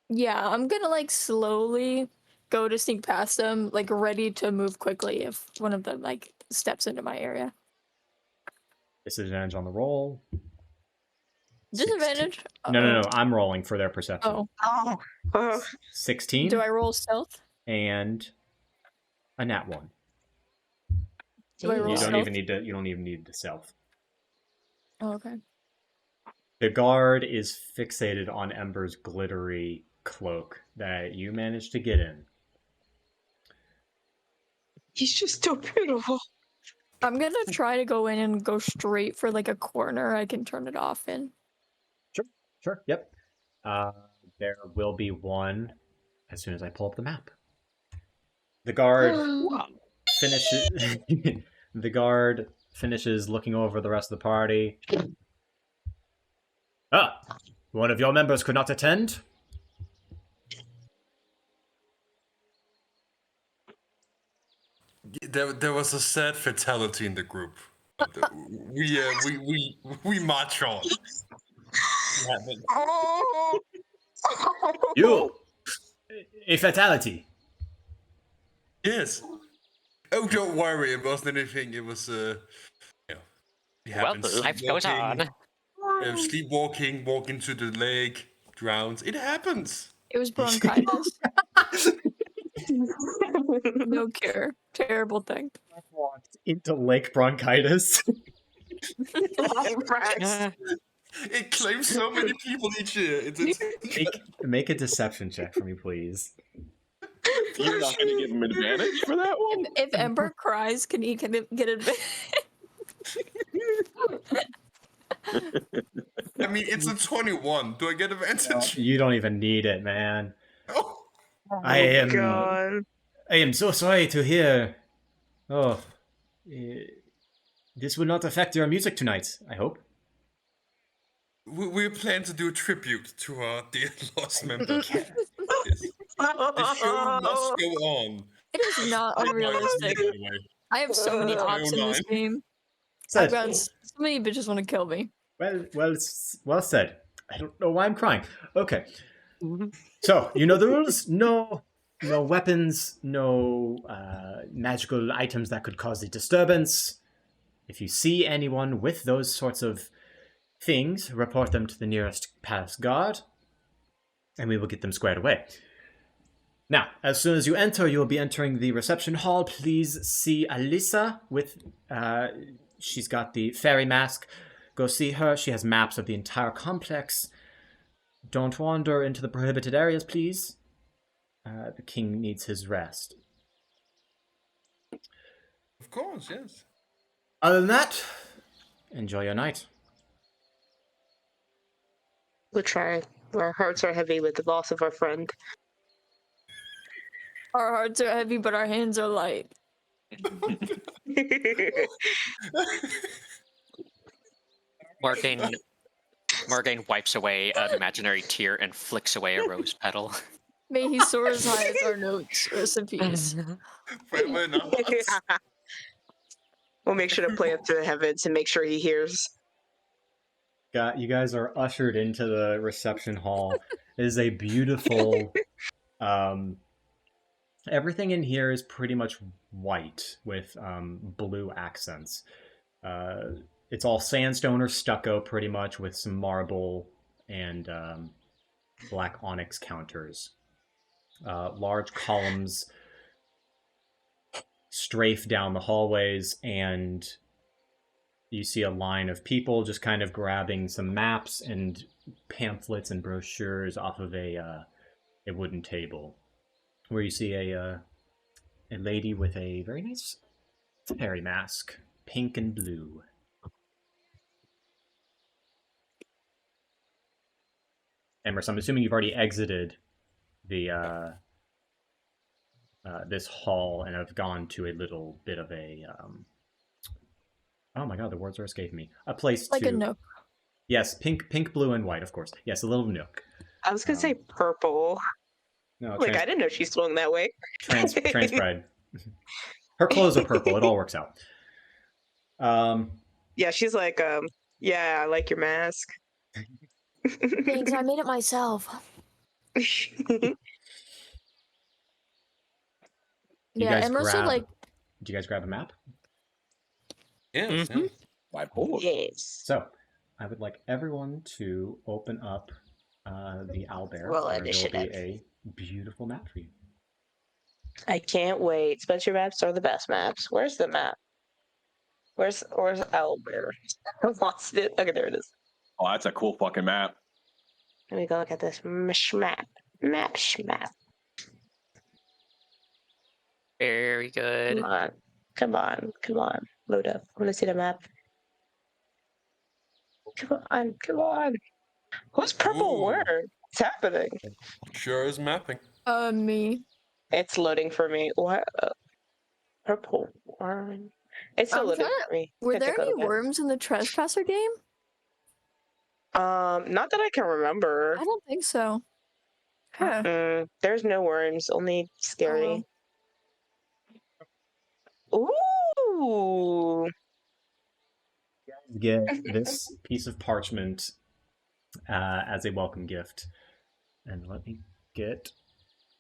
Yeah, I'm gonna like slowly go to sneak past them, like ready to move quickly if one of them like steps into my area. Disadvantage on the roll. Disadvantage? 16. No. I'm rolling for their perception. Oh. 16. Do I roll stealth? And a nat 1. Do I roll You stealth? don't even need the self. Oh, okay. The guard is fixated on Ember's glittery cloak that you managed to get in. He's just so beautiful. I'm gonna try to go in and go straight for like a corner I can turn it off in. Sure. Yep. There will be one as soon as I pull up the map. The guard finishes. The guard finishes looking over the rest of the party. One of your members could not attend? There was a sad fatality in the group. We march on. You! A fatality? Yes. Oh, don't worry. It wasn't anything. It was, it happens. Well, life goes on. Sleepwalking, walk into the lake, drowns. It happens. It was bronchitis. No cure. Terrible thing. Walked into lake bronchitis. It claims so many people each year. Make a deception check for me, please. You're not going to give him advantage for that one? If Ember cries, can he get advantage? I mean, it's a 21. Do I get advantage? You don't even need it, man. Oh. I am so sorry to hear. This will not affect your music tonight, I hope. We plan to do a tribute to our dear lost member. Yes. The show must go on. It is not unrealistic. I have so many ops in this game. I've got so many bitches want to kill me. Well said. I don't know why I'm crying. Okay. So, you know the rules? No weapons, no magical items that could cause a disturbance. If you see anyone with those sorts of things, report them to the nearest palace guard, and we will get them squared away. Now, as soon as you enter, you will be entering the reception hall. Please see Alyssa with... she's got the fairy mask. Go see her. She has maps of the entire complex. Don't wander into the prohibited areas, please. The king needs his rest. Of course, yes. Other than that, enjoy your night. We'll try. Our hearts are heavy with the loss of our friend. Our hearts are heavy, but our hands are light. Morgan wipes away an imaginary tear and flicks away a rose petal. May he soar as high as our notes. Rest in peace. We'll make sure to play up to the heavens and make sure he hears. You guys are ushered into the reception hall. It is a beautiful. Everything in here is pretty much white with blue accents. It's all sandstone or stucco, pretty much, with some marble and black onyx counters. Large columns strafe down the hallways, and you see a line of people just kind of grabbing some maps and pamphlets and brochures off of a wooden table, where you see a lady with a very nice fairy mask, pink and blue. Emerson, I'm assuming you've already exited the this hall and have gone to a little bit of a oh my god, the words are escaping me. A place like to a nook. Yes, pink, blue, and white, of course. Yes, a little nook. I was gonna say purple. No, Like I didn't know she swung that way. Transbred. Her clothes are purple. It all works out. Yeah, she's like, yeah, I like your mask. Thanks, I made it myself. Yeah, Emerson like. Did you guys grab a map? Yes, Mhm. yes. My board. Yes. So, I would like everyone to open up the owlbear. Roll where there will initiative. be a beautiful map for you. I can't wait. Spencer maps are the best maps. Where's the map? Where's Owlbear? I lost it. Okay, there it is. Oh, that's a cool fucking map. Let me go look at this map. Map. Very good. Come on. Load up. I want to see the map. Come on. Who's purple Ooh. where? What's happening? Sure is mapping. Me. It's loading for me. What? Purple worm. It's still loading for me. Were Have to there go any again. worms in the Trespasser game? Not that I can remember. I don't think so. Huh. There's no worms, only scary. Ooh. Get this piece of parchment as a welcome gift. And let me get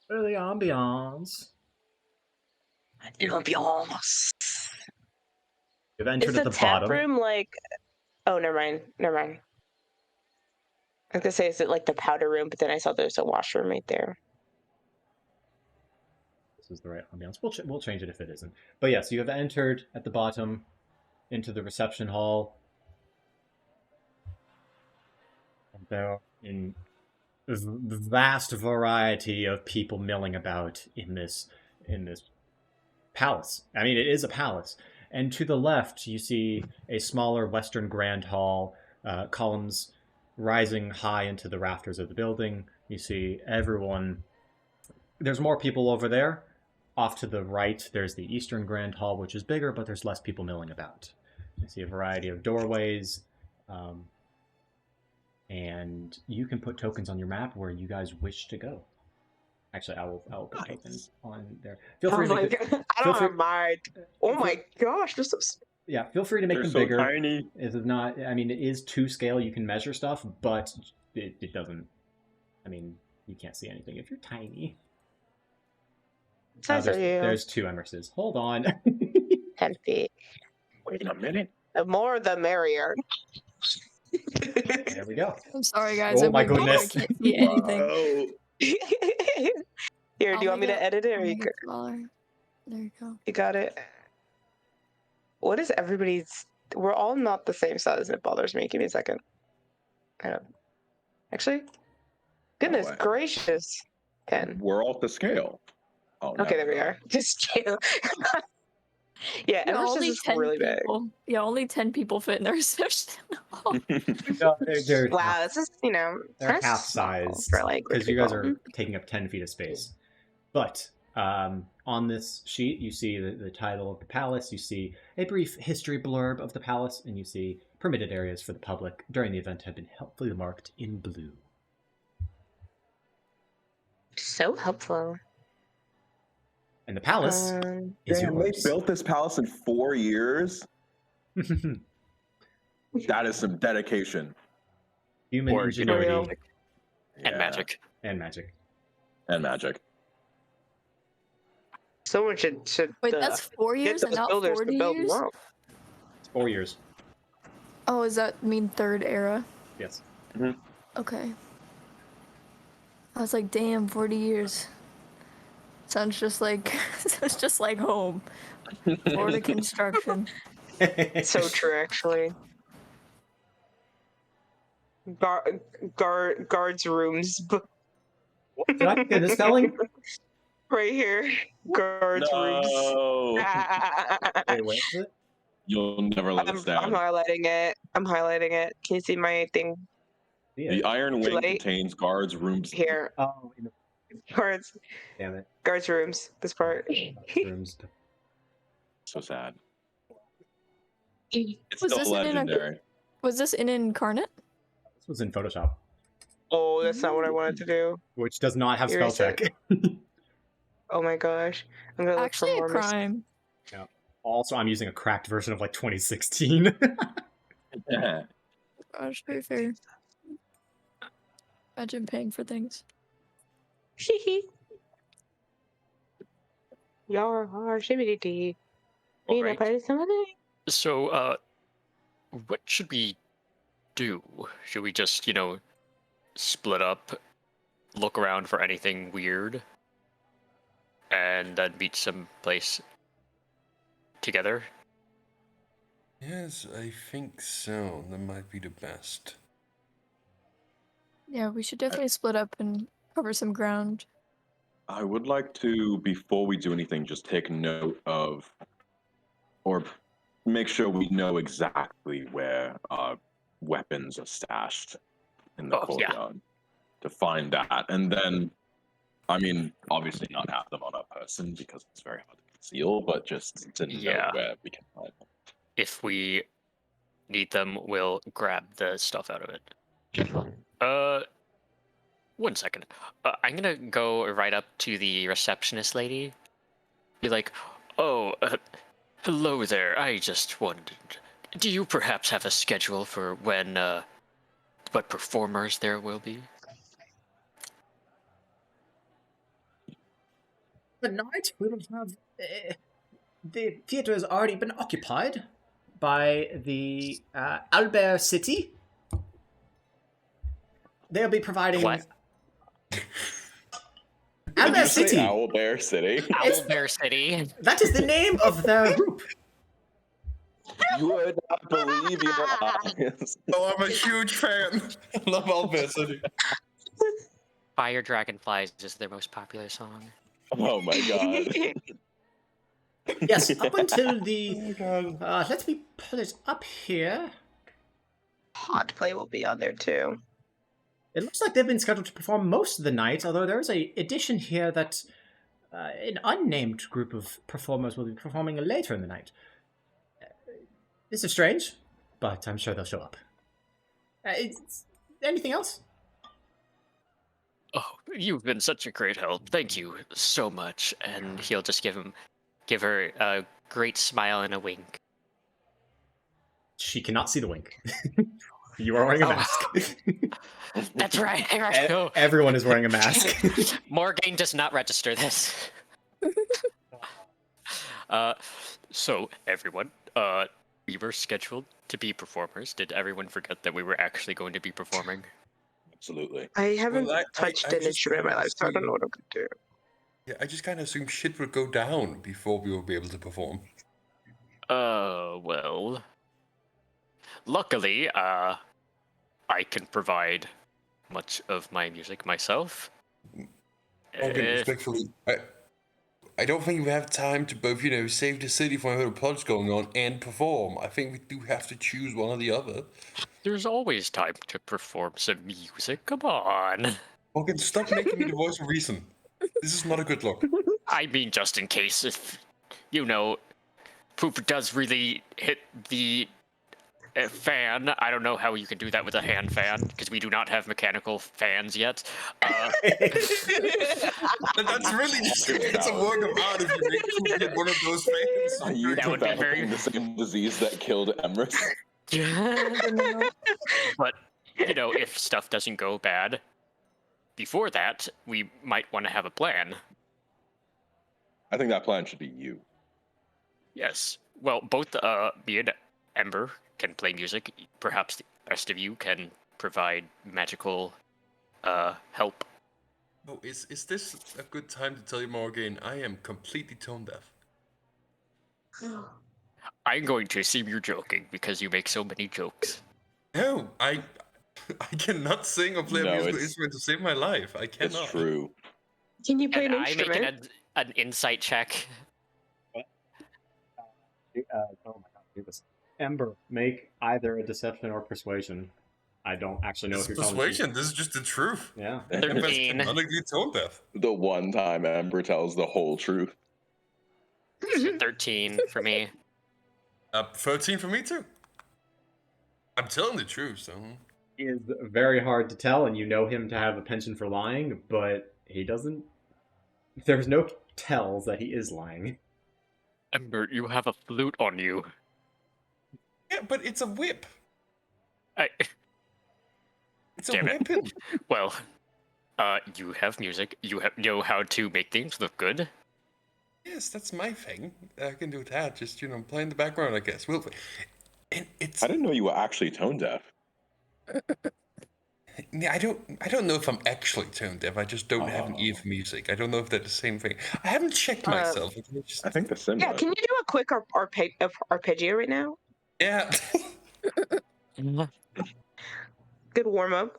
the ambiance. Ambiance. You've entered Is at the the tap bottom. room like... Oh, never mind. I was gonna say, is it like the powder room? But then I saw there's a washroom right there. This is the right ambiance. We'll change it if it isn't. But yes, you have entered at the bottom into the reception hall. And there are in vast variety of people milling about in this palace. I mean, it is a palace. And to the left, you see a smaller Western Grand Hall, columns rising high into the rafters of the building. You see everyone. There's more people over there. Off to the right, there's the Eastern Grand Hall, which is bigger, but there's less people milling about. You see a variety of doorways. And you can put tokens on your map where you guys wish to go. Actually, I will put tokens on there. Feel free to make it, I don't have my... Oh my gosh, this is... Yeah, feel free to make They're them so bigger. tiny. It is not. I mean, it is to scale. You can measure stuff, but it doesn't. I mean, you can't see anything if you're tiny. Size are you? There's 2 Emerses. Hold on. 10 feet. Wait a minute. The more, the merrier. There we go. I'm sorry, guys. Oh I'm my like, I goodness. can't see anything. Oh, Here, do you want me to edit it, or you, There you go. you got it? What is everybody's... We're all not the same size, and it bothers me. Give me a second. I don't... Actually? Goodness way. gracious. 10. we're off the scale. Oh, no. Okay, there we are. Just kidding. Yeah, No, Emerson only is 10 really big. people. Yeah, only 10 people fit in the reception hall. No, they're Wow, this is, you know, they're kinda half small size for like because you guys people. are taking up 10 feet of space. But on this sheet, you see the title of the palace. You see a brief history blurb of the palace, and you see permitted areas for the public during the event have been helpfully marked in blue. So helpful. And the palace is Damn, they yours. built this palace in 4 years. That is some dedication. Human Or, you know, ingenuity and Yeah. magic. and magic. And magic. Someone should Wait, that's 4 get years and those not builders 40 to build years? more. It's 4 years. Oh, does that mean third era? Yes. Okay. I was like, damn, 40 years. Sounds just like sounds just like home. Florida construction. So true, actually. Guards rooms Did I get this spelling? right here. Guards rooms. No! Wait, where is it? You'll never let us I'm down. highlighting it. I'm highlighting it. Can you see my thing Yeah. The Iron Too Wing late? contains guards, rooms. here? Oh, in the... Guards. damn it. Guards rooms. This part. Rooms. So sad. Oh, It's Was still this in an- legendary. Was this in Incarnate? This was in Photoshop, Oh, that's not what I wanted to do. which does not have spell Erase it. check. Oh my gosh. I'm gonna look Actually, for a more crime. Also, I'm using a cracked version of like 2016. Yeah. Gosh, very fair. Imagine paying for things. Y'all are shibbity. Alright. So, what should we do? Should we just, you know, split up, look around for anything weird, and then meet some place together? Yes, I think so. That might be the best. Yeah, we should definitely split up and cover some ground. I would like to, before we do anything, just take note of, or make sure we know exactly where our weapons are stashed in the Oh, yeah. courtyard. To find that. And then, I mean, obviously not have them on our person because it's very hard to conceal, but just to know Yeah. where we can find them. If we need them, we'll grab the stuff out of it. 1 second. I'm gonna go right up to the receptionist lady. Be like, oh, hello there. I just wondered, do you perhaps have a schedule for when, what performers there will be? Tonight we will have... the theater has already been occupied by the Albert City. They'll be providing... What? Did Albert you say City! Owlbear City? Owlbear City. That is the name of their group. You would not believe your eyes. Oh, I'm a huge fan. I love Albert City. Fire Dragonflies is their most popular song. Oh my god. Yes, up until the... Oh my god. let me pull it up here. Hot play will be on there too. It looks like they've been scheduled to perform most of the night, although there's a addition here that an unnamed group of performers will be performing later in the night. This is strange, but I'm sure they'll show up. Anything else? Oh, you've been such a great help. Thank you so much. And he'll just give her a great smile and a wink. She cannot see the wink. You are wearing a Oh. mask. That's right. Oh, Everyone is wearing a mask. Morgan does not register this. So everyone, we were scheduled to be performers. Did everyone forget that we were actually going to be performing? Absolutely. I haven't Well, I touched an just instrument in my life, so I don't assumed- know what I'm gonna do. Yeah, I just kind of assumed shit would go down before we would be able to perform. Well, luckily, I can provide much of my music myself. Okay, respectfully, I don't think we have time to both, save the city from other plots going on and perform. I think we do have to choose one or the other. There's always time to perform some music. Come on. Morgan, stop making me the voice of reason. This is not a good look. I mean, just in case if, poop does really hit the fan. I don't know how you can do that with a hand fan, because we do not have mechanical fans yet. That's really just, it's a work of art if you make poop hit one of those fans. Are you That would be developing very- the same disease that killed Emrys? But you know, if stuff doesn't go bad, before that, we might want to have a plan. I think that plan should be you. Yes. Well, both me and Ember can play music. Perhaps the rest of you can provide magical help. Oh, is this a good time to tell you, Morgan? I am completely tone deaf. I'm going to assume you're joking because you make so many jokes. No, I cannot sing or play a No, musical it's- instrument to save my life. I cannot. It's true. Can you play And an I make instrument? an insight check. Oh my god, do this. Ember, make either a deception or persuasion. I don't actually know This if is you're telling the truth. persuasion. This is just the truth. Yeah. Ember's 13. canonically tone deaf. The one time Ember tells the whole truth. 13 for me. 13 for me too. I'm telling the truth, so. He is very hard to tell, and you know him to have a penchant for lying, but he doesn't... There's no tells that he is lying. Ember, you have a flute on you. Yeah, but it's a whip. I... It's a Damn it. weapon. Well, you have music. You know how to make things look good. Yes, that's my thing. I can do that. Just, play in the background, I guess. And it's. I didn't know you were actually tone deaf. I don't know if I'm actually tone deaf. I just don't have an ear for music. I don't know if they're the same thing. I haven't checked myself. I think the similar. Yeah, can you do a quick arpeggio right now? Yeah. Good warm up.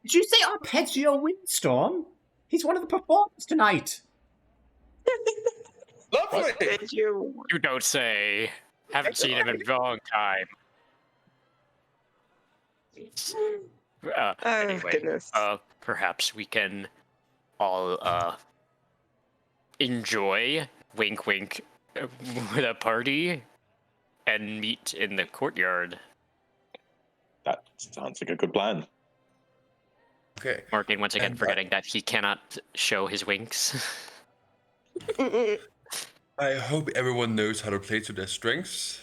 Did you say Arpeggio Windstorm? He's one of the performers tonight. Lovely. Arpeggio. You don't say. Haven't seen him in a long time. Anyway, Goodness. perhaps we can all enjoy, wink wink, with a party and meet in the courtyard. That sounds like a good plan. Okay. Morgan once again And, forgetting that he cannot show his winks. I hope everyone knows how to play to their strengths.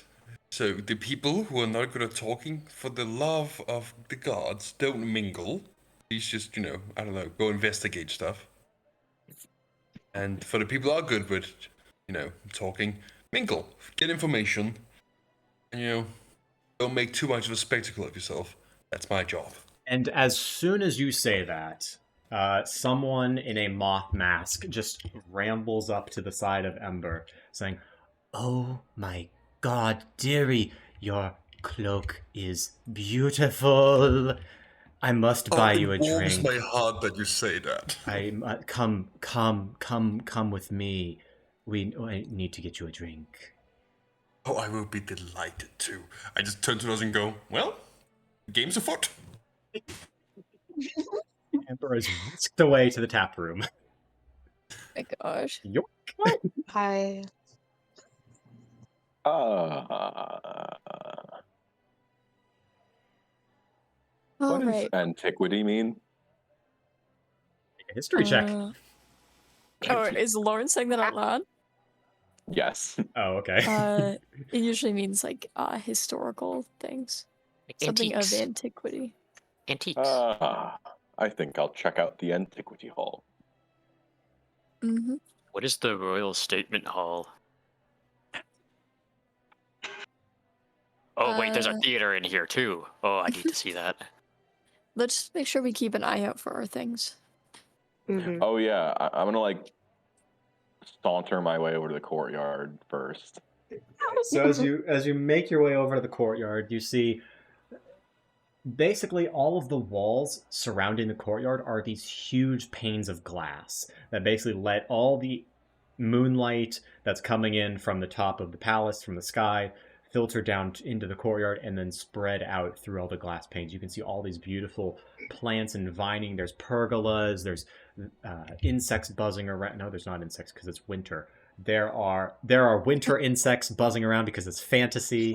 So the people who are not good at talking, for the love of the gods, don't mingle. Please just, I don't know, go investigate stuff. And for the people who are good with, talking, mingle, get information, and, don't make too much of a spectacle of yourself. That's my job. And as soon as you say that, someone in a moth mask just rambles up to the side of Ember, saying, "Oh my god, dearie, your cloak is beautiful. I must buy you a drink. It warms my heart that you say that. Come with me. I need to get you a drink." Oh, I will be delighted to. I just turn to us and go, well, game's afoot. Ember is whisked away to the tap room. Oh my gosh. Yoink. Hi. What does Alright. antiquity mean? A history check. Oh, is Lauren saying that out loud? Yes. Oh, okay. It usually means like historical things. Something Antiques. of antiquity. Antiques. I think I'll check out the Antiquity Hall. Mm-hmm. What is the Royal Statement Hall? Oh, wait, there's a theater in here, too. Oh, I need to see that. Let's make sure we keep an eye out for our things. Mhm. Oh yeah, I'm gonna saunter my way over to the courtyard first. So as you make your way over to the courtyard, you see basically all of the walls surrounding the courtyard are these huge panes of glass that basically let all the moonlight that's coming in from the top of the palace, from the sky, filter down into the courtyard and then spread out through all the glass panes. You can see all these beautiful plants and vining. There's pergolas. There's insects buzzing around. No, there's not insects because it's winter. There are winter insects buzzing around because it's fantasy.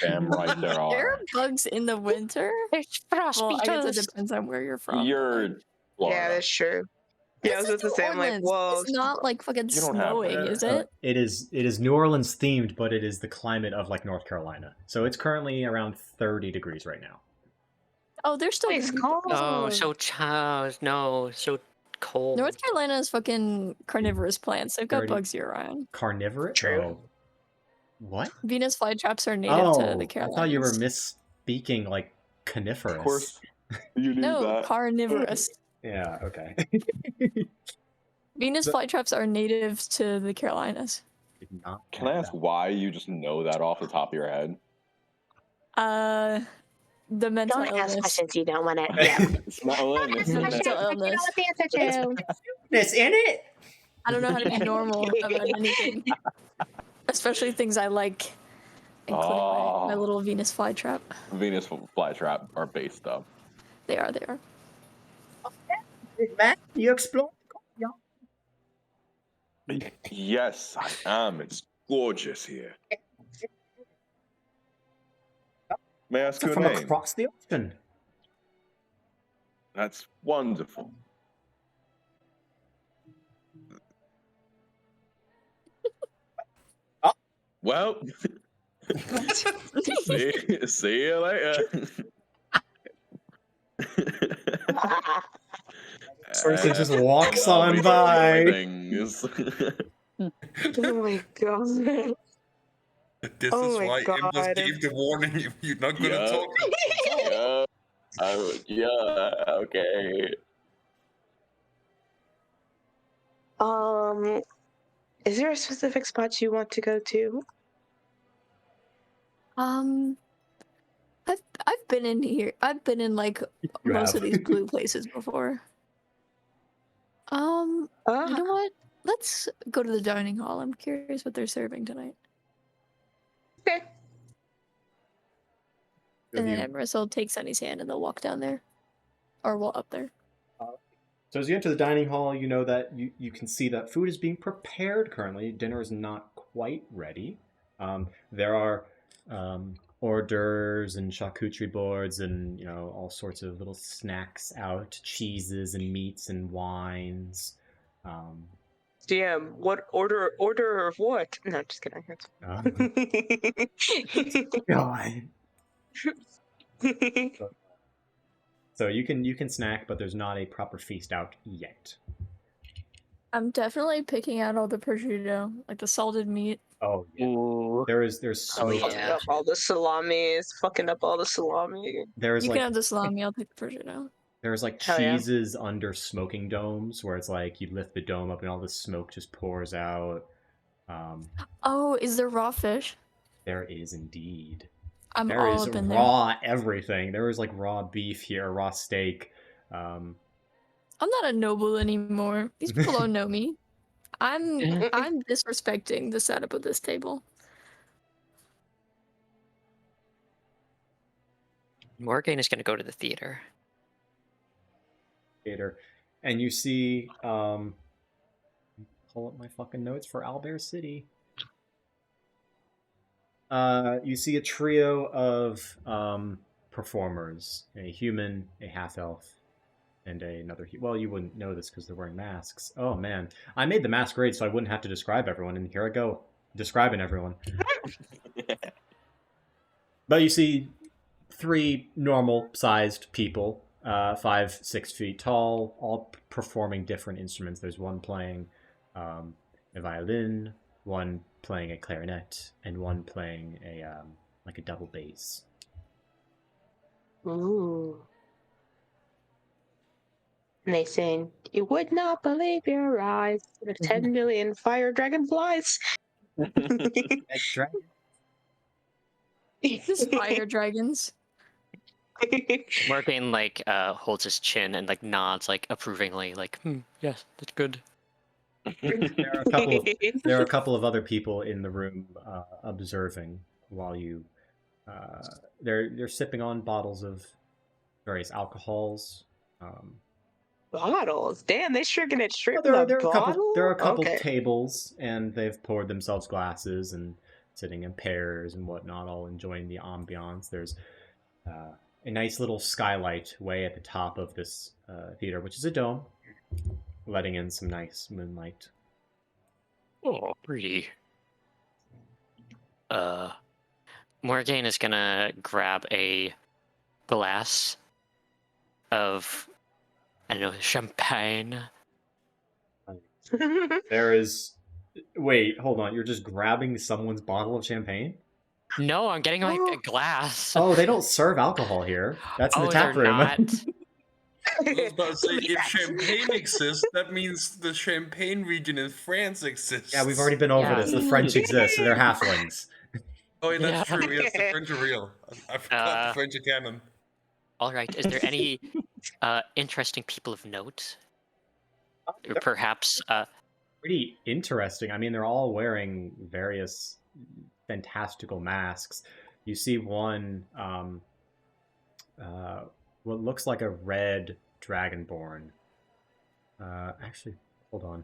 Damn right there There are. are bugs in the winter. It's frost Well, I guess it beetles. depends on where you're from. You're Yeah, Florida. that's true. Yeah, I was This about to is say, I'm like, Orleans. whoa. It's not like fucking You don't have snowing, that. is it? It is New Orleans themed, but it is the climate of North Carolina. So it's currently around 30 degrees right now. Oh, they're still It's gonna be cold. boys. Oh, so no, so cold. North Carolina is fucking carnivorous plants. They've got Dirty. bugs year round. Carnivorous? True. Oh. What? Venus flytraps are native to the Oh, I Carolinas. thought you were misspeaking like coniferous. Of course, you knew No, that. carnivorous. Yeah, okay. Venus flytraps are native to the Carolinas. Did not Can I get ask that. why you just know that off the top of your head? The mental Don't ask illness. questions you don't want to. Yeah. It's not one. The mental illness. the answer to. This in it? I don't know how to be normal about anything, especially things I like, including my little Venus flytrap. Venus flytrap are base though. They are. They are. Man, you explore? Yes, I am. It's gorgeous here. May I ask your From name? across the ocean. That's wonderful. Well, see you later. Person just walks on I'll by. be things. Oh my god. This Oh is my why Imbus God. gave the warning you're not gonna Yeah. talk. Yeah, okay. Is there a specific spot you want to go to? I've been in here. I've been in like most of these blue places before. You know what? Let's go to the dining hall. I'm curious what they're serving tonight. Okay. And then Emerus will take Sunny's hand and they'll walk down there. Or walk up there. So as you enter the dining hall, you know that you can see that food is being prepared currently. Dinner is not quite ready. There are hors d'oeuvres and charcuterie boards and, you know, all sorts of little snacks out, cheeses and meats and wines. DM, what order of what? No, just kidding. God. So you can snack, but there's not a proper feast out yet. I'm definitely picking out all the prosciutto, like the salted meat. Oh yeah. Ooh. There's Oh, smoked. yeah. Fucking up all the salamis. Fucking up all the salami. There's You like can have the salami, I'll take the prosciutto. there's like Hell yeah. cheeses under smoking domes where it's like you lift the dome up and all the smoke just pours out. Oh, is there raw fish? There is indeed. I'm There all is up in there. raw everything. There is like raw beef here, raw steak. I'm not a noble anymore. These people don't know me. I'm disrespecting the setup of this table. Morgan is gonna go to the theater. And you see, pull up my fucking notes for Owlbear City. You see a trio of performers: a human, a half-elf, and another. Well, you wouldn't know this because they're wearing masks. Oh man, I made the masquerade so I wouldn't have to describe everyone, and here I go describing everyone. But you see three normal-sized people, 5-6 feet tall, all performing different instruments. There's one playing a violin, one playing a clarinet, and one playing a like a double bass. Ooh. And they sing, "You would not believe your eyes. The 10 million fire dragonflies." These fire dragons. Morgan like holds his chin and like nods like approvingly, like, yes, that's good. There are a couple of other people in the room observing while you. They're sipping on bottles of various alcohols. Bottles. Damn, they sure get it straight There from the are a bottle. couple Okay. tables, and they've poured themselves glasses and sitting in pairs and whatnot, all enjoying the ambiance. There's a nice little skylight way at the top of this theater, which is a dome, letting in some nice moonlight. Oh, pretty. Morgan is gonna grab a glass of, I don't know, champagne. There is. Wait, hold on. You're just grabbing someone's bottle of champagne? No, I'm getting like a glass. Oh, they don't serve alcohol here. That's in the Oh, tap they're room. not. I was about to say, if champagne exists, that means the Champagne region in France exists. Yeah, we've already been over Yeah. this. The French exist, so they're halflings. Oh, yeah, that's Yeah. true. Yes, the French are real. I forgot the French are canon. All right. Is there any interesting people of note? Or They're perhaps pretty interesting. I mean, they're all wearing various fantastical masks. You see one, what looks like a red dragonborn. Actually, hold on.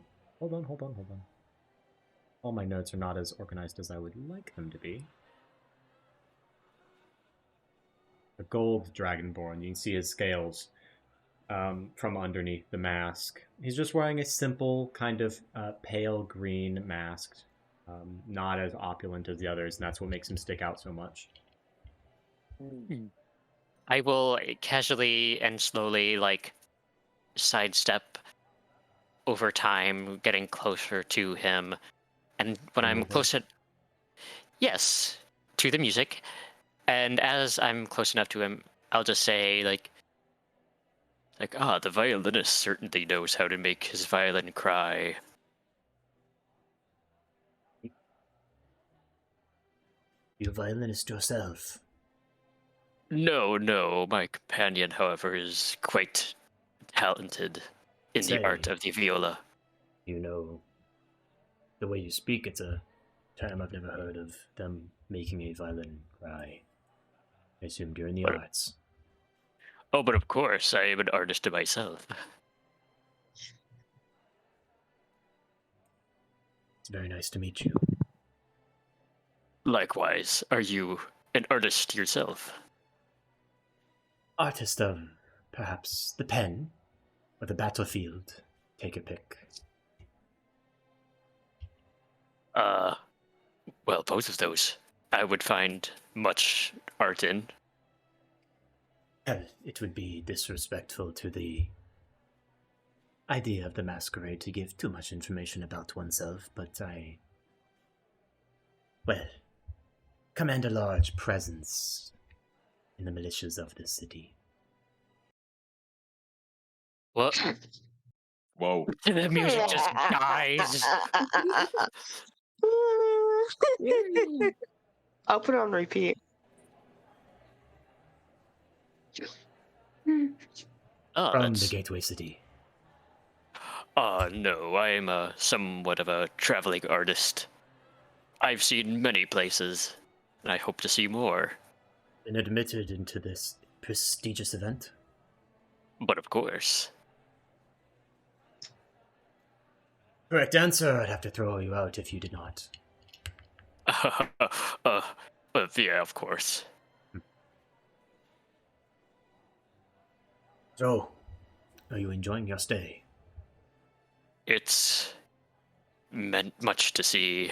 All my notes are not as organized as I would like them to be. A gold dragonborn. You can see his scales from underneath the mask. He's just wearing a simple kind of pale green mask, not as opulent as the others, and that's what makes him stick out so much. I will casually and slowly like sidestep over time, getting closer to him. And when I'm close to, yes, to the music, and as I'm close enough to him, I'll just say like, the violinist certainly knows how to make his violin cry. You're a violinist yourself. No, my companion, however, is quite talented in the art of the viola. You know, the way you speak, it's a term I've never heard of, them making a violin cry. I assumed you're in the arts. Oh, but of course, I am an artist to myself. It's very nice to meet you. Likewise, are you an artist yourself? Artist of, perhaps, the pen or the battlefield. Take a pick. Well, both of those I would find much art in. It would be disrespectful to the idea of the masquerade to give too much information about oneself, but command a large presence in the militias of this city. What? Whoa. The music just dies. I'll put it on repeat. Oh, From that's... the Gateway City. No, I am somewhat of a traveling artist. I've seen many places, and I hope to see more. Been admitted into this prestigious event? But of course. Correct answer. I'd have to throw you out if you did not. Yeah, of course. So, are you enjoying your stay? It's meant much to see.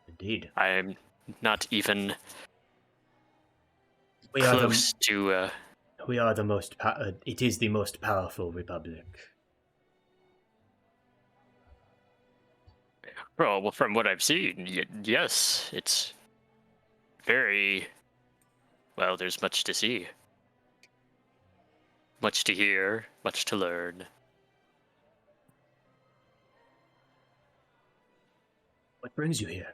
Indeed. I'm not even We close to... We are the most... it is the most powerful republic. Well, from what I've seen, yes, it's very... Well, there's much to see. Much to hear, much to learn. What brings you here?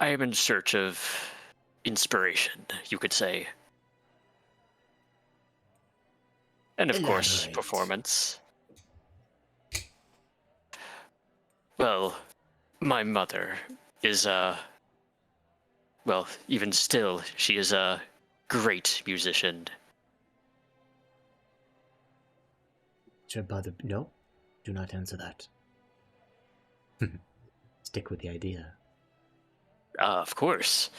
I am in search of inspiration, you could say. And of course, Elaborate. performance. Well, my mother is well, even still, she is a great musician. No, do not answer that. Stick with the idea. Of course.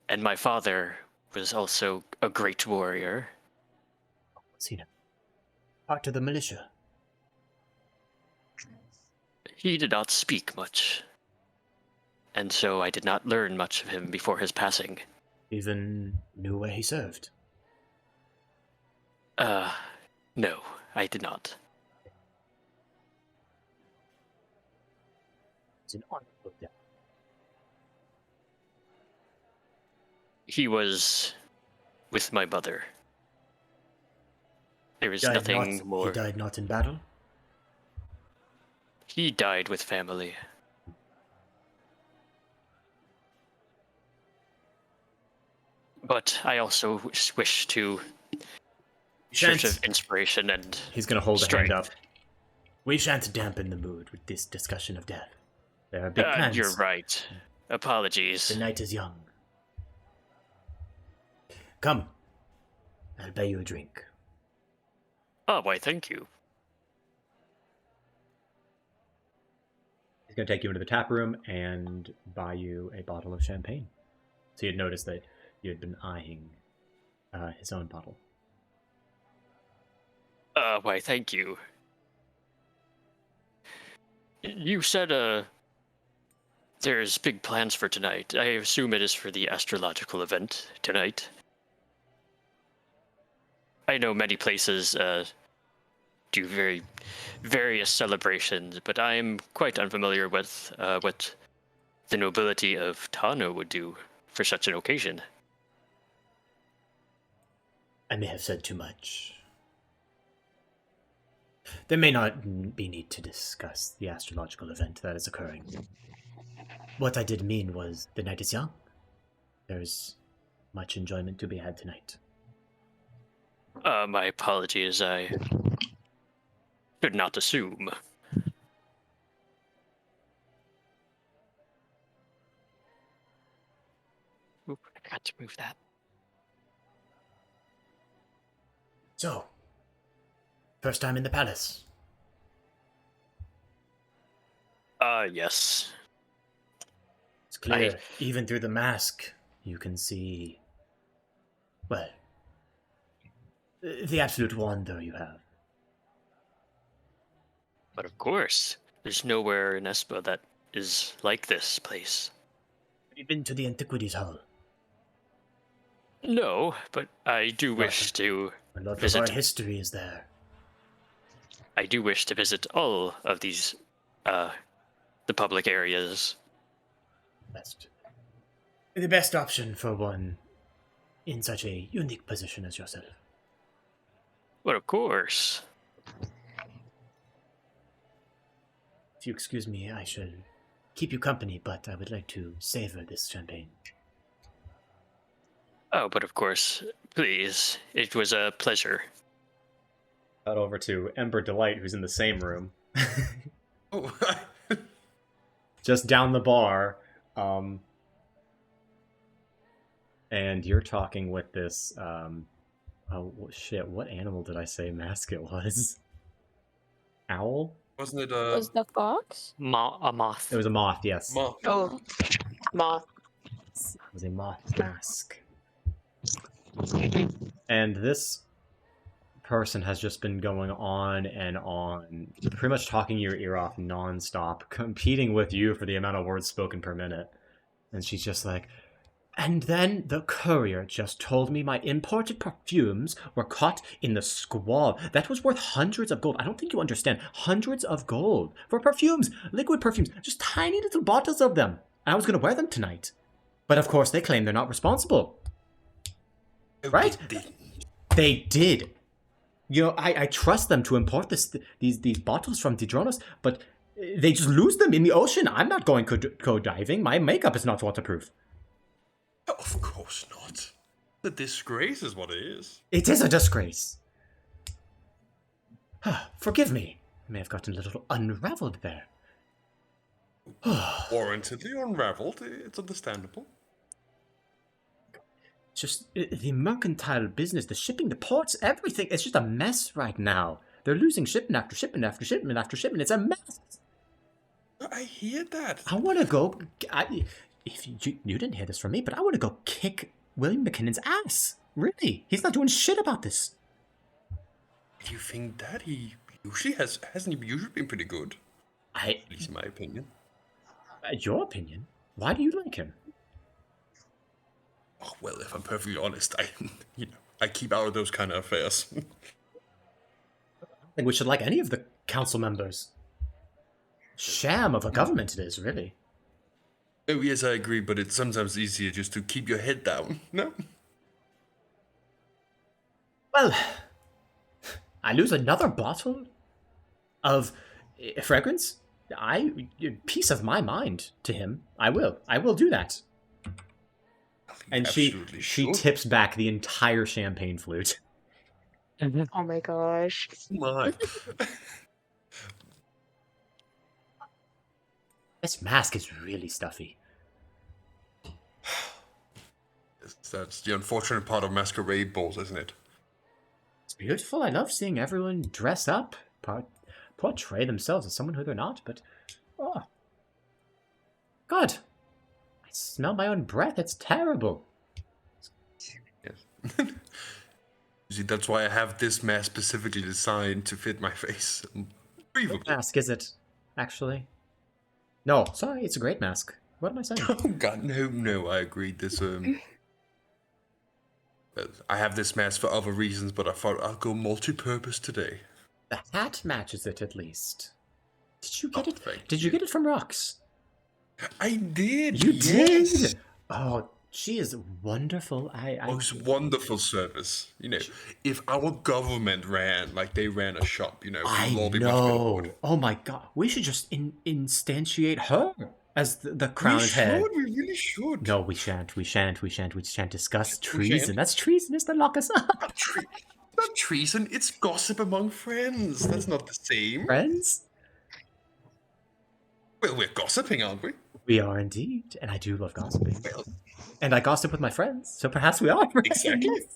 And my father was also a great warrior. Seen him. Part of the militia. He did not speak much, and so I did not learn much of him before his passing. even knew where he served? No, I did not. It's an honorable death. He was with my mother. There was He more. died not in battle? He died with family. But I also wish to search of inspiration and He's going to hold a hand strength. up. We shan't dampen the mood with this discussion of death. There are big plans. You're right. Apologies. The night is young. Come. I'll buy you a drink. Oh, why, thank you. He's going to take you into the tap room and buy you a bottle of champagne. So you'd notice that you had been eyeing his own bottle. Why, thank you. You said, there's big plans for tonight. I assume it is for the astrological event tonight. I know many places, do various celebrations, but I am quite unfamiliar with, what the nobility of Tano would do for such an occasion. I may have said too much. There may not be need to discuss the astrological event that is occurring. What I did mean was the night is young. There's much enjoyment to be had tonight. My apologies, I should not assume. Oop, I forgot to move that. So, first time in the palace. Yes. It's clear, even through the mask, you can see, well, the absolute wonder you have. But of course, there's nowhere in Espa that is like this place. Have you been to the Antiquities Hall? No, but I do wish to A lot of visit. our history is there. I do wish to visit all of these, the public areas. The best option for one in such a unique position as yourself. But of course. If you excuse me, I shall keep you company, but I would like to savor this champagne. Oh, but of course, please. It was a pleasure. Cut over to Ember Delight, who's in the same room. Oh, Just down the bar. And you're talking with this, oh shit, what animal did I say mask it was? Owl? wasn't it Was the fox? A moth. It was a moth, yes. moth? Oh, moth. It was a moth mask. And this person has just been going on and on, pretty much talking your ear off nonstop, competing with you for the amount of words spoken per minute. And she's just like, and then the courier just told me my imported perfumes were caught in the squall. That was worth hundreds of gold. I don't think you understand. Hundreds of gold for perfumes, liquid perfumes, just tiny little bottles of them. And I was going to wear them tonight. But of course, they claim they're not responsible. Right? They did. You know, I trust them to import these bottles from Didronos, but they just lose them in the ocean. I'm not going go diving. My makeup is not waterproof. Of course not. The disgrace is what it is. It is a disgrace. Forgive me. I may have gotten a little unraveled there. Warrantedly unraveled. It's understandable. Just the mercantile business, the shipping, the ports, everything. It's just a mess right now. They're losing shipment after shipment after shipment after shipment. It's a mess. I hear that. I want to go. If you didn't hear this from me, but I want to go kick William McKinnon's ass. Really, he's not doing shit about this. Do you think that he usually hasn't he usually been pretty good? At least in my opinion. Your opinion? Why do you like him? Oh, well, if I'm perfectly honest, I keep out of those kind of affairs. I think we should like any of the council members. Sham of a government it is, really. Oh, yes, I agree, but it's sometimes easier just to keep your head down, no? Well, I lose another bottle of fragrance. Peace of my mind to him. I will do that. And she tips back the entire champagne flute. Oh my gosh. My. This mask is really stuffy. That's the unfortunate part of masquerade balls, isn't it? It's beautiful. I love seeing everyone dress up, portray themselves as someone who they're not, but... Oh. God. I smell my own breath. It's terrible. Yes. You see, that's why I have this mask specifically designed to fit my face. What mask is it, actually? No, sorry, it's a great mask. What am I saying? Oh God, no, I agree. I have this mask for other reasons, but I thought I'll go multi-purpose today. The hat matches it, at least. Did you get it? Thank Did you get it from Rox? I did. You yes. did. Oh, she is wonderful. Most wonderful service. If our government ran like they ran a shop, we'd all be much better. Oh my God, we should just instantiate her as the crowned head. We really should. No, we shan't. We shan't discuss treason. That's treasonous. They lock us up. Not treason. It's gossip among friends. That's not the same. Friends? Well, we're gossiping, aren't we? We are indeed, and I do love gossiping. And I gossip with my friends, so perhaps we are friends. Exactly.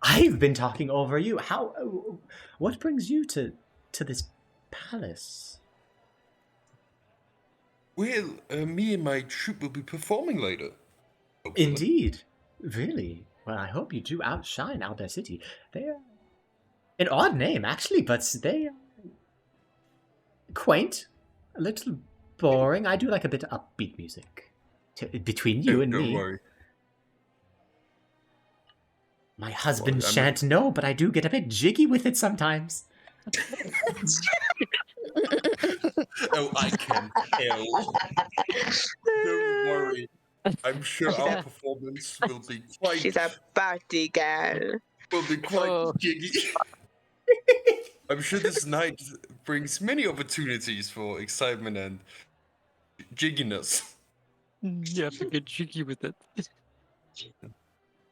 I've been talking over you. What brings you to this palace? Well, me and my troupe will be performing later. Hopefully. Indeed. Really? Well, I hope you do outshine Albert City. They're an odd name, actually, but they are quaint, a little boring. I do like a bit of upbeat music between you and me. Don't worry. My husband shan't know, but I do get a bit jiggy with it sometimes. Oh, I can tell. Don't worry. I'm sure our performance will be quite... She's a party girl. Will be quite jiggy. I'm sure this night brings many opportunities for excitement and jigginess. You have to get jiggy with it.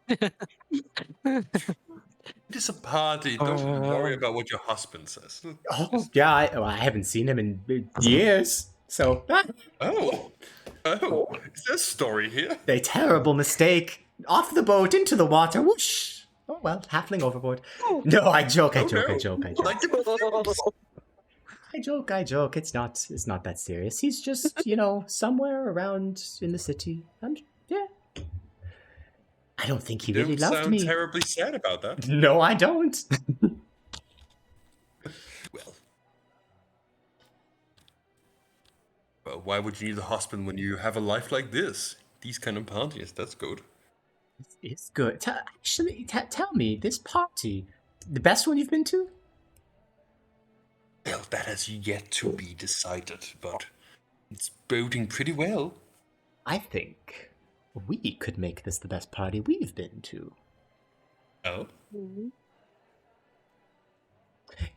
It is a party. Don't worry about what your husband says. Oh, yeah, I haven't seen him in years, so... Oh, is there a story here? A terrible mistake. Off the boat, into the water, whoosh! Oh, well, halfling overboard. No, I joke. Like I joke. It's not that serious. He's just, somewhere around in the city. And, yeah. I don't think he really loved me. You sound terribly sad about that. No, I don't. Well, why would you need a husband when you have a life like this? These kind of parties, that's good. It's good. Actually, tell me, this party, the best one you've been to? Well, that has yet to be decided, but it's boding pretty well. I think we could make this the best party we've been to. Oh?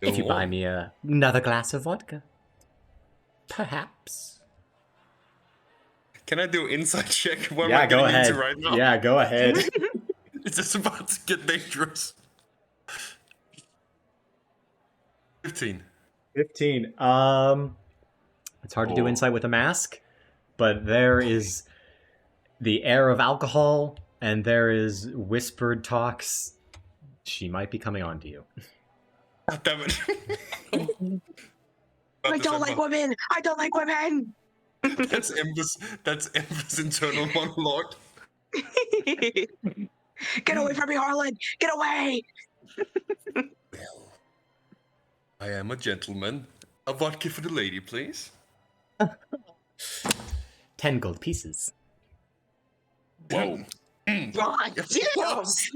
If you buy me another glass of vodka. Perhaps. Can I do an insight check? What yeah, am I go getting ahead. Into right now? Yeah, go ahead. It's just about to get dangerous. 15. 15. It's hard to do insight with a mask, but there is the air of alcohol, and there is whispered talks. She might be coming on to you. God damn it. I don't like women! I don't like women! That's Emma's internal monologue. Get away from me, Harlan! Get away! I am a gentleman. A vodka for the lady, please. 10 gold pieces. Whoa. God damn! Yes.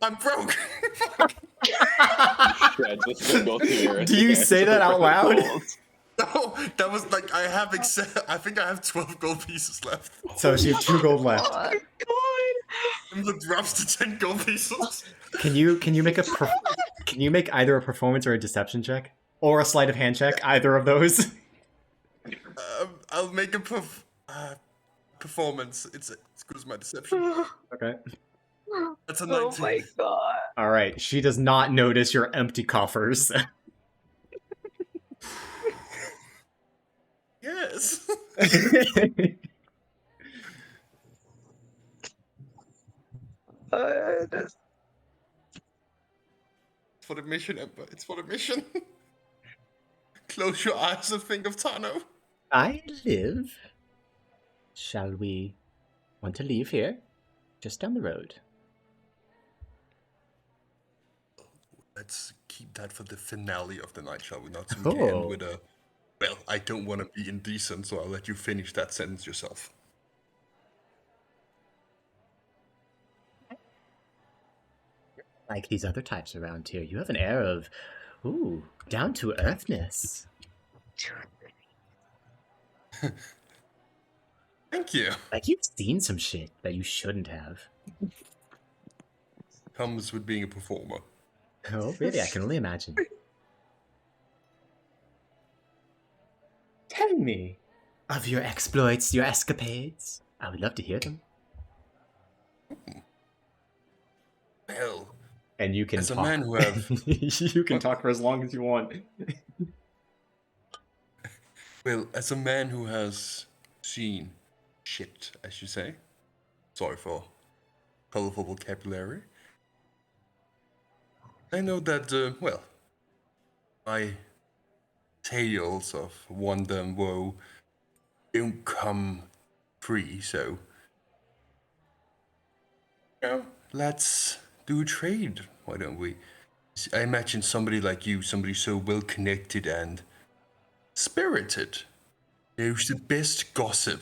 I'm broke. Shreds a single tear. Do you say that out loud? No, that was like I think I have 12 gold pieces left. So she has 2 gold left. Oh my god! And the drops to 10 gold pieces. Can you make can you make either a performance or a deception check? Or a sleight of hand check? Either of those? I'll make a performance. It's excuse my deception. Okay. That's a 19. Oh my god. Alright, she does not notice your empty coffers. Yes. That's- It's for the mission, Ember. It's for the mission. Close your eyes and think of Tano. I live. Shall we want to leave here? Just down the road. Let's keep that for the finale of the night, shall we not? So we can end Oh. with a... Well, I don't want to be indecent, so I'll let you finish that sentence yourself. Like these other types around here, you have an air of, ooh, down to earthness. Thank you. Like you've seen some shit that you shouldn't have. Comes with being a performer. Oh, really? I can only imagine. Tell me of your exploits, your escapades. I would love to hear them. Well, And you can as talk. a man who have... You can talk for as long as you want. Well, as a man who has seen shit, as you say. Sorry for colorful vocabulary. I know that, well, my tales of wonder and woe don't come free, so... You know, let's do a trade, why don't we? I imagine somebody like you, somebody so well-connected and spirited, knows the best gossip.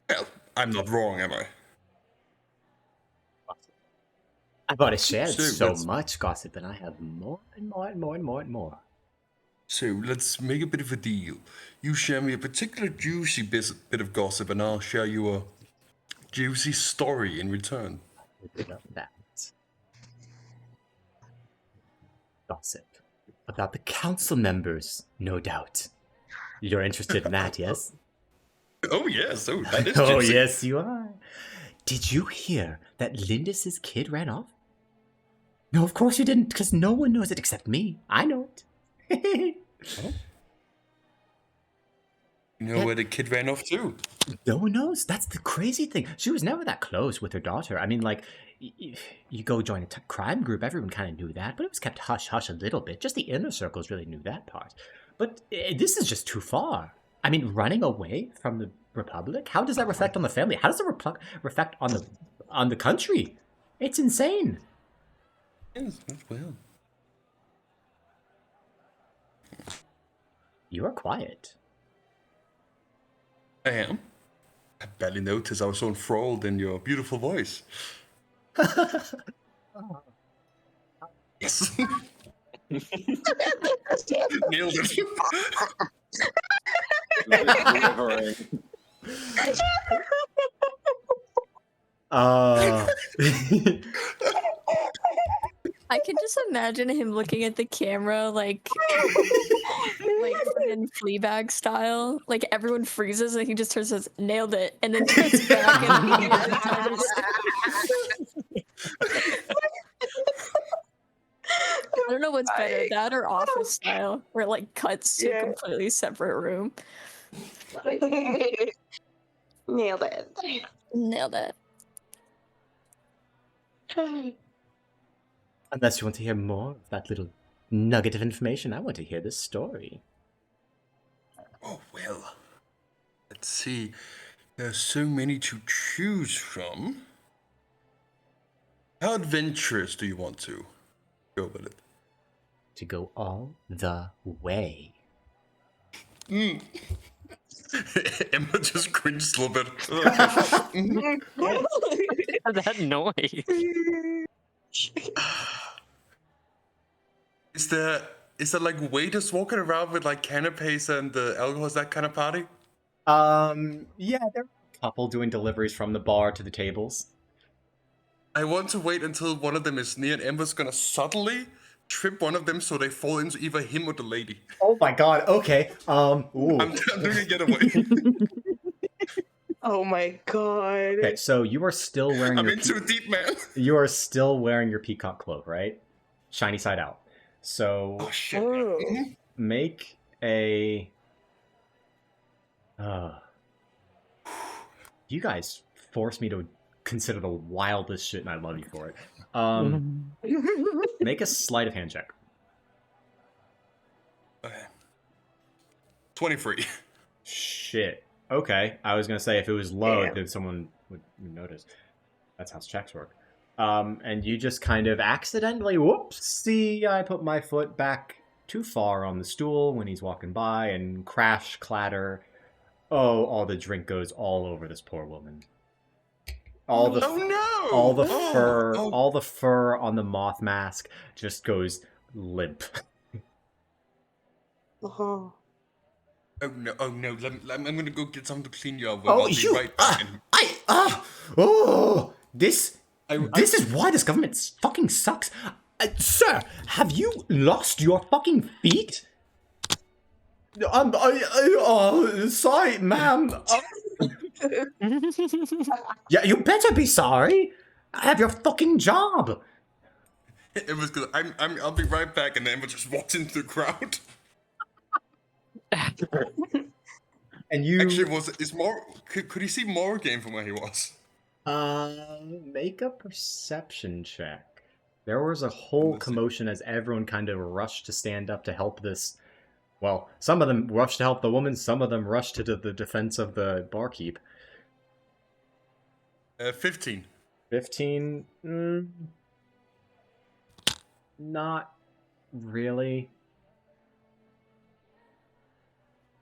Well, I'm not wrong, am I? I've already shared so let's- much gossip, and I have more and more and more and more and more. So let's make a bit of a deal. You share me a particular juicy bit of gossip, and I'll share you a juicy story in return. Look at that. Gossip. About the council members, no doubt. You're interested in that, yes? Oh yes, oh that is Oh, juicy. yes, you are. Did you hear that Lindis's kid ran off? No, of course you didn't, because no one knows it except me. I know it. You know where the kid ran off to? No one knows. That's the crazy thing. She was never that close with her daughter. I mean, like, you go join a crime group, everyone kind of knew that, but it was kept hush-hush a little bit. Just the inner circles really knew that part. But this is just too far. I mean, running away from the Republic? How does that reflect on the family? How does it reflect on the country? It's insane. Yes, well. You are quiet. I am. I barely noticed I was so enthralled in your beautiful voice. Yes. Nailed it. Delivering. I can just imagine him looking at the camera like in Fleabag style. Like everyone freezes and he just turns and says, "Nailed it," and then turns back and I don't know what's better, that or Office style, where it like cuts to a completely separate room. Nailed it. Nailed it. Unless you want to hear more of that little nugget of information, I want to hear this story. Oh, well. Let's see. There's so many to choose from. How adventurous do you want to go with it? To go all the way. Emma just cringed a little bit. That noise. Is there like waiters walking around with like canapes and alcohol? Is that kind of party? Yeah, there are a couple doing deliveries from the bar to the tables. I want to wait until one of them is near, and Emma's gonna subtly trip one of them so they fall into either him or the lady. Oh my god, okay. Ooh. I'm doing a getaway. Oh my god. Okay, so you are still wearing I'm your in too deep, man. you are still wearing your peacock cloak, right? Shiny side out. So Oh shit. Oh. make a you guys force me to consider the wildest shit and I love you for it. Make a sleight of hand check. Okay. 23. Shit. Okay. I was gonna say if it was low, Damn. then someone would notice. That's how checks work. And you just kind of accidentally, whoopsie, I put my foot back too far on the stool when he's walking by and crash, clatter. Oh, all the drink goes all over this poor woman. All the fur on the moth mask just goes limp. Oh. Oh no! I'm gonna go get something to clean you up with. I'll be right back. This is why this government fucking sucks. Sir, have you lost your fucking feet? Sorry, ma'am. Yeah, you better be sorry. I have your fucking job. It was good. I'll be right back, and then Emma just walks into the crowd. And you actually could he see Morgan from where he was? Make a perception check. There was a whole commotion as everyone kind of rushed to stand up to help this. Well, some of them rushed to help the woman, some of them rushed to the defense of the barkeep. 15. 15? Not really.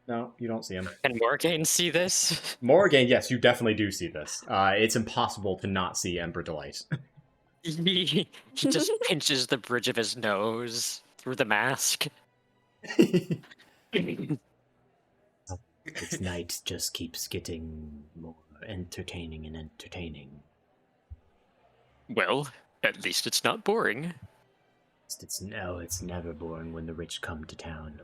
No, you don't see him. Can Morgaine see this? Morgaine, yes, you definitely do see this. It's impossible to not see Ember Delight. He just pinches the bridge of his nose through the mask. This night just keeps getting more entertaining and entertaining. Well, at least it's not boring. It's never boring when the rich come to town.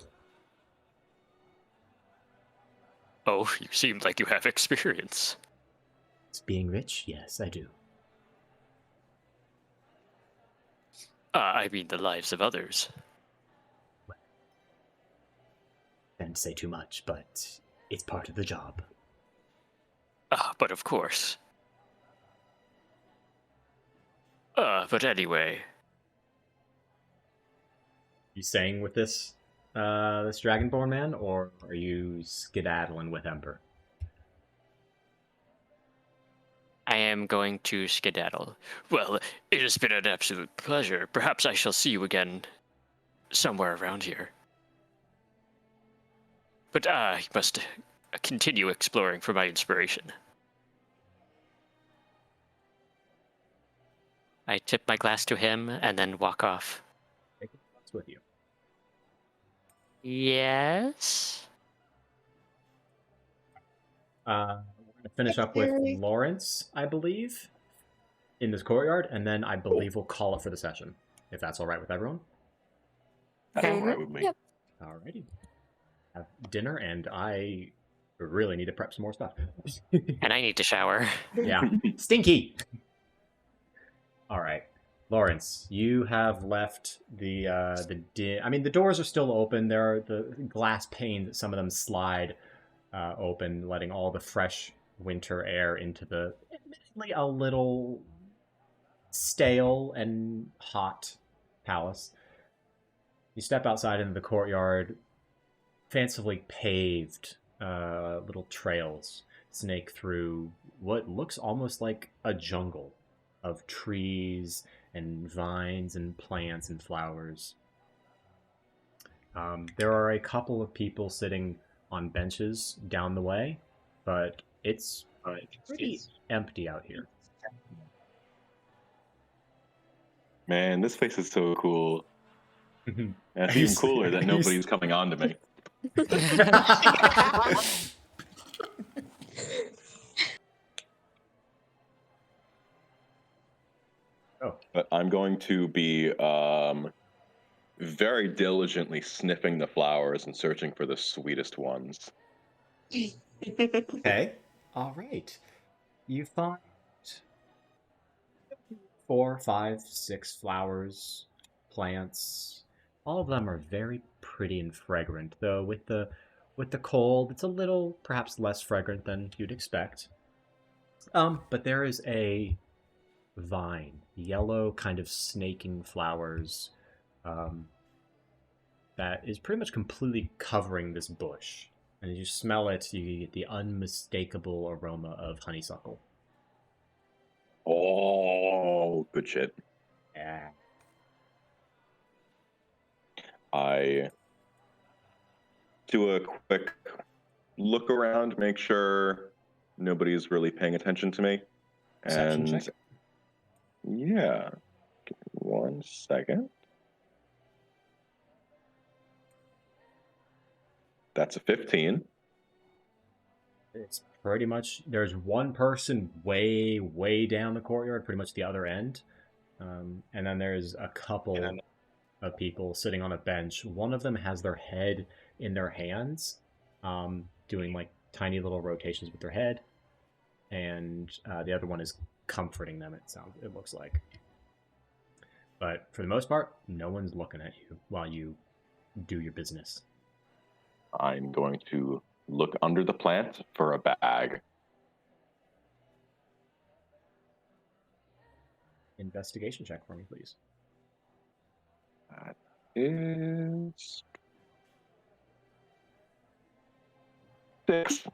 Oh, you seem like you have experience. It's being rich? Yes, I do. I mean the lives of others. Well, can't say too much, but it's part of the job. But of course. But anyway. You staying with this Dragonborn man, or are you skedaddling with Ember? I am going to skedaddle. Well, it has been an absolute pleasure. Perhaps I shall see you again somewhere around here. But I must continue exploring for my inspiration. I tip my glass to him and then walk off. Take a glass with you. Yes? We're going to finish up with Lawrence, I believe, in this courtyard, and then I believe we'll call it for the session, if that's all right with everyone. That's all right with me. Yep. Alrighty. Have dinner, and I really need to prep some more stuff. And I need to shower. Yeah. Stinky! Alright. Lawrence, you have left the doors are still open. There are the glass panes, some of them slide open, letting all the fresh winter air into the admittedly a little stale and hot palace. You step outside into the courtyard, fancifully paved little trails snake through what looks almost like a jungle of trees and vines and plants and flowers. There are a couple of people sitting on benches down the way, but it's pretty empty out here. Man, this place is so cool. And it's even cooler that nobody's coming on to me. But I'm going to be very diligently sniffing the flowers and searching for the sweetest ones. Okay. All right. You find 4, 5, 6 flowers, plants. All of them are very pretty and fragrant, though with the cold, it's a little perhaps less fragrant than you'd expect. But there is a vine, yellow kind of snaking flowers, that is pretty much completely covering this bush. And as you smell it, you get the unmistakable aroma of honeysuckle. Oh, good shit. Yeah. I do a quick look around, make sure nobody's really paying attention to me. Perception And check. yeah, give me 1 second. That's a 15. It's pretty much, there's one person way, way down the courtyard, pretty much the other end. And then there's a couple of people sitting on a bench. One of them has their head in their hands, doing like tiny little rotations with their head. And the other one is comforting them, it looks like. But for the most part, no one's looking at you while you do your business. I'm going to look under the plant for a bag. Investigation check for me, please. That is 6.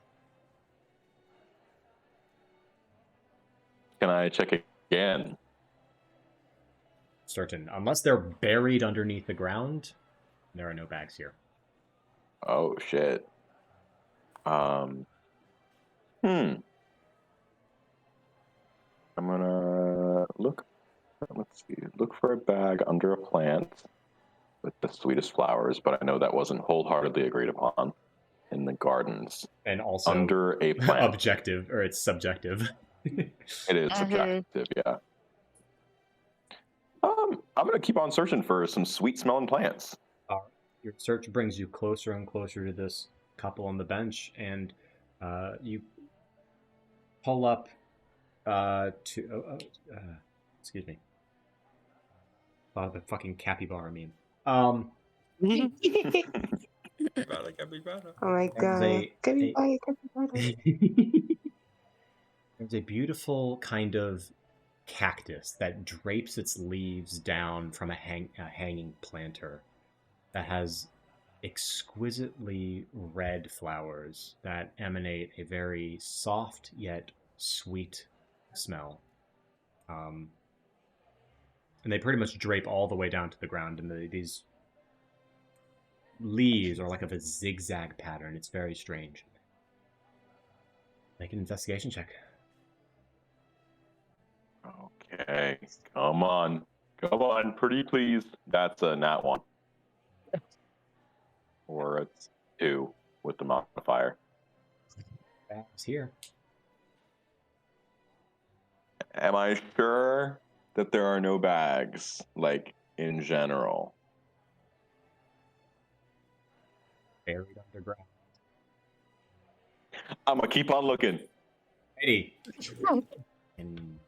Can I check again? Certain. Unless they're buried underneath the ground, there are no bags here. Oh shit. I'm gonna look. Let's see. Look for a bag under a plant with the sweetest flowers, but I know that wasn't wholeheartedly agreed upon in the gardens. And also Under a plant. objective, or it's subjective. It is subjective, yeah. I'm gonna keep on searching for some sweet smelling plants. Your search brings you closer and closer to this couple on the bench, and you pull up excuse me. The fucking capybara meme. Oh my god. There's a beautiful kind of cactus that drapes its leaves down from a hanging planter that has exquisitely red flowers that emanate a very soft yet sweet smell. And they pretty much drape all the way down to the ground, and these leaves are like of a zigzag pattern. It's very strange. Make an investigation check. Okay, come on, pretty please. That's a nat 1. Or it's 2 with the modifier. Bags here. Am I sure that there are no bags, like, in general? Buried underground. I'm gonna keep on looking. Eddie. And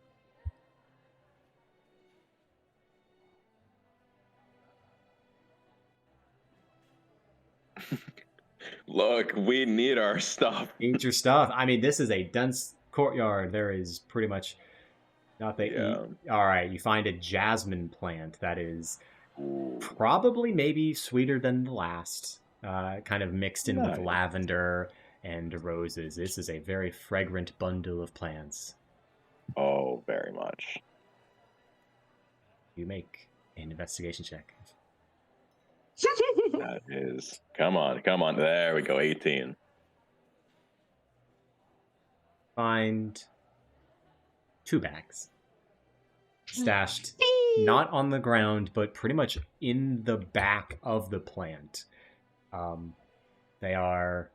Look, we need our stuff. eat your stuff. I mean, this is a dense courtyard. There is pretty much nothing. Yeah. All right, you find a jasmine plant that is probably maybe sweeter than the last. Kind of mixed in with Nice. lavender and roses. This is a very fragrant bundle of plants. Oh, very much. You make an investigation check. That is. Come on. There we go. 18. Find 2 bags stashed not on the ground, but pretty much in the back of the plant. They are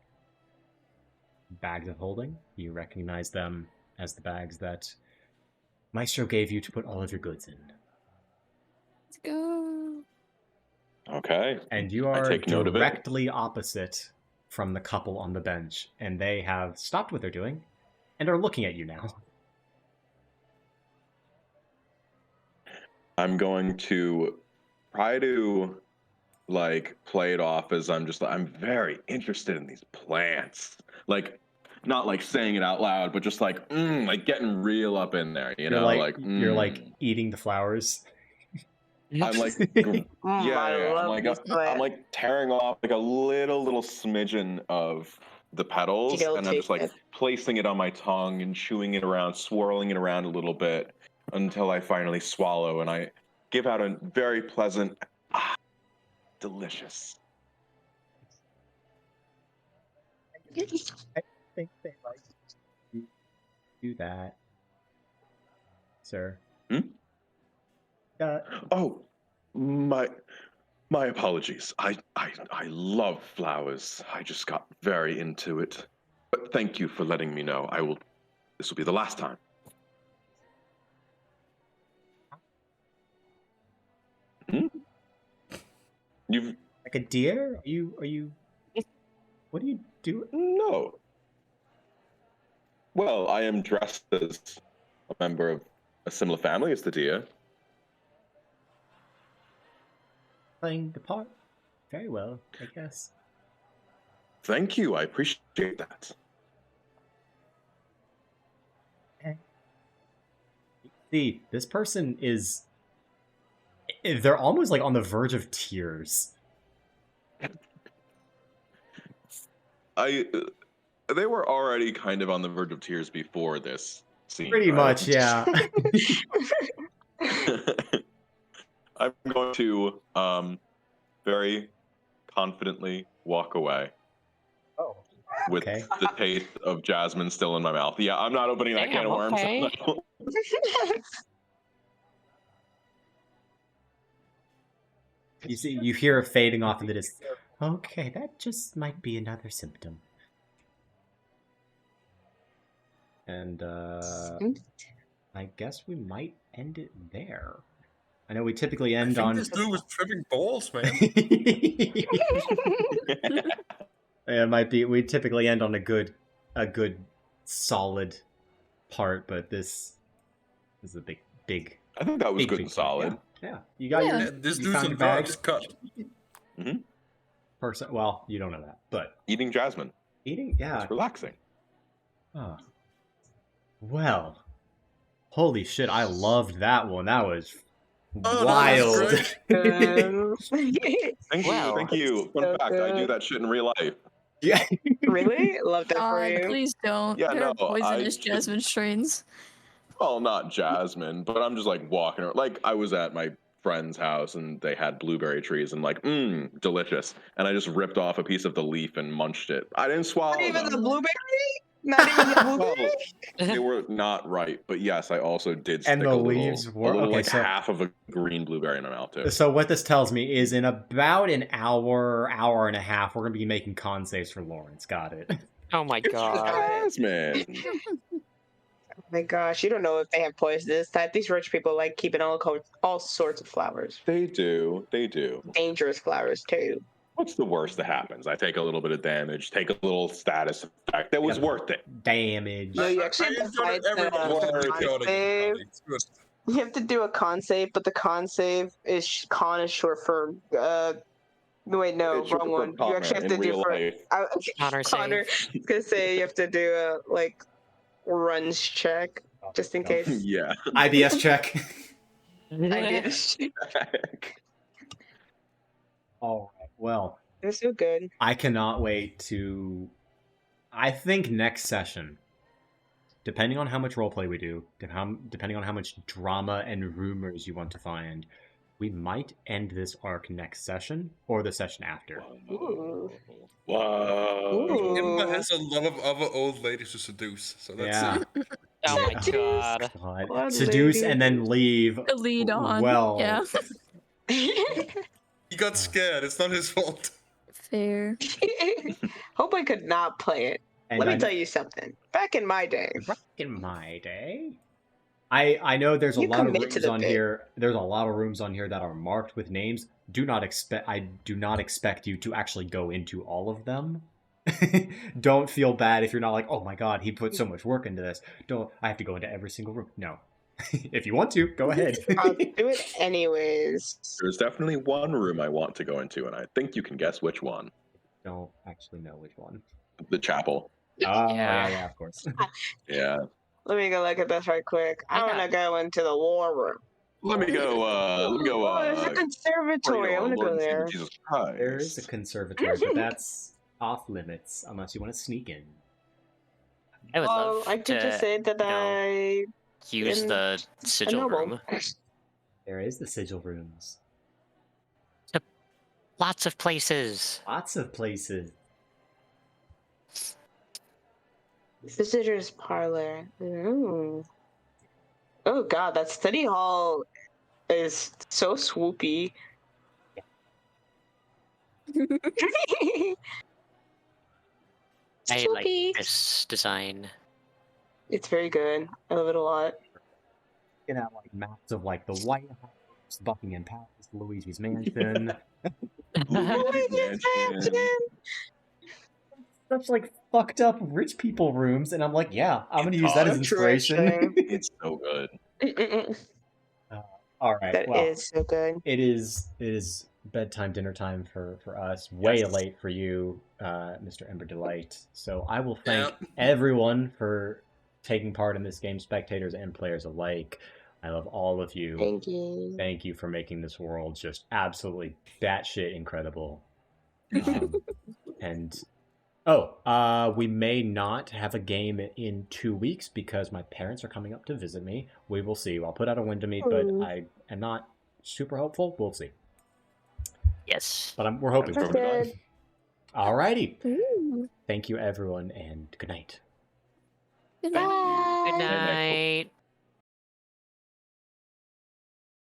bags of holding. You recognize them as the bags that Maestro gave you to put all of your goods in. Let's go. Okay. And you I are take note of it. directly opposite from the couple on the bench, and they have stopped what they're doing and are looking at you now. I'm going to try to play it off as I'm very interested in these plants. Not saying it out loud, but just getting real up in there, you know? You're eating the flowers. I'm I'm tearing off a little smidgen of the petals, and I'm just placing it on my tongue and chewing it around, swirling it around a little bit until I finally swallow, and I give out a very pleasant, delicious. I think they like you do that, sir. Oh, my apologies. I love flowers. I just got very into it. But thank you for letting me know. This will be the last time. You've like a deer? Are you what do you do? No. Well, I am dressed as a member of a similar family as the deer. Playing the part very well, I guess. Thank you. I appreciate that. See, this person is... They're almost on the verge of tears. They were already kind of on the verge of tears before this scene. Pretty much, yeah. I'm going to very confidently walk away. Oh. With the taste of jasmine still in my mouth. Yeah, I'm not opening that can of worms. Okay. You see, you hear it fading off into this. Okay, that just might be another symptom. And I guess we might end it there. I know we typically end on. This dude was tripping balls, man. It might be. We typically end on a good, solid part, but this is a big. I think that was good and solid. Yeah. You got your. This you dude's on drugs. Cut. Well, you don't know that, but eating jasmine. Yeah. It's relaxing. Oh. Well. Holy shit! I loved that one. That was wild. Thank you. Fun fact: I do that shit in real life. Yeah. Really? Love that for you. Please don't. Yeah, there are no, poisonous jasmine strains. Well, not jasmine, but I'm just walking around. I was at my friend's house and they had blueberry trees and delicious. And I just ripped off a piece of the leaf and munched it. I didn't swallow Not even them. the blueberry? Not even the blueberry? They were not right, but yes, I also did stick And the leaves were half of a green blueberry in my mouth too. So what this tells me is in about an hour and a half, we're gonna be making con saves for Lawrence. Got it. Oh my god. Man. Oh my gosh, you don't know if they have poisonous type. These rich people like keeping all sorts of flowers. They do. Dangerous flowers too. What's the worst that happens? I take a little bit of damage, take a little status effect. That was worth it. Damage. No, you actually have to fight con save. You have to do a con save, but the con save is con is short for wait, no, wrong one. You actually have to do for Connor Connor. I was gonna say you have to do a runs check just in case. Yeah. IBS check. IBS check. All right. Well, it's so good. I cannot wait to I think next session, depending on how much roleplay we do, depending on how much drama and rumors you want to find, we might end this arc next session or the session after. Ooh. Wow. Emma Ooh. has a lot of other old ladies to seduce, so let's Yeah. see. Oh my Yeah. god. God. What Seduce and then lady? leave. The lead on. Well, Yeah. He got scared. It's not his fault. Fair. Hope I could not play it. and Let me I- tell you something. Back in my day, Back in my day, I know there's a you lot of commit to rooms the on bit. here. There's a lot of rooms on here that are marked with names. I do not expect you to actually go into all of them. Don't feel bad if you're not like, oh my god, he put so much work into this. Don't I have to go into every single room? No. If you want to, go ahead. I'll do it anyways. There's definitely one room I want to go into, and I think you can guess which one. Don't actually know which one. The chapel. Oh Yeah. yeah, of course. Yeah. Let me go look at this right quick. I want to go into the war room. Let me go. Oh, there's a conservatory. I want to go Lord and Savior there. Jesus Christ. There is a conservatory, but that's off limits unless you want to sneak in. I would Well, love I could to just say that I use in the a sigil noble. room. There is the sigil rooms. Lots of places. Lots of places. Visitors parlor. Ooh. Oh god, that study hall is so swoopy. I like Swoopy. this design. It's very good. I love it a lot. Looking at like maps of like the White House, Buckingham Palace, Luigi's Mansion. Luigi's Mansion. Such like fucked up rich people rooms, and I'm like, yeah, I'm gonna use that as inspiration. It's so good. All right, That well, is so good. it is bedtime, dinner time for us. Way Yes. late for you, Mr. Ember Delight. So I will thank everyone for taking part in this game, spectators and players alike. I love all of you. Thank you. Thank you for making this world just absolutely batshit incredible. And we may not have a game in 2 weeks because my parents are coming up to visit me. We will see. I'll put out a window meet, but I am not super hopeful. We'll see. Yes. But we're hoping for That's it. good. Alrighty. Ooh. Thank you, everyone, and good night. Good Bye. night. Good night.